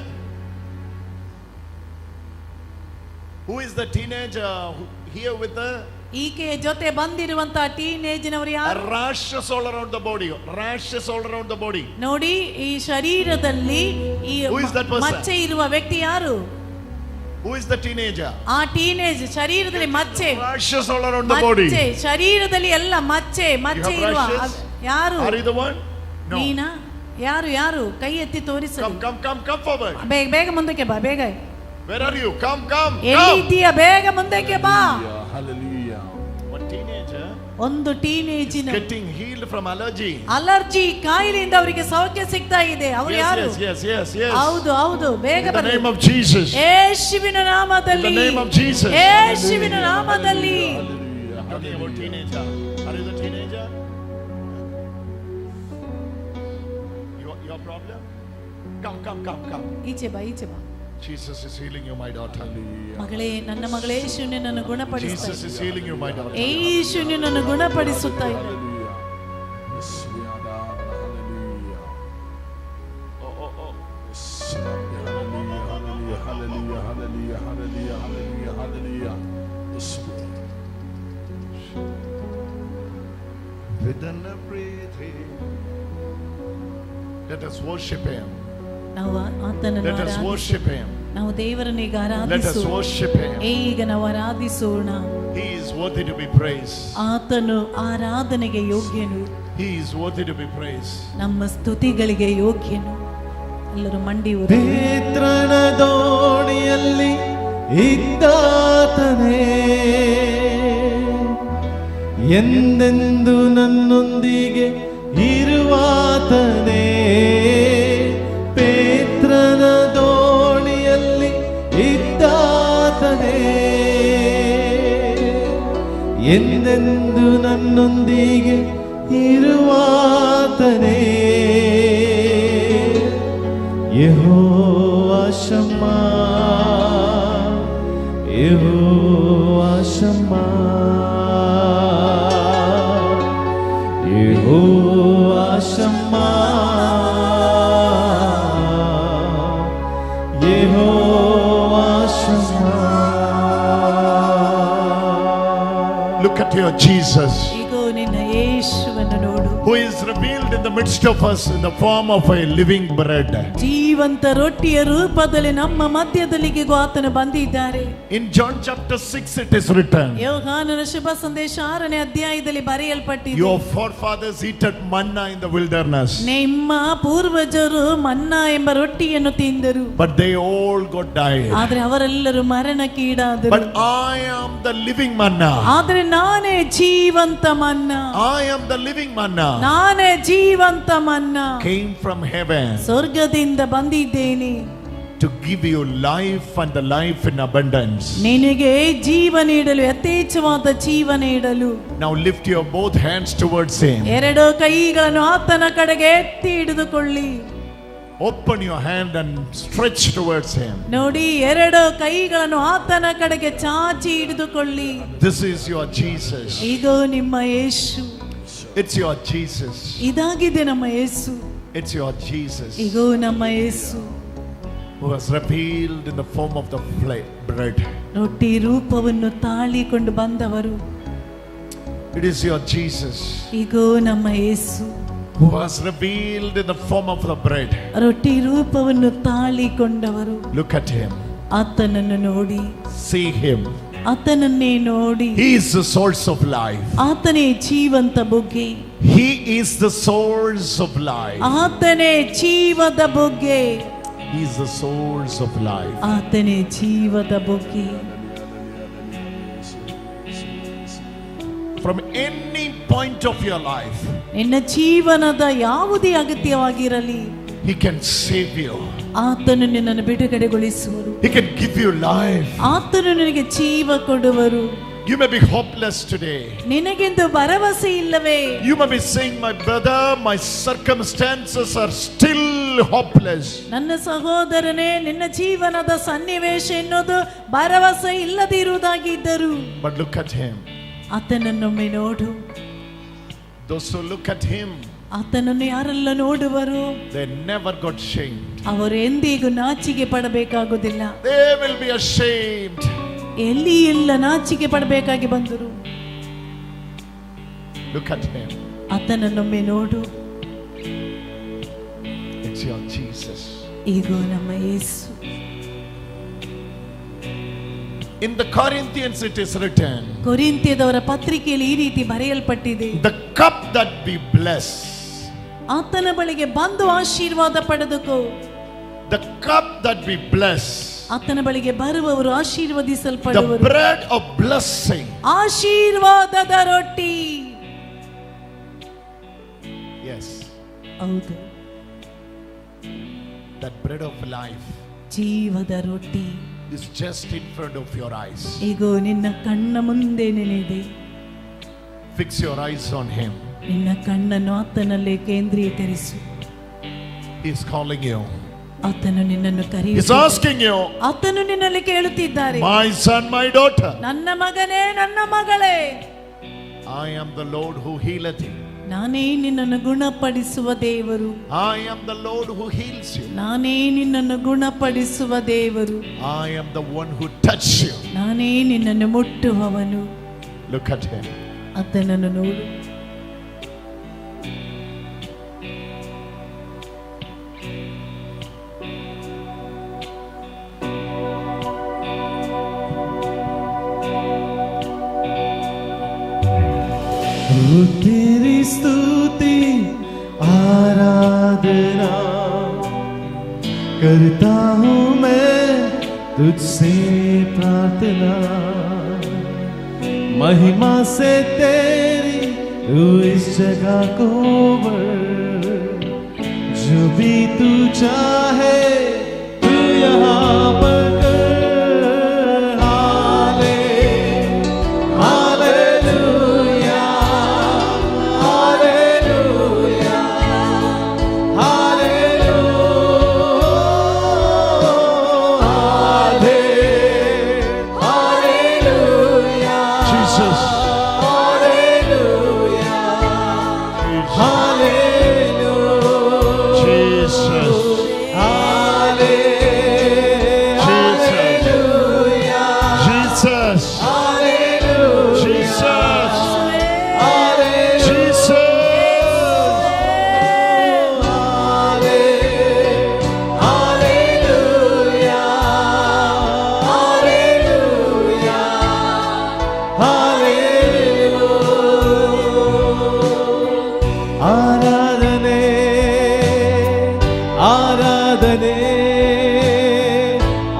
Who is the teenager here with her? ಈಕೆಯ ಜೊತೆ ಬಂದಿರುವಂತಹ ಟೀನೇಜಿನವರು ಯಾರು? Rashes all around the body. Rashes all around the body. ನೋಡಿ ಈ ಶರೀರದಲ್ಲಿ ಈ Who is that person? ಮಚ್ಚೆ ಇರುವ ವ್ಯಕ್ತಿ ಯಾರು? Who is the teenager? ಆ ಟೀನೇಜ್ ಶರೀರದಲ್ಲಿ ಮಚ್ಚೆ. Rashes all around the body. ಮಚ್ಚೆ ಶರೀರದಲ್ಲಿ ಎಲ್ಲ ಮಚ್ಚೆ ಇರುವ ಯಾರು? Are you the one? No. ನೀನಾ? ಯಾರು ಕೈ ಎತ್ತಿ ತೋರಿಸು. Come forward. ಬೇಗ ಮುಂದಕ್ಕೆ ಬಾ ಬೇಗ. Where are you? Come. ಎಲ್ಲಿದ್ದೀಯಾ? ಬೇಗ ಮುಂದಕ್ಕೆ ಬಾ. Hallelujah. One teenager ಒಂದು ಟೀನೇಜಿನ getting healed from allergy. Allergy ಕಾಯಿಲೆಯಿಂದ ಅವರಿಗೆ ಸೌಖ್ಯ ಸಿಗ್ತಾ ಇದೆ. ಅವರು ಯಾರು? Yes. ಹೌದು ಬೇಗ In the ಬನ್ನಿ. name of Jesus. ಯೇಸುವಿನ ನಾಮದಲ್ಲಿ. In the name of Jesus. ಯೇಸುವಿನ ನಾಮದಲ್ಲಿ. I'm talking about teenager. Are you the teenager? Your problem? Come. ಈಚೆ ಬಾ. Jesus is healing you, my daughter. ಮಗಳೇ, ನನ್ನ ಮಗಳೇ, ಯೇಸು ನಿನ್ನನ್ನು ಗುಣಪಡಿಸುತ್ತಾ Jesus is healing you, my daughter. ಯೇಸು ನಿನ್ನನ್ನು ಗುಣಪಡಿಸುತ್ತಾ ಇದ್ದಾನೆ. Within everything, let us worship Him. ನಾವು ಆತನನ್ನು Let us worship Him. ನಾವು ದೇವರನ್ನು ಈಗ Let us ಆರಾಧಿಸೋಣ. worship Him. ಈಗ ನಾವು ಆರಾಧಿಸೋಣ. He is worthy to be praised. ಆತನು ಆರಾಧನೆಗೆ ಯೋಗ್ಯನು. He is worthy to be praised. ನಮ್ಮ ಸ್ತುತಿಗಳಿಗೆ ಯೋಗ್ಯನು. ಎಲ್ಲರೂ ಮಂಡಿ ಪಿತೃನ ದೋಣಿಯಲ್ಲಿ ಇದ್ದಾತನೇ, ಎಂದೆಂದು ನನ್ನೊಂದಿಗೆ ಇರುವಾತನೇ. ಪಿತೃನ ದೋಣಿಯಲ್ಲಿ ಇದ್ದಾತನೇ, ಎಂದೆಂದು ನನ್ನೊಂದಿಗೆ ಇರುವಾತನೇ. ಯೆಹೋವಾ ಶಮ್ಮಾ, ಯೆಹೋವಾ ಶಮ್ಮಾ. ಯೆಹೋವಾ ಶಮ್ಮ. Look at your Jesus, ಇಗೋ ನಿನ್ನ ಯೇಸುವನ್ನು ನೋಡು, who is revealed in the midst of us in the form of a living bread. ಜೀವಂತ ರೊಟ್ಟಿಯ ರೂಪದಲ್ಲಿ ನಮ್ಮ ಮಧ್ಯದಲ್ಲಿಗೆ ಆತನು ಬಂದಿದ್ದಾರೆ. In John chapter 6 it is written, ಯೋಹಾನನ ಶುಭ ಸಂದೇಶ 6ನೇ ಅಧ್ಯಾಯದಲ್ಲಿ ಬರೆಯಲ್ಪಟ್ಟಿದೆ, your forefathers eaten manna in the wilderness, ನಿಮ್ಮ ಪೂರ್ವಜರು ಮನ್ನಾ ಎಂಬ ರೊಟ್ಟಿಯನ್ನು ತಿಂದರು, but they all got died. ಆದ್ರೆ ಅವರೆಲ್ಲರೂ ಮರಣಕ್ಕೀಡಾದರು. But I am the living manna. ಆದ್ರೆ ನಾನೇ ಜೀವಂತ ಮನ್ನಾ, I am the living manna. ನಾನೇ ಜೀವಂತ ಮನ್ನಾ, Came from heaven ಸ್ವರ್ಗದಿಂದ ಬಂದಿದ್ದೇನೆ to give you life and the life in abundance. ನಿನಗೆ ಜೀವ ನೀಡಲು, ಯಥೇಚ್ಛವಾದ ಜೀವ ನೀಡಲು. Now lift your both hands towards him. ಎರಡು ಕೈಗಳನ್ನು ಆತನ ಕಡೆಗೆ ಎತ್ತಿ ಹಿಡಿದುಕೊಳ್ಳಿ. Open your hand and stretch towards him. ನೋಡಿ, ಎರಡು ಕೈಗಳನ್ನು ಆತನ ಕಡೆಗೆ ಚಾಚಿ ಹಿಡಿದುಕೊಳ್ಳಿ. This is your Jesus. ಇದು ನಿಮ್ಮ ಯೇಸು, It's your Jesus. ಇದಾಗಿದೆ ನಮ್ಮ ಯೇಸು, It's your Jesus ಇದು ನಮ್ಮ ಯೇಸು, who was revealed in the form of the bread. ರೊಟ್ಟಿ ರೂಪವನ್ನು ತಾಳಿಕೊಂಡು ಬಂದವರು. It is your Jesus ಇದು ನಮ್ಮ ಯೇಸು, who was revealed in the form of the bread. ರೊಟ್ಟಿ ರೂಪವನ್ನು ತಾಳಿಕೊಂಡವರು. Look at him. ಆತನನ್ನು ನೋಡಿ, See him. ಆತನನ್ನೇ ನೋಡಿ. He is the source of life. ಆತನೇ ಜೀವಂತ ಬುಗ್ಗೆ, He is the source of life. ಆತನೇ ಜೀವದ ಬುಗ್ಗೆ, He is the source of life. ಆತನೇ ಜೀವದ ಬುಗ್ಗೆ. From any point of your life, ನಿನ್ನ ಜೀವನದ ಯಾವುದೇ ಅಗತ್ಯವಾಗಿರಲಿ, He can save you. ಆತನು ನಿನ್ನನ್ನು ಬಿಡುಗಡೆಗೊಳಿಸುವರು. He can give you life. ಆತನು ನಿನಗೆ ಜೀವ ಕೊಡುವರು. You may be hopeless today. ನಿನಗೆಂದು ಭರವಸೆ ಇಲ್ಲವೇ? You may be saying, my brother, my circumstances are still hopeless. ನನ್ನ ಸಹೋದರನೇ, ನಿನ್ನ ಜೀವನದ ಸನ್ನಿವೇಶ ಎನ್ನುವುದು ಭರವಸೆ ಇಲ್ಲದಿರುವುದಾಗಿದ್ದರು, But look at him. ಆತನನ್ನೊಮ್ಮೆ ನೋಡು. Those who look at him, ಆತನನ್ನು ಯಾರೆಲ್ಲ ನೋಡುವರು, they never got shamed. ಅವರು ಎಂದಿಗೂ ನಾಚಿಕೆ ಪಡಬೇಕಾಗುವುದಿಲ್ಲ. They will be ashamed. ಎಲ್ಲಿ ಇಲ್ಲ ನಾಚಿಕೆ ಪಡಬೇಕಾಗಿ ಬಂದರು. Look at him. ಆತನನ್ನೊಮ್ಮೆ ನೋಡು. It's your Jesus. ಈಗ ನಮ್ಮ ಯೇಸು. In the Corinthians it is written, ಕೊರಿಂಥ್ಯದವರ ಪತ್ರಿಕೆಯಲ್ಲಿ ಈ ರೀತಿ ಬರೆಯಲ್ಪಟ್ಟಿದೆ, the cup that we bless, ಆತನ ಬಳಿಗೆ ಬಂದು ಆಶೀರ್ವಾದ ಪಡೆದುಕೋ. the cup that we bless, ಆತನ ಬಳಿಗೆ ಬರುವವರು the ಆಶೀರ್ವದಿಸಲ್ಪಡುವರು. bread of blessing, ಆಶೀರ್ವಾದದ ರೊಟ್ಟಿ. yes, ಹೌದು, that bread of life ಜೀವದ ರೊಟ್ಟಿ is just in front of your eyes. ಈಗ ನಿನ್ನ ಕಣ್ಣ ಮುಂದೆ ನೆನೆದೆ. Fix your eyes on him. ನಿನ್ನ ಕಣ್ಣನ್ನು ಆತನಲ್ಲೇ ಕೇಂದ್ರೀಕರಿಸು. He is calling you. ಆತನು ನಿನ್ನನ್ನು He is ಕರೆಯುತ್ತಿದ್ದಾನೆ. asking you, ಆತನು ನಿನ್ನಲ್ಲಿ ಕೇಳುತ್ತಿದ್ದಾರೆ, my son, my daughter, ನನ್ನ ಮಗನೇ, ನನ್ನ ಮಗಳೇ, I am the Lord who healeth you. ನಾನೇ ನಿನ್ನನ್ನು ಗುಣಪಡಿಸುವ ದೇವರು. I am the Lord who heals you. ನಾನೇ ನಿನ್ನನ್ನು ಗುಣಪಡಿಸುವ ದೇವರು. I am the one who touches you. ನಾನೇ ನಿನ್ನನ್ನು ಮುಟ್ಟುವವನು. Look at him. ಆತನನ್ನು ನೋಡು. तेरी स्तुति आराधना करता हूँ मैं तुझसे प्रार्थना, महिमा से तेरी तू इस जगह को भर, जो भी तू चाहे तू यहाँ पर कर। Hallelujah. ಆರಾಧನೆ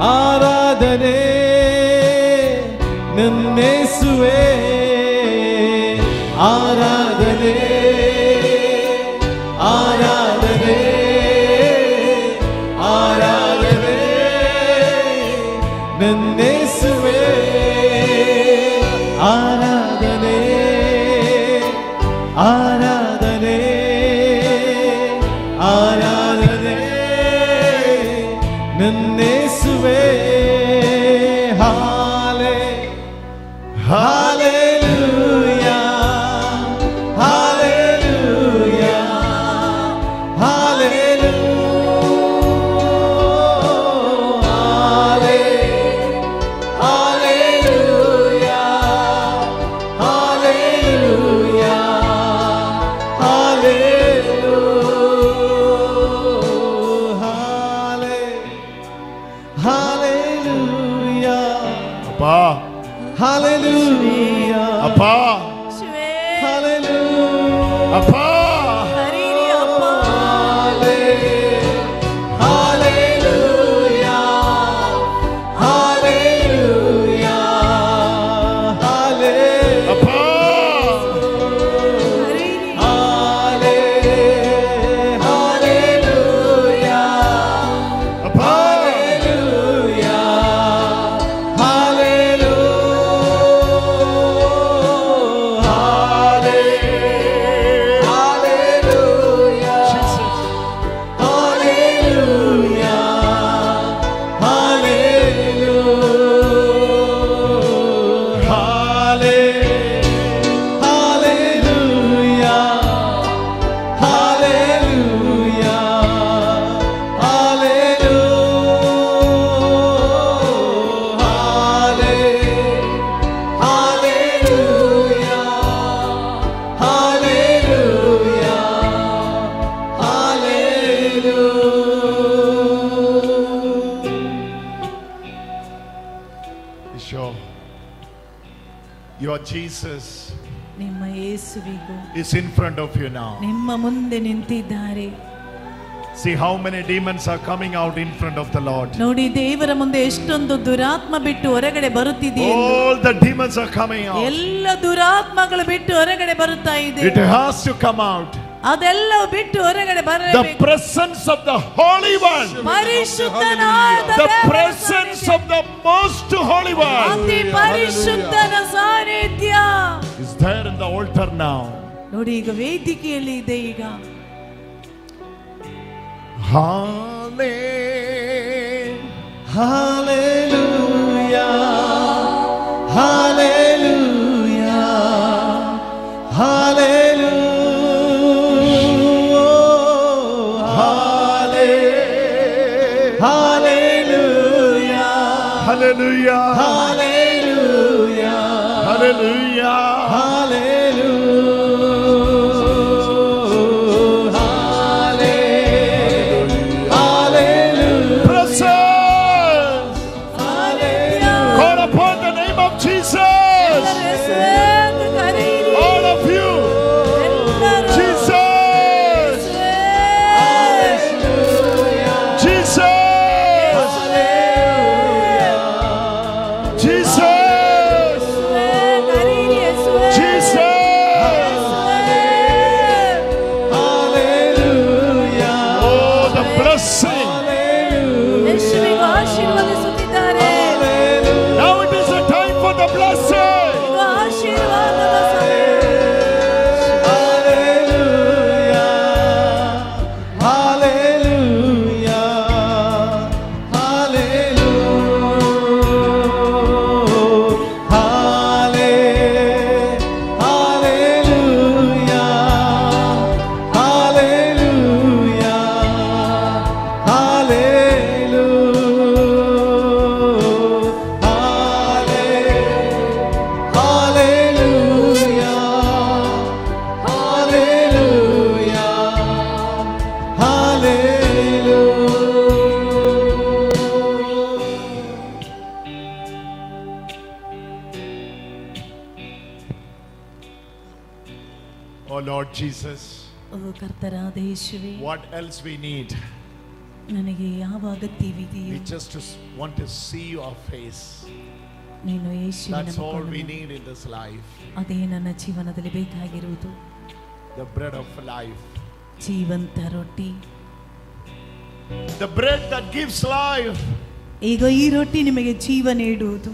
ಆರಾಧನೆ ನನ್ನೇಸುವೆ ಆರಾಧನೆ ಆರಾಧನೆ ಆರಾಧನೆ ನನ್ನೇಸುವೆ ಆರಾಧನೆ ಆರಾಧನೆ ಆರಾಧನೆ ನನ್ನೇಸುವೆ ಹಾಲೆ ಹಾಲೆಲೂಯಾ ಹಾಲೆಲೂಯಾ Hallelujah. Appa. ಶಿವೇ Hallelujah. Appa. ಕರೀರಿ ಅಪ್ಪ. Hallelujah. Hallelujah. Hallelujah. Appa. ಕರೀರಿ. Hallelujah. Appa. Sure. Your Jesus ನಿಮ್ಮ ಯೇಸುವಿಗೂ is in front of you now. ನಿಮ್ಮ ಮುಂದೆ ನಿಂತಿದ್ದಾರೆ. See how many demons are coming out in front of the Lord. ನೋಡಿ ದೇವರ ಮುಂದೆ ಎಷ್ಟೊಂದು ದುರಾತ್ಮ ಬಿಟ್ಟು ಹೊರಗಡೆ ಬರುತ್ತಿದೆ ಎಂದು. All the demons are coming out. ಎಲ್ಲ ದುರಾತ್ಮಗಳು ಬಿಟ್ಟು ಹೊರಗಡೆ ಬರುತ್ತಾ ಇದೆ. It has to come out. ಅದೆಲ್ಲವೂ ಬಿಟ್ಟು ಹೊರಗಡೆ The ಬರಬೇಕು. presence of the Holy One. ಪರಿಶುದ್ಧನಾದ The ದೇವರ presence ಸಾನ್ನಿಧ್ಯ. of the Most Holy One ಅತಿ ಪರಿಶುದ್ಧನ ಸಾನ್ನಿಧ್ಯ is there in the altar now. ನೋಡಿ ಈಗ ವೇದಿಕೆಯಲ್ಲಿ ಇದೆ ಈಗ. Hallelujah. Hallelujah. Hallelujah. Hallelujah. Hallelujah. Hallelujah. Hallelujah. Presence. Call upon the name of Jesus. All of you. Jesus. Jesus. Jesus. Jesus. Oh, the blessing. ಯೇಸುವಿಗೆ ಆಶೀರ್ವದಿಸುತ್ತಿದ್ದಾರೆ. Now it is a time for the blessing. ಈಗ ಆಶೀರ್ವಾದದ ಸಮಯ. Oh Lord Jesus, ಓ ಕರ್ತನಾದ ಯೇಸುವೇ, what else we need? ನನಗೆ ಯಾವ ಅಗತ್ಯವಿದೆಯೋ We just want to see your face. ನೀನು ಯೇಸುವಿನ That's all we ಮುಖವನ್ನು need in this life. ಅದೇ ನನ್ನ ಜೀವನದಲ್ಲಿ ಬೇಕಾಗಿರುವುದು. The bread of life. ಜೀವಂತ ರೊಟ್ಟಿ. The bread that gives life. ಈಗ ಈ ರೊಟ್ಟಿ ನಿಮಗೆ ಜೀವ ನೀಡುವುದು.